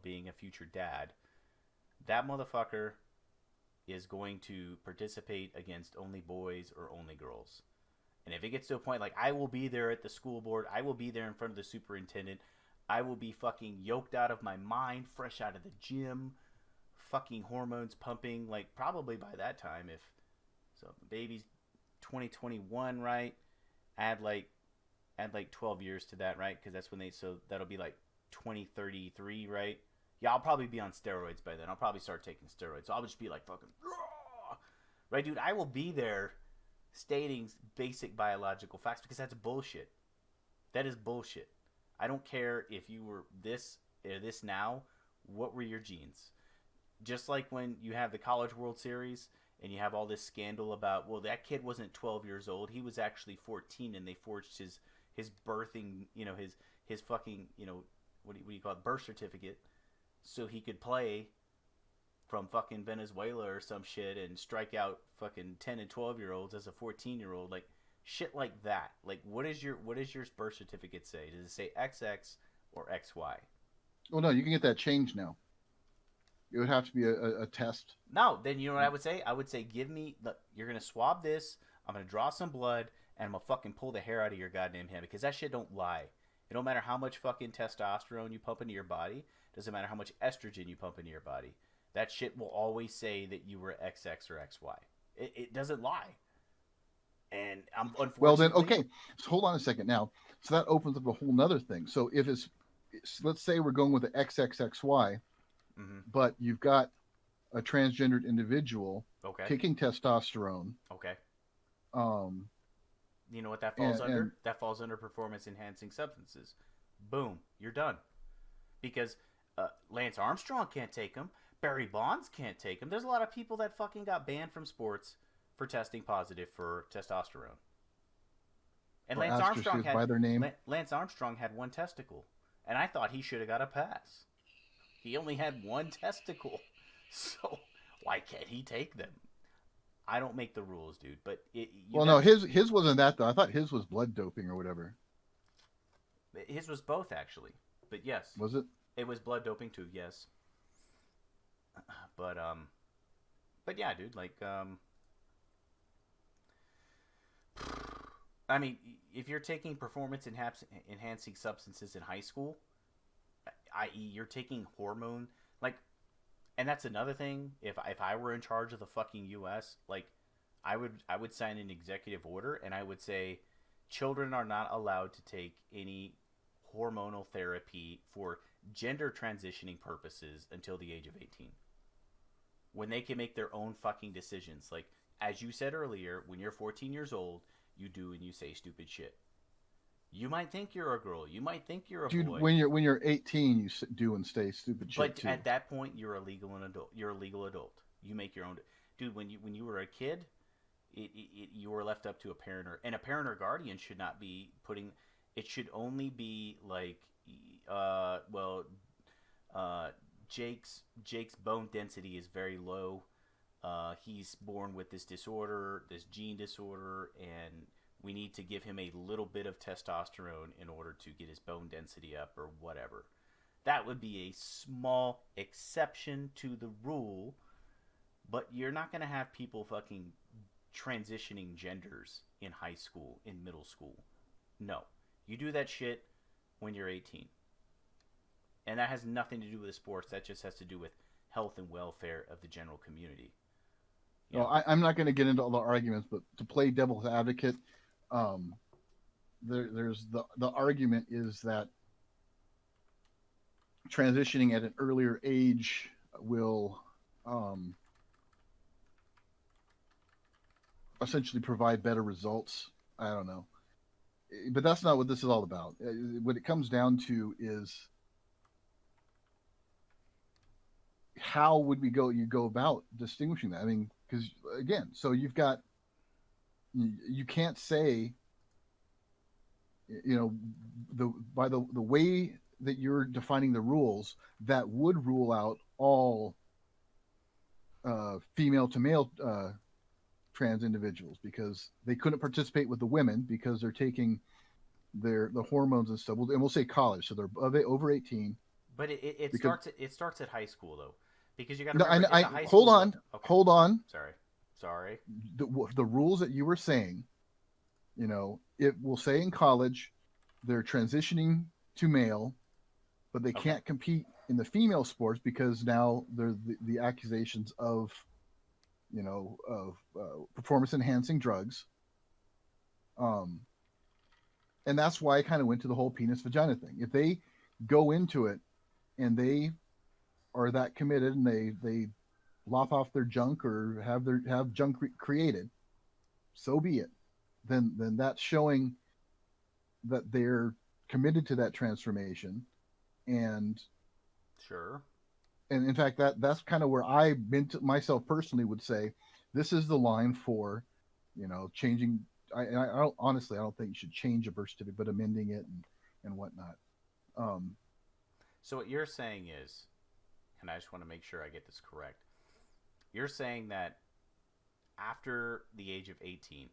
Speaker 2: being a future dad, that motherfucker is going to participate against only boys or only girls. And if it gets to a point, like, I will be there at the school board, I will be there in front of the superintendent, I will be fucking yoked out of my mind, fresh out of the gym, fucking hormones pumping, like, probably by that time, if so, the baby's 2021, right? Add like 12 years to that, right? Because that's when so that'll be like 2033, right? Yeah, I'll probably be on steroids by then. I'll probably start taking steroids. So I'll just be like fucking, right, dude? I will be there stating basic biological facts because that's bullshit. That is bullshit. I don't care if you were this or this now. What were your genes? Just like when you have the College World Series and you have all this scandal about, well, that kid wasn't 12 years old. He was actually 14, and they forged his birthing, his fucking, what do you call it, birth certificate, so he could play from fucking Venezuela or some shit and strike out fucking 10 and 12-year-olds as a 14-year-old. Like, shit like that. Like, what does your birth certificate say? Does it say XX or XY?
Speaker 1: Well, no, you can get that changed now. It would have to be a test.
Speaker 2: No, then you know what I would say? I would say, give me the. You're gonna swab this. I'm gonna draw some blood, and I'm gonna fucking pull the hair out of your goddamn head because that shit don't lie. It don't matter how much fucking testosterone you pump into your body. It doesn't matter how much estrogen you pump into your body. That shit will always say that you were XX or XY. It doesn't lie. And I'm
Speaker 1: Well, then,
Speaker 2: unfortunately.
Speaker 1: okay. So hold on a second now. So that opens up a whole nother thing. So if let's say we're going with the XXXY,
Speaker 2: Mm-hmm.
Speaker 1: but you've got a transgendered individual
Speaker 2: Okay.
Speaker 1: taking testosterone,
Speaker 2: Okay.
Speaker 1: um,
Speaker 2: You know what that falls
Speaker 1: and
Speaker 2: under? That falls under performance enhancing substances. Boom, you're done. Because Lance Armstrong can't take them. Barry Bonds can't take them. There's a lot of people that fucking got banned from sports for testing positive for testosterone. And
Speaker 1: or asterisks by their name.
Speaker 2: Lance Armstrong had one testicle, and I thought he should have got a pass. He only had one testicle, so why can't he take them? I don't make the rules, dude. But you
Speaker 1: Well, no,
Speaker 2: got
Speaker 1: his wasn't that though. I thought his was blood doping or whatever.
Speaker 2: his was both actually. But yes,
Speaker 1: Was it?
Speaker 2: it was blood doping too. Yes, but but yeah, dude. Like I mean, if you're taking performance enhancing substances in high school, i.e., you're taking hormone, like, and that's another thing. If I were in charge of the fucking U.S., like, I would sign an executive order and I would say, children are not allowed to take any hormonal therapy for gender transitioning purposes until the age of 18, when they can make their own fucking decisions. Like, as you said earlier, when you're 14 years old, you do and you say stupid shit. You might think you're a girl. You might think you're a
Speaker 1: Dude,
Speaker 2: boy.
Speaker 1: when you're 18, you do and say stupid shit
Speaker 2: But
Speaker 1: too.
Speaker 2: at that point, you're a legal and adult. You're a legal adult. You make your own. Dude, when you were a kid, you were left up to a parent and a parent or guardian should not be putting. It should only be like, well, uh, Jake's bone density is very low. He's born with this disorder, this gene disorder, and we need to give him a little bit of testosterone in order to get his bone density up or whatever. That would be a small exception to the rule, but you're not going to have people fucking transitioning genders in high school, in middle school. No. You do that shit when you're 18. And that has nothing to do with sports. That just has to do with health and welfare of the general community. You
Speaker 1: Well,
Speaker 2: know,
Speaker 1: I'm not going to get into all the arguments, but to play devil's advocate, um, there's the argument is that transitioning at an earlier age will um, essentially provide better results. I don't know, but that's not what this is all about. What it comes down to is how would we go? You go about distinguishing that. I mean, because again, so you can't say the by the way that you're defining the rules that would rule out all female to male trans individuals because they couldn't participate with the women because they're taking the hormones and stuff. And we'll say college, so they're over 18.
Speaker 2: but
Speaker 1: Because
Speaker 2: it starts at high school though, because you got to
Speaker 1: no,
Speaker 2: remember in
Speaker 1: I
Speaker 2: the high
Speaker 1: hold
Speaker 2: school.
Speaker 1: on,
Speaker 2: Okay,
Speaker 1: hold on.
Speaker 2: sorry.
Speaker 1: The rules that you were saying, it will say in college they're transitioning to male, but they
Speaker 2: Okay,
Speaker 1: can't compete in the female sports because now there's the accusations of performance enhancing drugs. Um, and that's why I kind of went to the whole penis vagina thing. If they go into it and they are that committed and they lop off their junk or have junk created, so be it. Then that's showing that they're committed to that transformation, and
Speaker 2: sure.
Speaker 1: in fact that's kind of where I myself personally would say this is the line for changing. I don't, honestly, I don't think you should change a birth certificate, but amending it and whatnot. Um,
Speaker 2: So what you're saying is, and I just want to make sure I get this correct. You're saying that after the age of 18,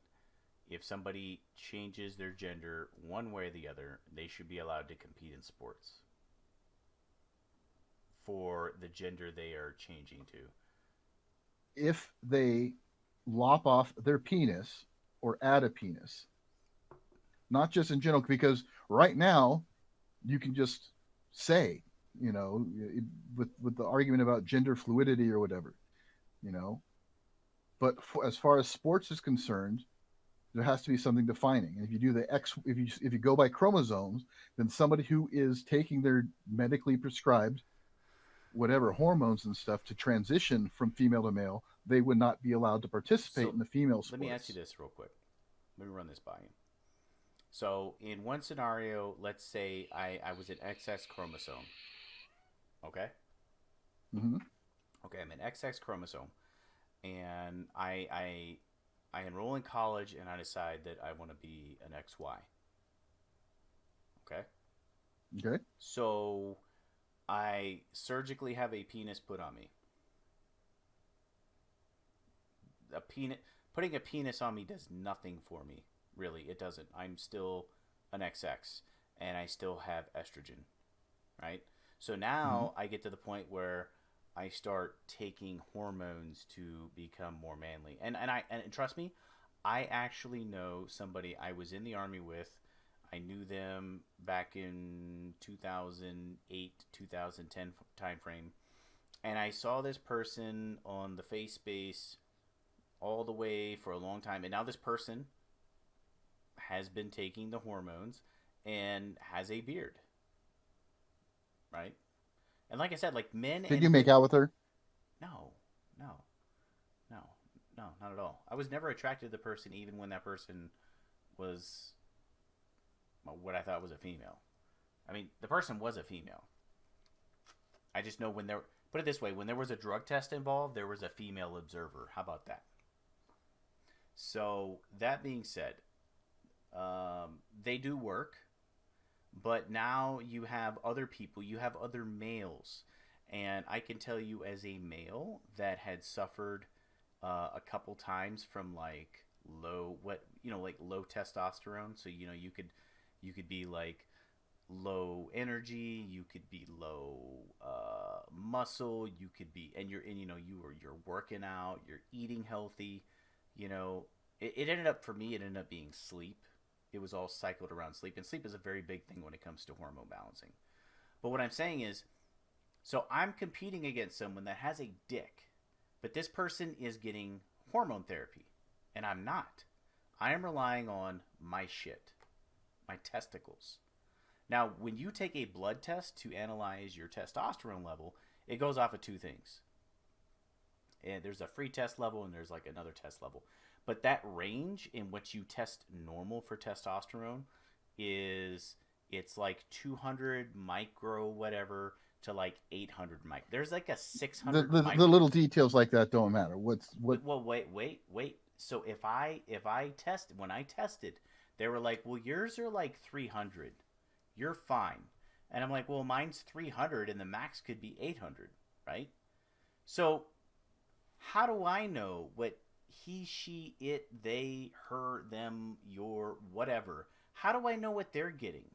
Speaker 2: if somebody changes their gender one way or the other, they should be allowed to compete in sports. for the gender they are changing to.
Speaker 1: If they lop off their penis or add a penis, not just in general, because right now you can just say, you know, with the argument about gender fluidity or whatever, you know. But as far as sports is concerned, there has to be something defining. And if you do the X, if you go by chromosomes, then somebody who is taking their medically prescribed whatever hormones and stuff to transition from female to male, they would not be allowed to participate
Speaker 2: So
Speaker 1: in the female
Speaker 2: let me ask you
Speaker 1: sports.
Speaker 2: this real quick. Let me run this by you. So in one scenario, let's say I was an XX chromosome. Okay.
Speaker 1: Mm-hmm.
Speaker 2: Okay, I'm an XX chromosome, and I enroll in college, and I decide that I want to be an XY. Okay.
Speaker 1: Okay.
Speaker 2: So I surgically have a penis put on me. A penis Putting a penis on me does nothing for me. Really, it doesn't. I'm still an XX, and I still have estrogen, right? So
Speaker 1: Mm-hmm.
Speaker 2: now I get to the point where I start taking hormones to become more manly. And trust me, I actually know somebody I was in the army with. I knew them back in 2008, 2010 timeframe, and I saw this person on the face space all the way for a long time. And now this person has been taking the hormones and has a beard, right? And like I said, like men
Speaker 1: Did
Speaker 2: and
Speaker 1: you make out with her?
Speaker 2: no, no, no, no, not at all. I was never attracted to the person, even when that person was what I thought was a female. I mean, the person was a female. I just know when there. Put it this way: when there was a drug test involved, there was a female observer. How about that? So that being said, they do work, but now you have other people, you have other males, and I can tell you as a male that had suffered a couple times from like like low testosterone. So you could be like low energy, you could be low muscle, you could be and you're working out, you're eating healthy, you know. It ended up, for me, it ended up being sleep. It was all cycled around sleep, and sleep is a very big thing when it comes to hormone balancing. But what I'm saying is, so I'm competing against someone that has a dick, but this person is getting hormone therapy, and I'm not. I am relying on my shit, my testicles. Now, when you take a blood test to analyze your testosterone level, it goes off of two things. And there's a free test level and there's like another test level. But that range in which you test normal for testosterone is it's like 200 micro whatever to like 800 mic. There's like a
Speaker 1: The,
Speaker 2: 600
Speaker 1: the the
Speaker 2: micro.
Speaker 1: little details like that don't matter. What's what?
Speaker 2: Well, wait. So if I test when I tested, they were like, "Well, yours are like 300. You're fine." And I'm like, "Well, mine's 300 and the max could be 800, right?" So how do I know what he, she, it, they, her, them, your, whatever? How do I know what they're getting?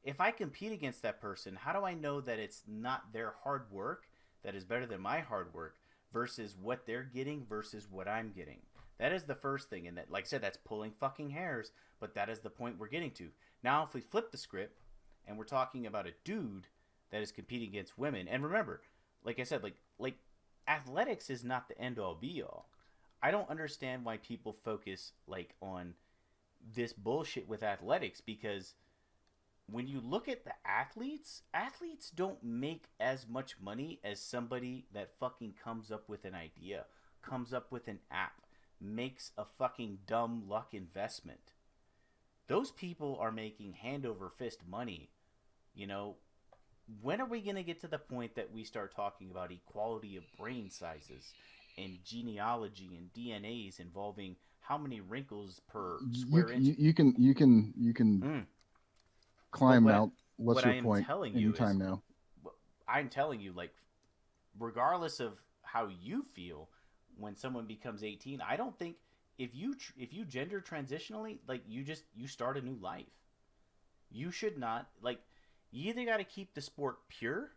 Speaker 2: If I compete against that person, how do I know that it's not their hard work that is better than my hard work versus what they're getting versus what I'm getting? That is the first thing. And that, like I said, that's pulling fucking hairs, but that is the point we're getting to. Now, if we flip the script and we're talking about a dude that is competing against women, and remember, like I said, like athletics is not the end all be all. I don't understand why people focus like on this bullshit with athletics, because when you look at the athletes don't make as much money as somebody that fucking comes up with an idea, comes up with an app, makes a fucking dumb luck investment. Those people are making hand over fist money, you know. When are we going to get to the point that we start talking about equality of brain sizes and genealogy and DNAs involving how many wrinkles per
Speaker 1: You
Speaker 2: square inch?
Speaker 1: you can
Speaker 2: Mm. But
Speaker 1: climb Mount. What's
Speaker 2: what I
Speaker 1: your
Speaker 2: am
Speaker 1: point?
Speaker 2: telling you is,
Speaker 1: Anytime now.
Speaker 2: I'm telling you, like, regardless of how you feel when someone becomes 18, I don't think if you gender transitionally, like you start a new life. You should not, like, you either got to keep the sport pure,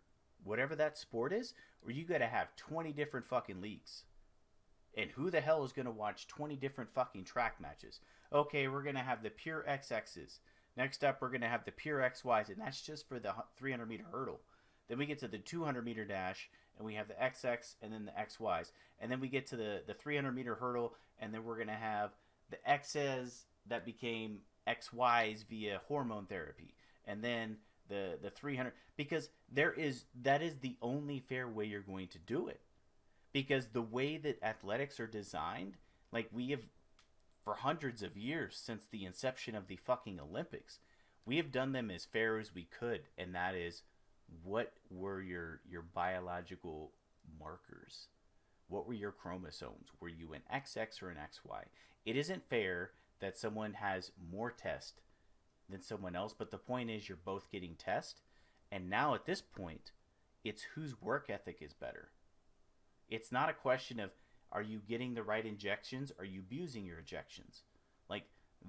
Speaker 2: whatever that sport is, or you got to have 20 different fucking leagues. And who the hell is going to watch 20 different fucking track matches? Okay, we're going to have the pure XXs. Next up, we're going to have the pure XYs, and that's just for the 300-meter hurdle. Then we get to the 200-meter dash, and we have the XX and then the XYs. And then we get to the 300-meter hurdle, and then we're going to have the X's that became XYs via hormone therapy. And then the 300, because that is the only fair way you're going to do it. Because the way that athletics are designed, like we have for hundreds of years since the inception of the fucking Olympics, we have done them as fair as we could, and that is, what were your biological markers? What were your chromosomes? Were you an XX or an XY? It isn't fair that someone has more test than someone else, but the point is you're both getting test, and now at this point, it's whose work ethic is better. It's not a question of, are you getting the right injections? Are you abusing your injections? Like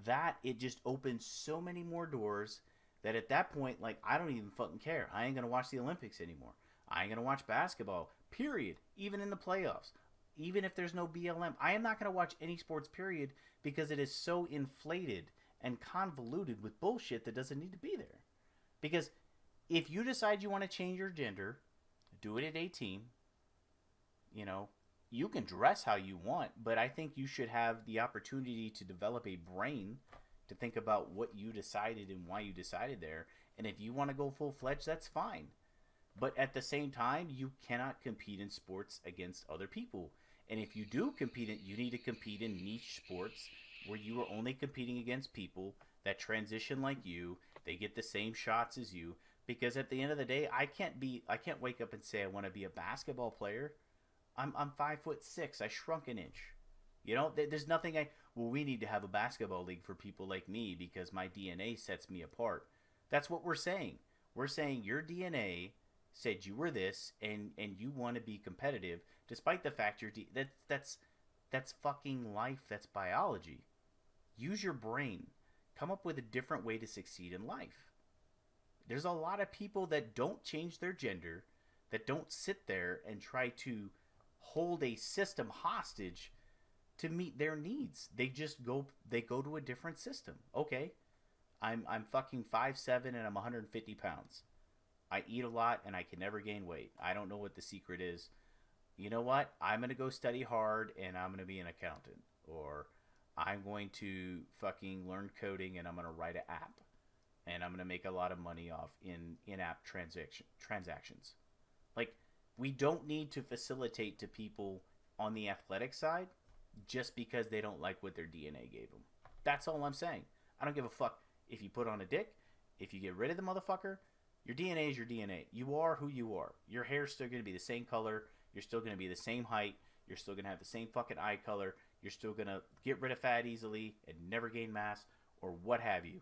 Speaker 2: that, it just opens so many more doors that at that point, like, I don't even fucking care. I ain't going to watch the Olympics anymore. I ain't going to watch basketball, period. Even in the playoffs. Even if there's no BLM. I am not going to watch any sports, period, because it is so inflated and convoluted with bullshit that doesn't need to be there. Because if you decide you want to change your gender, do it at 18. You know, you can dress how you want, but I think you should have the opportunity to develop a brain to think about what you decided and why you decided there. And if you want to go full-fledged, that's fine. But at the same time, you cannot compete in sports against other people. And if you do compete, you need to compete in niche sports where you are only competing against people that transition like you. They get the same shots as you. Because at the end of the day, I can't wake up and say I want to be a basketball player. I'm 5'6". I shrunk an inch. You know, there's nothing we need to have a basketball league for people like me because my DNA sets me apart. That's what we're saying. We're saying your DNA said you were this, and you want to be competitive, despite the fact that's fucking life. That's biology. Use your brain. Come up with a different way to succeed in life. There's a lot of people that don't change their gender, that don't sit there and try to hold a system hostage to meet their needs. They go to a different system. Okay, I'm fucking 5'7" and I'm 150 pounds. I eat a lot and I can never gain weight. I don't know what the secret is. You know what? I'm going to go study hard and I'm going to be an accountant. Or I'm going to fucking learn coding and I'm going to write an app. And I'm going to make a lot of money off in-app transactions. Like, we don't need to facilitate to people on the athletic side just because they don't like what their DNA gave them. That's all I'm saying. I don't give a fuck if you put on a dick, if you get rid of the motherfucker. Your DNA is your DNA. You are who you are. Your hair's still going to be the same color. You're still going to be the same height. You're still going to have the same fucking eye color. You're still going to get rid of fat easily and never gain mass or what have you.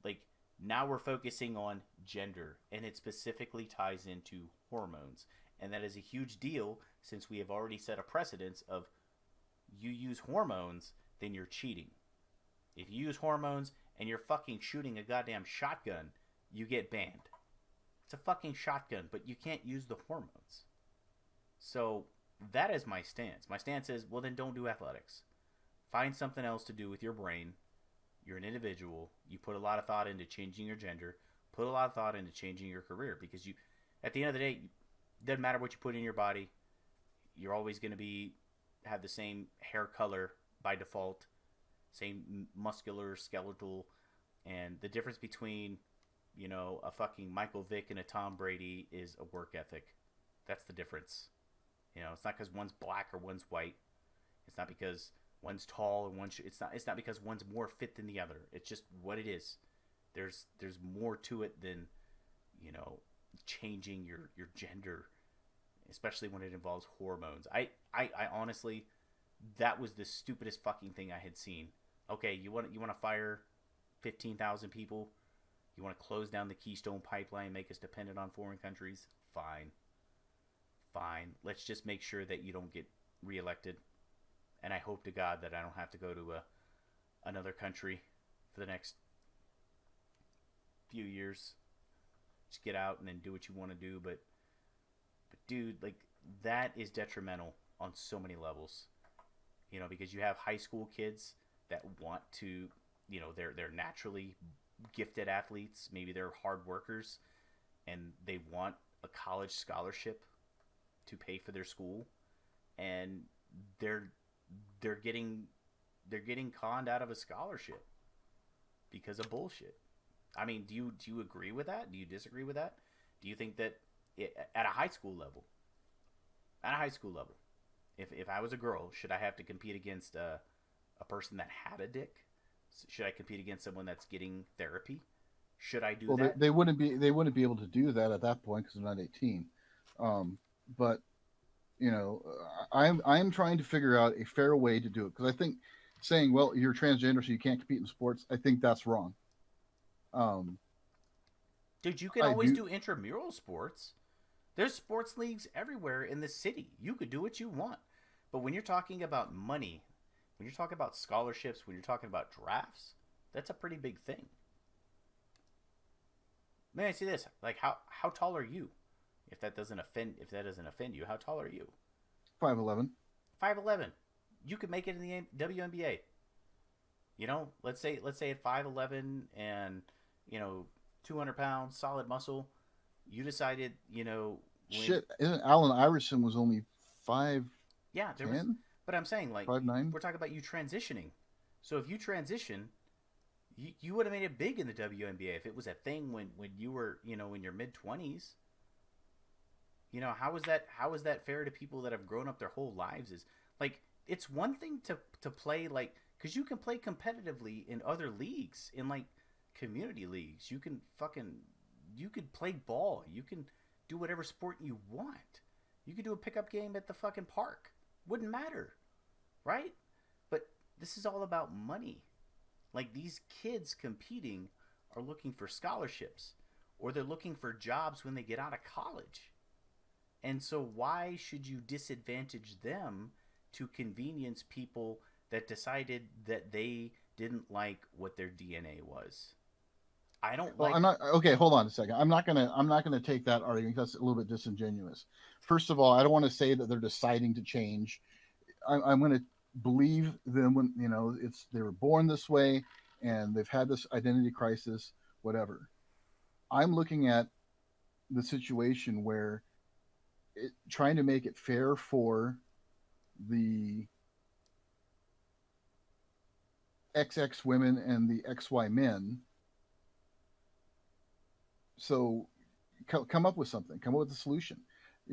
Speaker 2: Like, now we're focusing on gender, and it specifically ties into hormones. And that is a huge deal since we have already set a precedence of you use hormones, then you're cheating. If you use hormones and you're fucking shooting a goddamn shotgun, you get banned. It's a fucking shotgun, but you can't use the hormones. So that is my stance. My stance is, well, then don't do athletics. Find something else to do with your brain. You're an individual. You put a lot of thought into changing your gender. Put a lot of thought into changing your career because you, at the end of the day, it doesn't matter what you put in your body. You're always going to have the same hair color by default, same muscular, skeletal, and the difference between, you know, a fucking Michael Vick and a Tom Brady is a work ethic. That's the difference. You know, it's not because one's black or one's white. It's not because one's tall and one's. It's not because one's more fit than the other. It's just what it is. There's more to it than, you know, changing your gender, especially when it involves hormones. I honestly, that was the stupidest fucking thing I had seen. Okay, you want to fire 15,000 people? You want to close down the Keystone Pipeline, make us dependent on foreign countries? Fine. Let's just make sure that you don't get reelected. And I hope to God that I don't have to go to another country for the next few years. Just get out and then do what you want to do. But dude, like that is detrimental on so many levels. Because you have high school kids that want to, they're naturally gifted athletes. Maybe they're hard workers, and they want a college scholarship to pay for their school, and they're they're getting they're getting conned out of a scholarship because of bullshit. I mean, do you agree with that? Do you disagree with that? Do you think that at a high school level, if I was a girl, should I have to compete against a person that had a dick? Should I compete against someone that's getting therapy? Should I do
Speaker 1: Well,
Speaker 2: that?
Speaker 1: they wouldn't be able to do that at that point because they're not 18. But I'm trying to figure out a fair way to do it because I think saying, well, you're transgender so you can't compete in sports, I think that's wrong. Um,
Speaker 2: Dude, you can
Speaker 1: I
Speaker 2: always
Speaker 1: do.
Speaker 2: do intramural sports. There's sports leagues everywhere in the city. You could do what you want. But when you're talking about money, when you're talking about scholarships, when you're talking about drafts, that's a pretty big thing. May I see this? Like how tall are you? If that doesn't offend you, how tall are you?
Speaker 1: 5'11".
Speaker 2: 5'11". You could make it in the WNBA. Let's say at 5'11" and 200 pounds, solid muscle. You decided, when
Speaker 1: Shit, isn't Allen Iverson was only 5'10",
Speaker 2: yeah, there was, but I'm saying like
Speaker 1: 5'9"?
Speaker 2: we're talking about you transitioning. So if you transition, you would have made it big in the WNBA if it was a thing when you were in your mid 20s. How is that fair to people that have grown up their whole lives? Is like it's one thing to play like because you can play competitively in other leagues in like community leagues. You could play ball. You can do whatever sport you want. You could do a pickup game at the fucking park. Wouldn't matter, right? But this is all about money. Like these kids competing are looking for scholarships or they're looking for jobs when they get out of college. And so why should you disadvantage them to convenience people that decided that they didn't like what their DNA was? I don't
Speaker 1: Well,
Speaker 2: like
Speaker 1: I'm not okay. Hold on a second. I'm not gonna take that argument. That's a little bit disingenuous. First of all, I don't want to say that they're deciding to change. I'm going to believe them when it's they were born this way and they've had this identity crisis, whatever. I'm looking at the situation where trying to make it fair for the XX women and the XY men. So come up with something. Come up with a solution.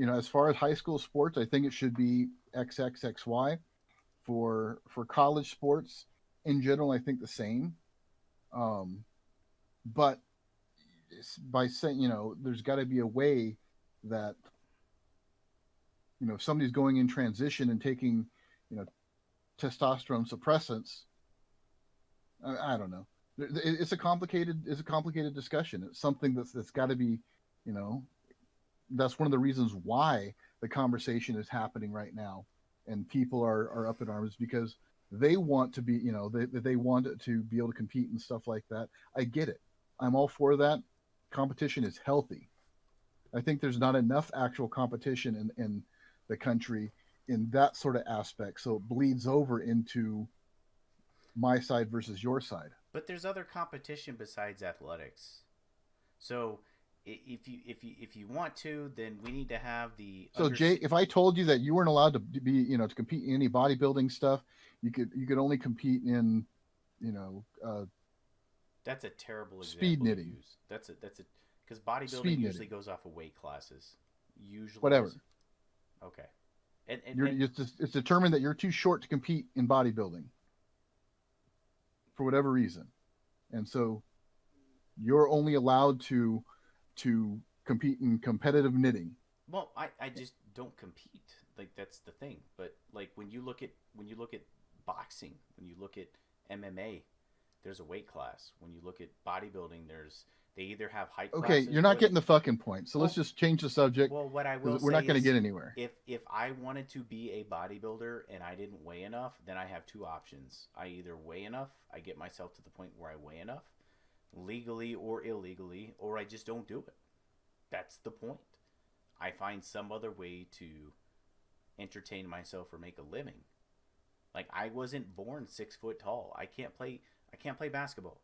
Speaker 1: As far as high school sports, I think it should be XXXY. For college sports in general, I think the same. Um, but by saying there's got to be a way that if somebody's going in transition and taking you know testosterone suppressants, I don't know. It's a complicated discussion. It's something that's got to be, you know, that's one of the reasons why the conversation is happening right now, and people are up in arms because they want to be, they want to be able to compete and stuff like that. I get it. I'm all for that. Competition is healthy. I think there's not enough actual competition in the country in that sort of aspect, so it bleeds over into my side versus your side.
Speaker 2: But there's other competition besides athletics. So if you want to, then we need to have the
Speaker 1: So Jay, if I told you that you weren't allowed to be, to compete in any bodybuilding stuff, you could only compete in, you know, uh,
Speaker 2: That's a terrible
Speaker 1: speed
Speaker 2: example to
Speaker 1: knitting,
Speaker 2: use. That's a because bodybuilding
Speaker 1: speed
Speaker 2: usually
Speaker 1: knitting,
Speaker 2: goes off of weight classes. Usually
Speaker 1: whatever.
Speaker 2: is okay. And and,
Speaker 1: You're
Speaker 2: and
Speaker 1: it's determined that you're too short to compete in bodybuilding for whatever reason, and so you're only allowed to compete in competitive knitting.
Speaker 2: well, I just don't compete. Like that's the thing. But like when you look at boxing, when you look at MMA, there's a weight class. When you look at bodybuilding, they either have height
Speaker 1: Okay,
Speaker 2: classes
Speaker 1: you're not
Speaker 2: or they
Speaker 1: getting the fucking point. So let's
Speaker 2: well
Speaker 1: just change the subject
Speaker 2: well what I will
Speaker 1: because we're
Speaker 2: say
Speaker 1: not going to
Speaker 2: is
Speaker 1: get anywhere.
Speaker 2: if I wanted to be a bodybuilder and I didn't weigh enough, then I have two options. I either weigh enough, I get myself to the point where I weigh enough, legally or illegally, or I just don't do it. That's the point. I find some other way to entertain myself or make a living. Like I wasn't born 6 foot tall. I can't play basketball.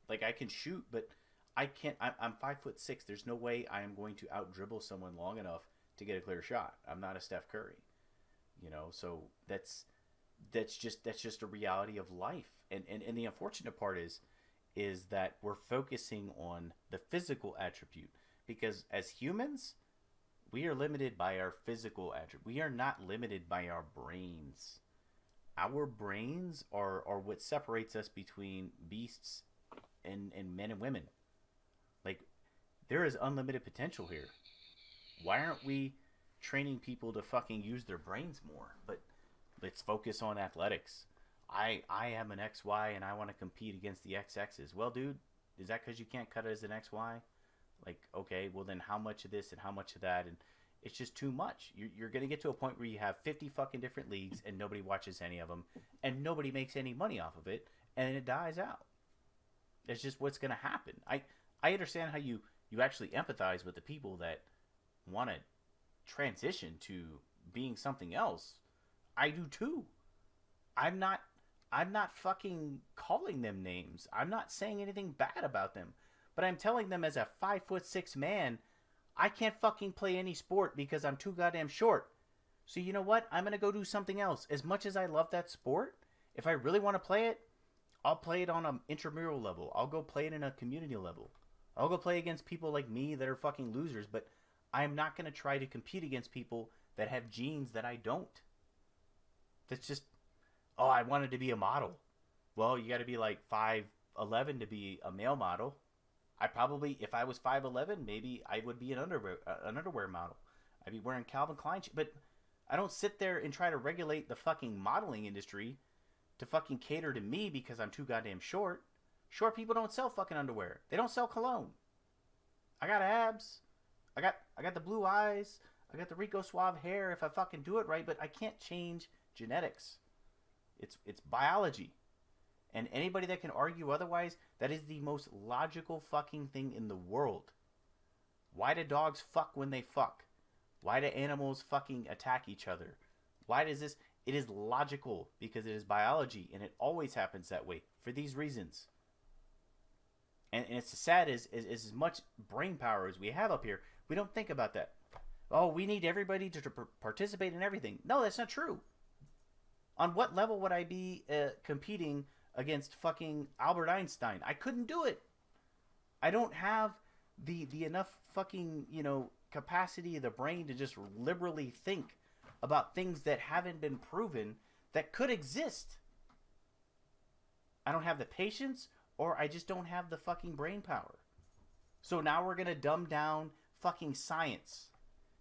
Speaker 2: Like I can shoot, but I can't. I'm 5'6". There's no way I am going to out dribble someone long enough to get a clear shot. I'm not a Steph Curry, So that's just a reality of life. And the unfortunate part is that we're focusing on the physical attribute because as humans, we are limited by our physical attribute. We are not limited by our brains. Our brains are what separates us between beasts and men and women. Like there is unlimited potential here. Why aren't we training people to fucking use their brains more? But let's focus on athletics. I am an XY and I want to compete against the XXs. Well, dude, is that because you can't cut it as an XY? Like, okay, well then how much of this and how much of that? And it's just too much. You're going to get to a point where you have 50 fucking different leagues and nobody watches any of them and nobody makes any money off of it and it dies out. That's just what's going to happen. I understand how you actually empathize with the people that want to transition to being something else. I do too. I'm not fucking calling them names. I'm not saying anything bad about them. But I'm telling them as a 5'6" man, I can't fucking play any sport because I'm too goddamn short. So you know what? I'm going to go do something else. As much as I love that sport, if I really want to play it, I'll play it on an intramural level. I'll go play it in a community level. I'll go play against people like me that are fucking losers, but I'm not going to try to compete against people that have genes that I don't. That's just, oh, I wanted to be a model. Well, you got to be like 5'11" to be a male model. I probably, if I was 5'11", maybe I would be an underwear model. I'd be wearing Calvin Klein, but I don't sit there and try to regulate the fucking modeling industry to fucking cater to me because I'm too goddamn short. Short people don't sell fucking underwear. They don't sell cologne. I got abs. I got the blue eyes. I got the Rico Suave hair if I fucking do it right, but I can't change genetics. It's biology. And anybody that can argue otherwise, that is the most logical fucking thing in the world. Why do dogs fuck when they fuck? Why do animals fucking attack each other? Why does this? It is logical because it is biology and it always happens that way for these reasons. And it's sad as much brain power as we have up here, we don't think about that. Oh, we need everybody to participate in everything. No, that's not true. On what level would I be competing against fucking Albert Einstein? I couldn't do it. I don't have the enough fucking, capacity of the brain to just liberally think about things that haven't been proven that could exist. I don't have the patience, or I just don't have the fucking brain power. So now we're going to dumb down fucking science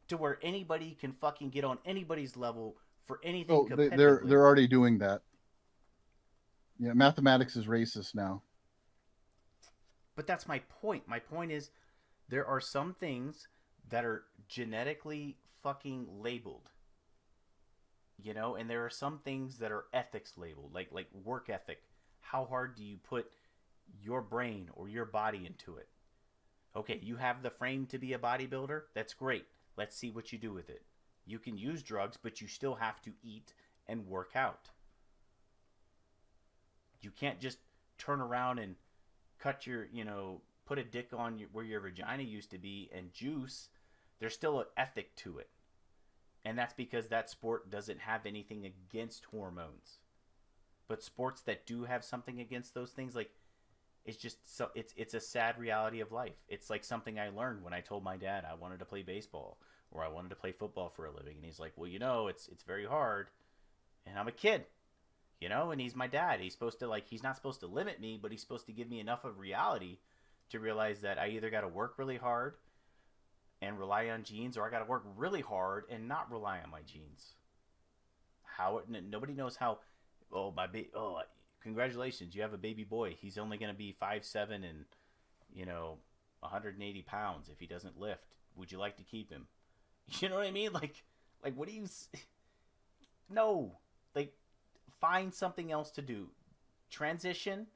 Speaker 2: to where anybody can fucking get on anybody's level for anything competitively.
Speaker 1: They're already doing that. Yeah, mathematics is racist now.
Speaker 2: But that's my point. My point is there are some things that are genetically fucking labeled. And there are some things that are ethics labeled, like work ethic. How hard do you put your brain or your body into it? Okay, you have the frame to be a bodybuilder. That's great. Let's see what you do with it. You can use drugs, but you still have to eat and work out. You can't just turn around and cut your, put a dick on where your vagina used to be and juice. There's still an ethic to it. And that's because that sport doesn't have anything against hormones. But sports that do have something against those things, like, it's just so it's a sad reality of life. It's like something I learned when I told my dad I wanted to play baseball or I wanted to play football for a living, and he's like, "Well, it's very hard." And I'm a kid, and he's my dad. He's not supposed to limit me, but he's supposed to give me enough of reality to realize that I either got to work really hard and rely on genes, or I got to work really hard and not rely on my genes. Nobody knows how. Congratulations, you have a baby boy. He's only going to be 5'7" and 180 pounds if he doesn't lift. Would you like to keep him? You know what I mean? Like what do you? No, find something else to do. Transition.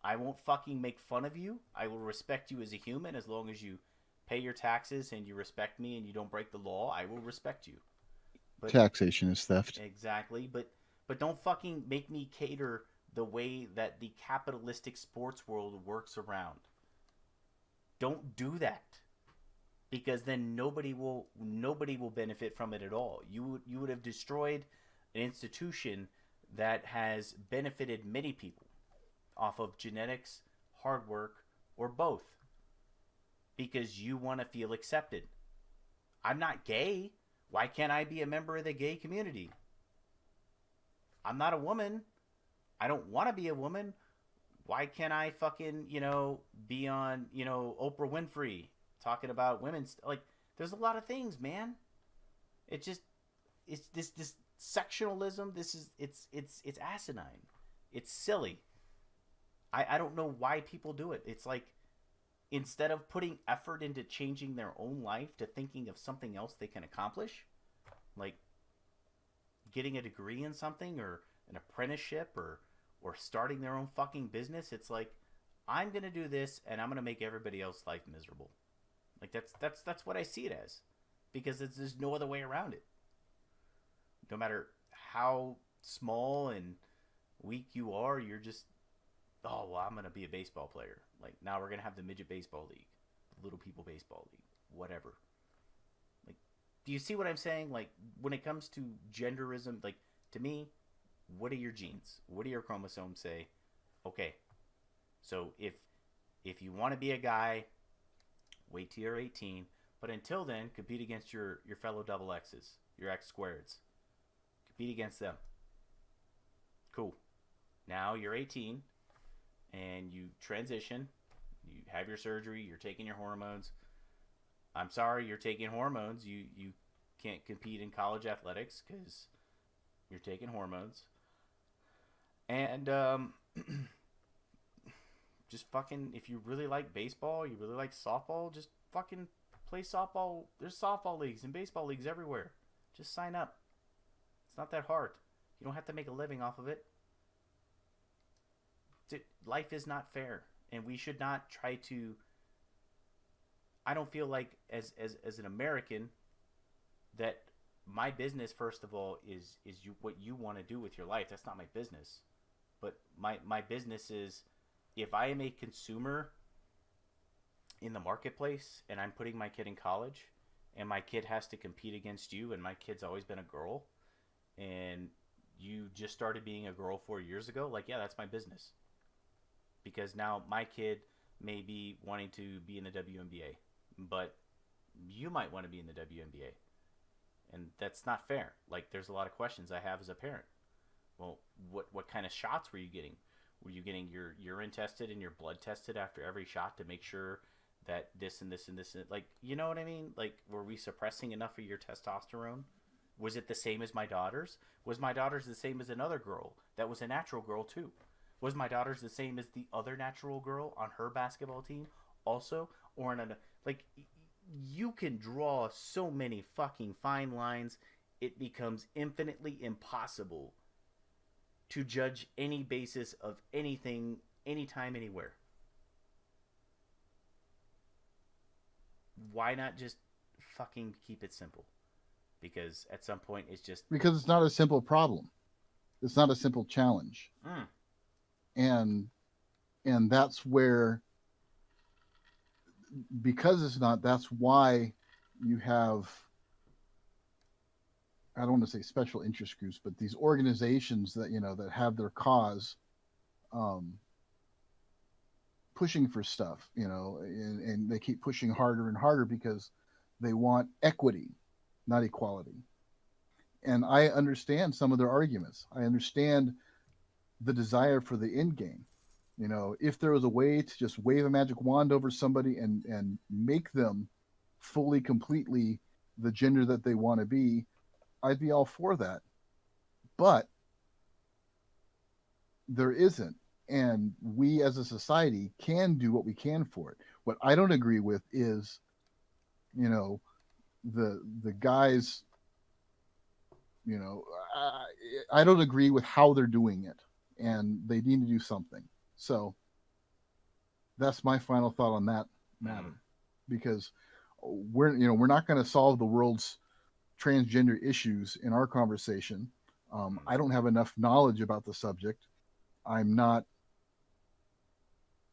Speaker 2: I won't fucking make fun of you. I will respect you as a human as long as you pay your taxes and you respect me and you don't break the law, I will respect you. But
Speaker 1: Taxation is theft.
Speaker 2: exactly, but don't fucking make me cater the way that the capitalistic sports world works around. Don't do that because then nobody will benefit from it at all. You would have destroyed an institution that has benefited many people off of genetics, hard work, or both because you want to feel accepted. I'm not gay. Why can't I be a member of the gay community? I'm not a woman. I don't want to be a woman. Why can't I fucking, be on, Oprah Winfrey talking about women's like there's a lot of things, man. It just it's this sectionalism, it's asinine. It's silly. I don't know why people do it. It's like instead of putting effort into changing their own life to thinking of something else they can accomplish, like getting a degree in something or an apprenticeship or starting their own fucking business, it's like I'm gonna do this and I'm gonna make everybody else's life miserable. Like that's what I see it as, because there's no other way around it. No matter how small and weak you are, you're just well, I'm gonna be a baseball player. Like now we're gonna have the midget baseball league, the little people baseball league, whatever. Like, do you see what I'm saying? Like when it comes to genderism, like to me, what are your genes? What do your chromosomes say? Okay, so if you want to be a guy, wait till you're 18. But until then, compete against your fellow double X's, your X squareds. Compete against them. Cool. Now you're 18 and you transition. You have your surgery. You're taking your hormones. I'm sorry, you're taking hormones. You can't compete in college athletics because you're taking hormones. And just fucking, if you really like baseball, you really like softball, just fucking play softball. There's softball leagues and baseball leagues everywhere. Just sign up. It's not that hard. You don't have to make a living off of it. Life is not fair, and we should not try to. I don't feel like as an American that my business, first of all, is what you want to do with your life. That's not my business. But my business is, if I am a consumer in the marketplace and I'm putting my kid in college and my kid has to compete against you and my kid's always been a girl and you just started being a girl 4 years ago, like, yeah, that's my business. Because now my kid may be wanting to be in the WNBA, but you might want to be in the WNBA. And that's not fair. Like, there's a lot of questions I have as a parent. Well, what kind of shots were you getting? Were you getting your urine tested and your blood tested after every shot to make sure that this and this and this, and like, you know what I mean? Like, were we suppressing enough of your testosterone? Was it the same as my daughter's? Was my daughter's the same as another girl that was a natural girl too? Was my daughter's the same as the other natural girl on her basketball team also? Or in a, like, you can draw so many fucking fine lines, it becomes infinitely impossible to judge any basis of anything, anytime, anywhere. Why not just fucking keep it simple? Because at some point it's just
Speaker 1: Because it's not a simple problem. It's not a simple challenge.
Speaker 2: mm,
Speaker 1: And that's where, because it's not, that's why you have, I don't want to say special interest groups, but these organizations that, that have their cause, um, pushing for stuff, and they keep pushing harder and harder because they want equity, not equality. And I understand some of their arguments. I understand the desire for the end game. If there was a way to just wave a magic wand over somebody and make them fully, completely the gender that they want to be, I'd be all for that. But there isn't. And we as a society can do what we can for it. What I don't agree with is, you know, the guys, you know, I don't agree with how they're doing it, and they need to do something. So that's my final thought on that
Speaker 2: mm,
Speaker 1: matter, because we're not going to solve the world's transgender issues in our conversation.
Speaker 2: Mm.
Speaker 1: I don't have enough knowledge about the subject. I'm not.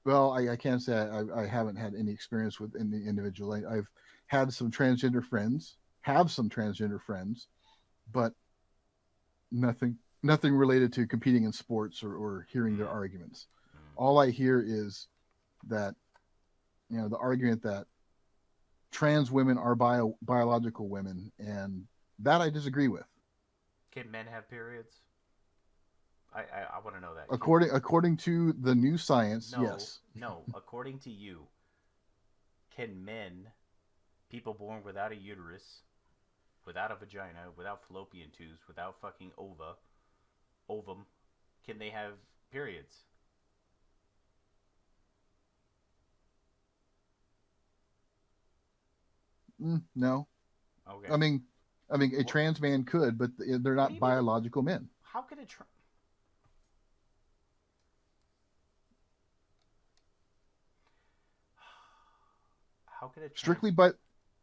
Speaker 1: Well, I can't say I haven't had any experience with any individual. I've had some transgender friends, have some transgender friends, but nothing related to competing in sports or hearing their
Speaker 2: Mm.
Speaker 1: arguments.
Speaker 2: Mm.
Speaker 1: All I hear is that the argument that trans women are biological women, and that I disagree with.
Speaker 2: Can men have periods? I want to know that. Can
Speaker 1: According to the new science,
Speaker 2: no,
Speaker 1: yes.
Speaker 2: no. According to you, can men, people born without a uterus, without a vagina, without fallopian tubes, without fucking ovum, can they have periods?
Speaker 1: No,
Speaker 2: Okay.
Speaker 1: I mean, a
Speaker 2: What?
Speaker 1: trans man could, but they're
Speaker 2: What do
Speaker 1: not
Speaker 2: you mean?
Speaker 1: biological men.
Speaker 2: How could it? How could a trans?
Speaker 1: Strictly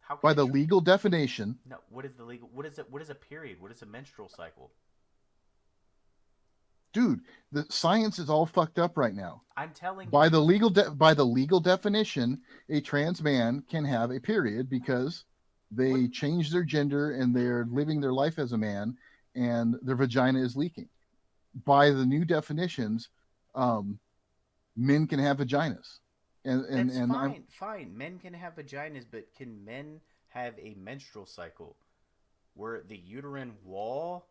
Speaker 2: How could
Speaker 1: by
Speaker 2: a
Speaker 1: the legal definition,
Speaker 2: no? What is the legal? What is it? What is a period? What is a menstrual cycle?
Speaker 1: dude. The science is all fucked up right now.
Speaker 2: I'm telling
Speaker 1: By
Speaker 2: you.
Speaker 1: the legal definition, a trans man can have a period because
Speaker 2: What?
Speaker 1: they changed their gender and they're living their life as a man, and their vagina is leaking. By the new definitions, um, men can have vaginas,
Speaker 2: That's
Speaker 1: and I'm
Speaker 2: fine. Fine. Men can have vaginas, but can men have a menstrual cycle where the uterine wall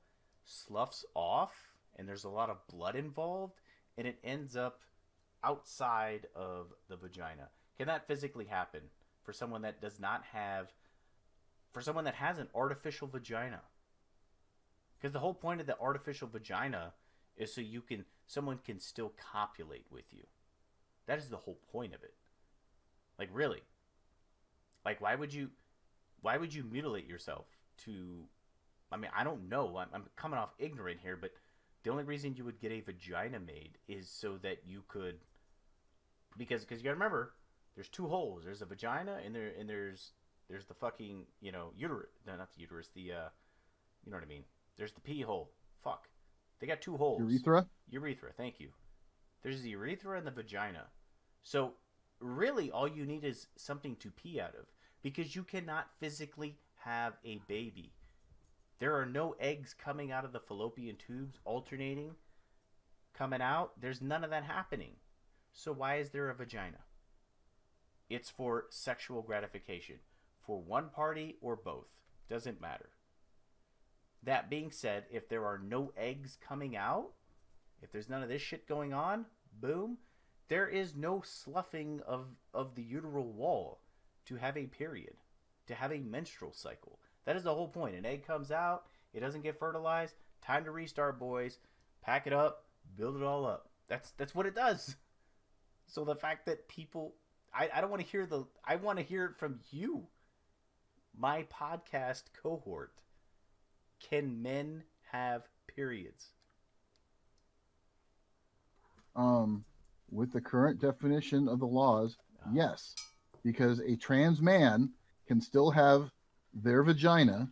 Speaker 2: sloughs off and there's a lot of blood involved and it ends up outside of the vagina? Can that physically happen for someone that does not have, for someone that has an artificial vagina? Because the whole point of the artificial vagina is so someone can still copulate with you. That is the whole point of it. Like really. Like why would you mutilate yourself to, I mean, I don't know. I'm coming off ignorant here, but the only reason you would get a vagina made is so that you could, because you got to remember there's two holes. There's a vagina and there's the fucking, uterus, no, not the uterus, the you know what I mean? There's the pee hole. Fuck. They got two holes.
Speaker 1: urethra.
Speaker 2: Urethra, thank you. There's the urethra and the vagina. So, really, all you need is something to pee out of because you cannot physically have a baby. There are no eggs coming out of the fallopian tubes alternating, coming out. There's none of that happening. So, why is there a vagina? It's for sexual gratification for one party or both. Doesn't matter. That being said, if there are no eggs coming out, if there's none of this shit going on, boom, there is no sloughing of the uteral wall to have a period, to have a menstrual cycle. That is the whole point. An egg comes out, it doesn't get fertilized. Time to restart, boys. Pack it up, build it all up. That's what it does. So the fact that people, I don't want to hear I want to hear it from you, my podcast cohort. Can men have periods?
Speaker 1: Um, with the current definition of the laws,
Speaker 2: Oh.
Speaker 1: yes, because a trans man can still have their vagina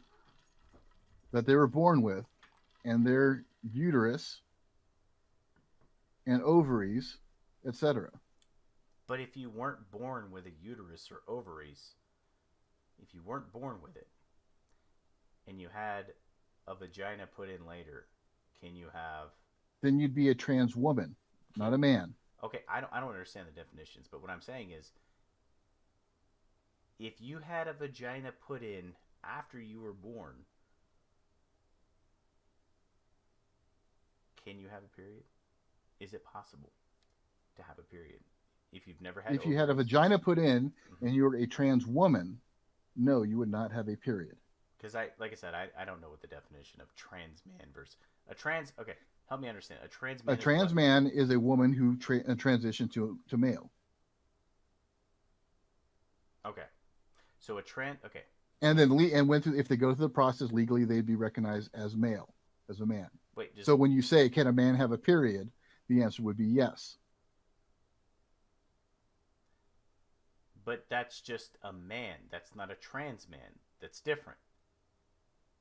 Speaker 1: that they were born with, and their uterus and ovaries, etc.
Speaker 2: But if you weren't born with a uterus or ovaries, if you weren't born with it, and you had a vagina put in later, can you have?
Speaker 1: Then you'd be a trans woman, not
Speaker 2: Can
Speaker 1: a man.
Speaker 2: okay? I don't understand the definitions, but what I'm saying is, if you had a vagina put in after you were born, can you have a period? Is it possible to have a period if you've never had
Speaker 1: If you had a
Speaker 2: ovaries?
Speaker 1: vagina put in
Speaker 2: Mm-hmm.
Speaker 1: and you were a trans woman, no, you would not have a period.
Speaker 2: Because like I said, I don't know what the definition of trans man versus a trans. Okay, help me understand. A trans
Speaker 1: A
Speaker 2: man is
Speaker 1: trans
Speaker 2: what?
Speaker 1: man is a woman who transitioned to male.
Speaker 2: Okay, so a trans. Okay,
Speaker 1: And
Speaker 2: so
Speaker 1: then and went through, if they go through the process legally, they'd be recognized as male, as a man.
Speaker 2: wait, just
Speaker 1: So when you say, can a man have a period, the answer would be yes.
Speaker 2: but that's just a man. That's not a trans man. That's different.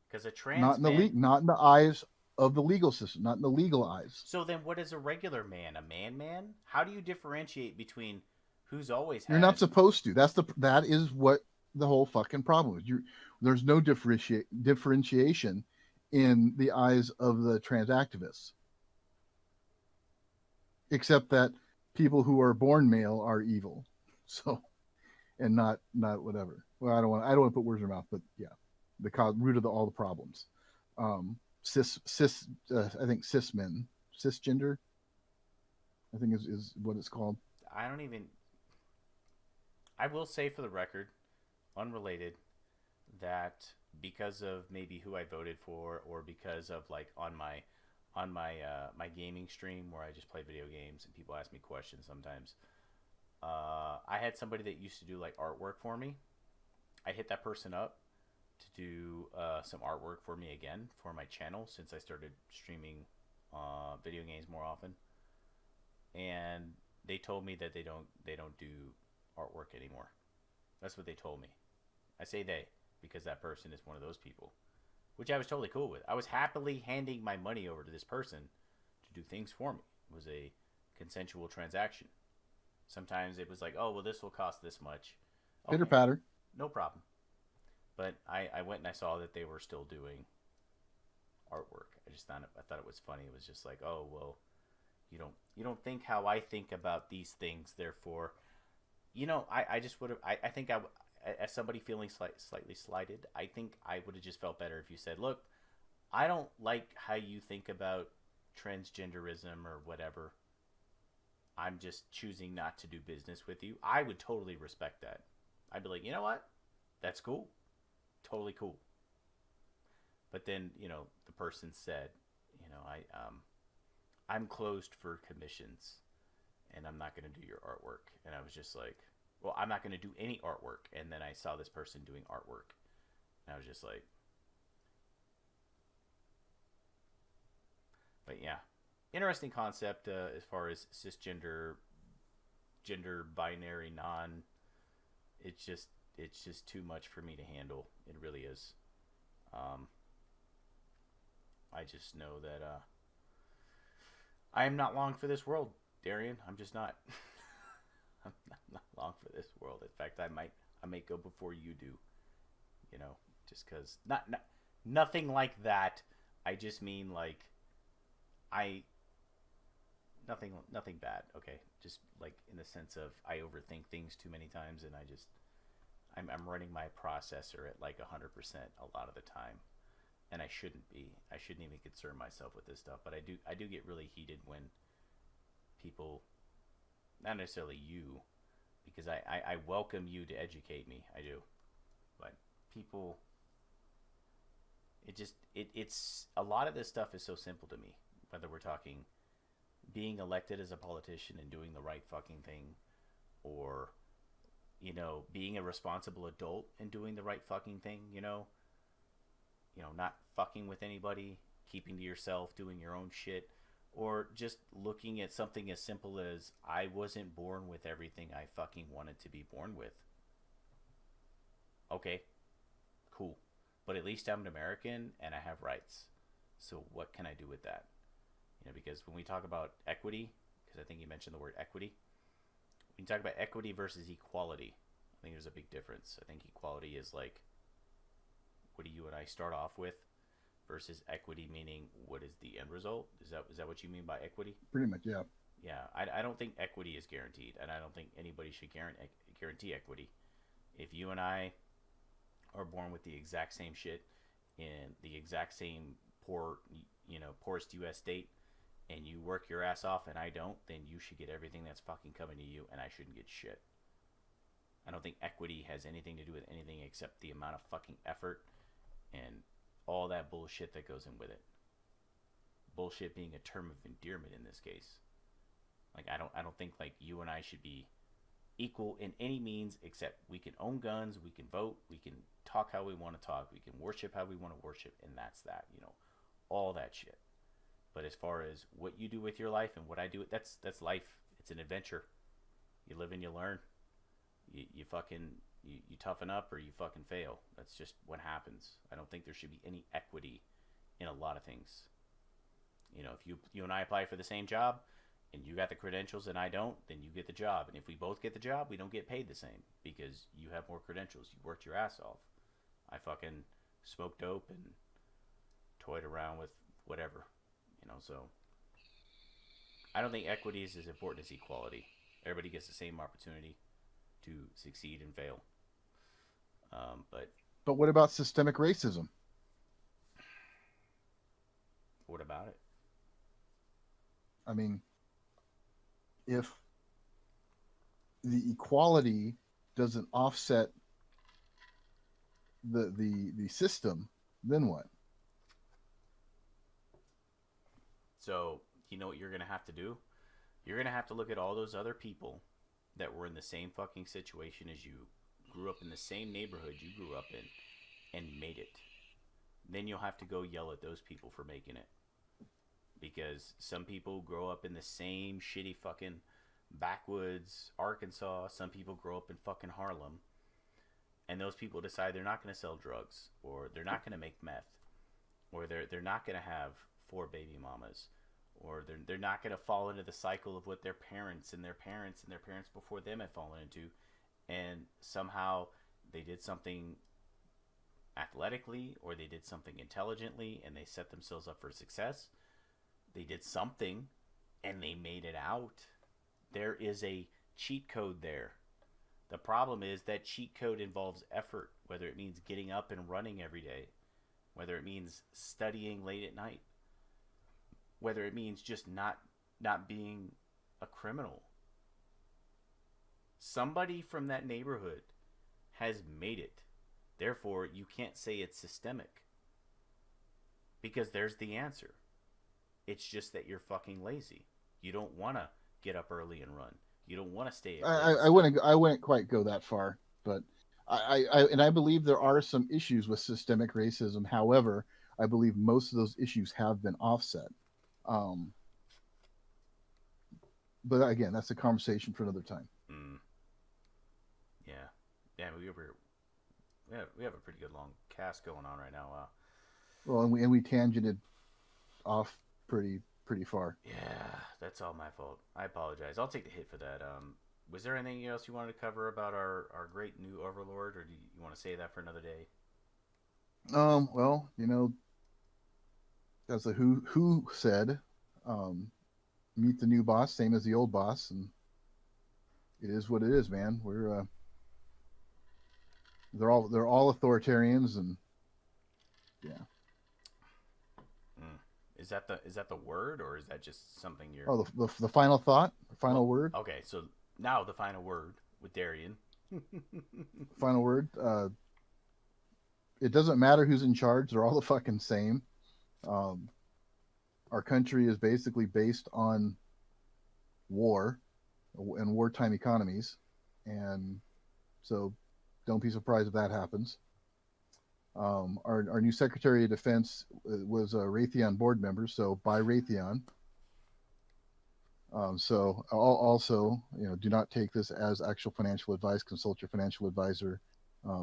Speaker 2: Because a
Speaker 1: Not
Speaker 2: trans
Speaker 1: in the
Speaker 2: man.
Speaker 1: not in the eyes of the legal system, not in the legal eyes.
Speaker 2: So then, what is a regular man? A man? How do you differentiate between who's always
Speaker 1: You're not
Speaker 2: had?
Speaker 1: supposed to. That is what the whole fucking problem is. There's no differentiation in the eyes of the trans activists, except that people who are born male are evil. So, and not whatever. Well, I don't want to put words in your mouth, but yeah, the root of all the problems. I think cis men, cisgender, I think is what it's called.
Speaker 2: I don't even. I will say for the record, unrelated, that because of maybe who I voted for, or because of like on my gaming stream where I just play video games and people ask me questions sometimes. I had somebody that used to do like artwork for me. I hit that person up to do some artwork for me again for my channel since I started streaming video games more often, and they told me that they don't do artwork anymore. That's what they told me. I say they because that person is one of those people, which I was totally cool with. I was happily handing my money over to this person to do things for me. It was a consensual transaction. Sometimes it was like, oh, well, this will cost this much.
Speaker 1: Pitter
Speaker 2: Okay,
Speaker 1: patter.
Speaker 2: no problem. But I went and I saw that they were still doing artwork. I thought it was funny. It was just like, oh, well, you don't think how I think about these things. Therefore, I just would have. I think as somebody feeling slightly slighted, I think I would have just felt better if you said, look, I don't like how you think about transgenderism or whatever. I'm just choosing not to do business with you. I would totally respect that. I'd be like, you know what? That's cool. Totally cool. But then, the person said, I'm closed for commissions and I'm not going to do your artwork. And I was just like, well, I'm not going to do any artwork. And then I saw this person doing artwork. And I was just like, but yeah, interesting concept as far as cisgender, gender binary, non. It's just too much for me to handle. It really is. Um, I just know that I am not long for this world, Darian. I'm just not. I'm not long for this world. In fact, I might go before you do. Just because not nothing like that. I just mean like I nothing bad. Okay, just like in the sense of I overthink things too many times, and I'm running my processor at like 100% a lot of the time, and I shouldn't be. I shouldn't even concern myself with this stuff. But I do get really heated when people, not necessarily you, because I welcome you to educate me. I do, but people, it's a lot of this stuff is so simple to me. Whether we're talking being elected as a politician and doing the right fucking thing, or being a responsible adult and doing the right fucking thing. Not fucking with anybody, keeping to yourself, doing your own shit, or just looking at something as simple as I wasn't born with everything I fucking wanted to be born with. Okay, cool. But at least I'm an American and I have rights. So what can I do with that? Because when we talk about equity, because I think you mentioned the word equity, when you talk about equity versus equality, I think there's a big difference. I think equality is like, what do you and I start off with, versus equity meaning what is the end result? Is that what you mean by equity?
Speaker 1: Pretty much, yeah.
Speaker 2: Yeah, I don't think equity is guaranteed, and I don't think anybody should guarantee equity. If you and I are born with the exact same shit in the exact same poorest U.S. state, and you work your ass off and I don't, then you should get everything that's fucking coming to you, and I shouldn't get shit. I don't think equity has anything to do with anything except the amount of fucking effort and all that bullshit that goes in with it. Bullshit being a term of endearment in this case. Like I don't think like you and I should be equal in any means except we can own guns, we can vote, we can talk how we want to talk, we can worship how we want to worship, and that's that, all that shit. But as far as what you do with your life and what I do, that's life. It's an adventure. You live and you learn. You fucking you toughen up or you fucking fail. That's just what happens. I don't think there should be any equity in a lot of things. You know, if you and I apply for the same job and you got the credentials and I don't, then you get the job. And if we both get the job, we don't get paid the same because you have more credentials. You worked your ass off. I fucking smoked dope and toyed around with whatever, you know. So I don't think equity is as important as equality. Everybody gets the same opportunity to succeed and fail. But
Speaker 1: But what about systemic racism?
Speaker 2: what about it?
Speaker 1: I mean, if the equality doesn't offset the system, then what?
Speaker 2: So you know what you're gonna have to do? You're gonna have to look at all those other people that were in the same fucking situation as you, grew up in the same neighborhood you grew up in, and made it. Then you'll have to go yell at those people for making it. Because some people grow up in the same shitty fucking backwoods Arkansas. Some people grow up in fucking Harlem. And those people decide they're not going to sell drugs, or they're not going to make meth, or they're not going to have four baby mamas, or they're not going to fall into the cycle of what their parents and their parents and their parents before them have fallen into. And somehow they did something athletically, or they did something intelligently, and they set themselves up for success. They did something and they made it out. There is a cheat code there. The problem is that cheat code involves effort, whether it means getting up and running every day, whether it means studying late at night, whether it means just not being a criminal. Somebody from that neighborhood has made it. Therefore, you can't say it's systemic, because there's the answer. It's just that you're fucking lazy. You don't want to get up early and run. You don't want to stay at bed.
Speaker 1: I wouldn't quite go that far, but I believe there are some issues with systemic racism. However, I believe most of those issues have been offset. Um, but again, that's a conversation for another time.
Speaker 2: Mm, yeah, yeah. We have a pretty good long cast going on right now.
Speaker 1: Well, and we tangented off pretty far.
Speaker 2: Yeah, that's all my fault. I apologize. I'll take the hit for that. Was there anything else you wanted to cover about our great new overlord, or do you want to say that for another day?
Speaker 1: Well, as the who said, um, meet the new boss, same as the old boss, and it is what it is, man. We're they're all authoritarians, and yeah.
Speaker 2: Mm. Is that the word, or is that just something you're?
Speaker 1: Oh, the final thought, the final
Speaker 2: Well,
Speaker 1: word,
Speaker 2: okay. So now the final word with Darian.
Speaker 1: final word. It doesn't matter who's in charge; they're all the fucking same. Um, our country is basically based on war and wartime economies, and so don't be surprised if that happens. Our new Secretary of Defense was a Raytheon board member, so by Raytheon. So also, do not take this as actual financial advice. Consult your financial advisor,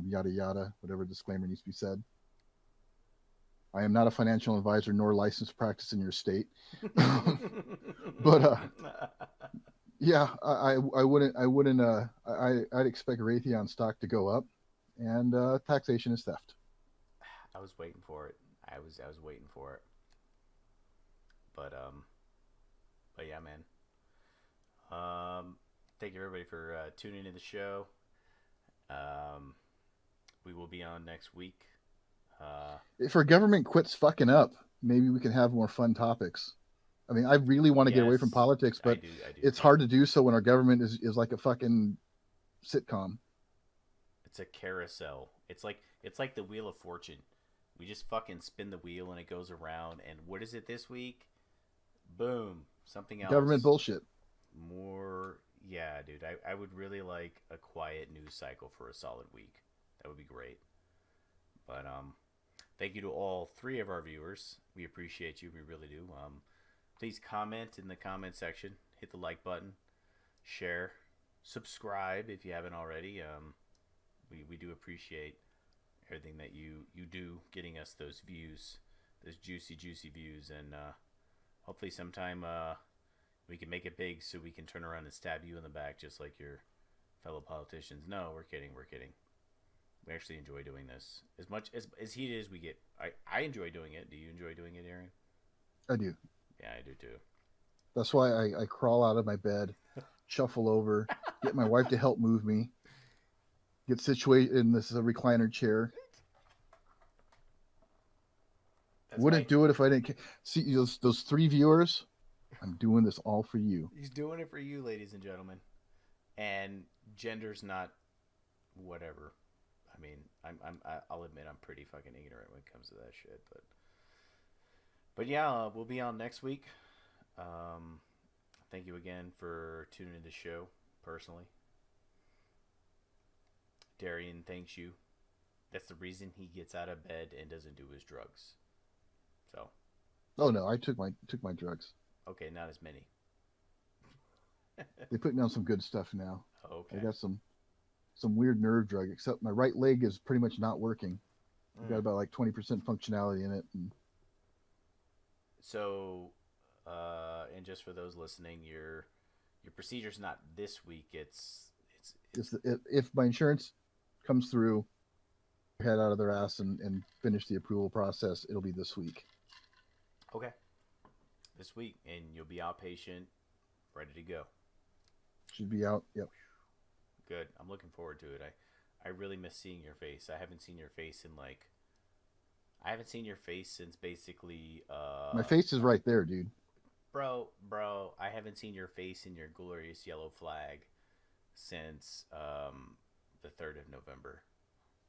Speaker 1: yada yada, whatever disclaimer needs to be said. I am not a financial advisor nor licensed practice in your state, but yeah, I'd expect Raytheon stock to go up, and taxation is theft.
Speaker 2: I was waiting for it. I was waiting for it. But but yeah, man. Thank you everybody for tuning in to the show. Um, we will be on next week.
Speaker 1: If our government quits fucking up, maybe we can have more fun topics. I mean, I really want to get away from
Speaker 2: Yes,
Speaker 1: politics,
Speaker 2: I
Speaker 1: but
Speaker 2: do. I do.
Speaker 1: it's hard to do so when our government is like a fucking sitcom.
Speaker 2: It's a carousel. It's like the Wheel of Fortune. We just fucking spin the wheel and it goes around. And what is it this week? Boom, something
Speaker 1: Government
Speaker 2: else.
Speaker 1: bullshit.
Speaker 2: More, yeah, dude. I would really like a quiet news cycle for a solid week. That would be great. But thank you to all three of our viewers. We appreciate you. We really do. Please comment in the comment section. Hit the like button. Share. subscribe if you haven't already. We do appreciate everything that you do, getting us those views, those juicy views, and hopefully sometime we can make it big so we can turn around and stab you in the back just like your fellow politicians. No, we're kidding. We're kidding. We actually enjoy doing this as much as heated as we get. I enjoy doing it. Do you enjoy doing it, Aaron?
Speaker 1: I do.
Speaker 2: Yeah, I do too.
Speaker 1: That's why I crawl out of my bed, shuffle over, get my wife to help move me, get situated in this recliner chair.
Speaker 2: That's
Speaker 1: Wouldn't
Speaker 2: why
Speaker 1: do it if I didn't see those three viewers. I'm doing this all for you.
Speaker 2: he's doing it for you, ladies and gentlemen. And gender's not whatever. I mean, I'll admit I'm pretty fucking ignorant when it comes to that shit, but yeah, we'll be on next week. Um, Thank you again for tuning in the show. Personally, Darian thanks you. That's the reason he gets out of bed and doesn't do his drugs. So,
Speaker 1: Oh no, I took my drugs.
Speaker 2: okay, not as many.
Speaker 1: They put me on some good stuff now. I
Speaker 2: Okay.
Speaker 1: got some weird nerve drug. Except my right leg is pretty much not working. I've got
Speaker 2: Mm.
Speaker 1: about like 20% functionality in it. And
Speaker 2: So, and just for those listening, your procedure's not this week.
Speaker 1: if my insurance comes through, head out of their ass and finish the approval process, it'll be this week.
Speaker 2: Okay, this week, and you'll be outpatient, ready to go.
Speaker 1: Should be out. Yep.
Speaker 2: Good. I'm looking forward to it. I really miss seeing your face. I haven't seen your face in like I haven't seen your face since basically
Speaker 1: My face is right there, dude.
Speaker 2: bro, I haven't seen your face in your glorious yellow flag since the 3rd of November.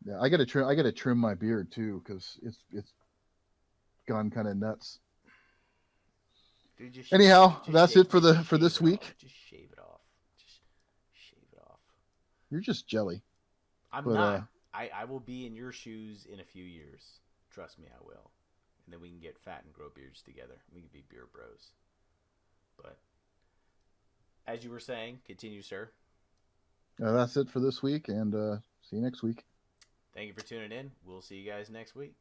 Speaker 1: Yeah, I gotta trim. I gotta trim my beard too because it's gone kind of nuts.
Speaker 2: Dude,
Speaker 1: Anyhow,
Speaker 2: just
Speaker 1: that's
Speaker 2: shave,
Speaker 1: it for the for this week.
Speaker 2: Just shave it off. Just shave it off.
Speaker 1: You're just jelly,
Speaker 2: I'm
Speaker 1: but
Speaker 2: not. I will be in your shoes in a few years. Trust me, I will. And then we can get fat and grow beards together. We can be beer bros. But as you were saying, continue, sir.
Speaker 1: that's it for this week, and see you next week.
Speaker 2: Thank you for tuning in. We'll see you guys next week.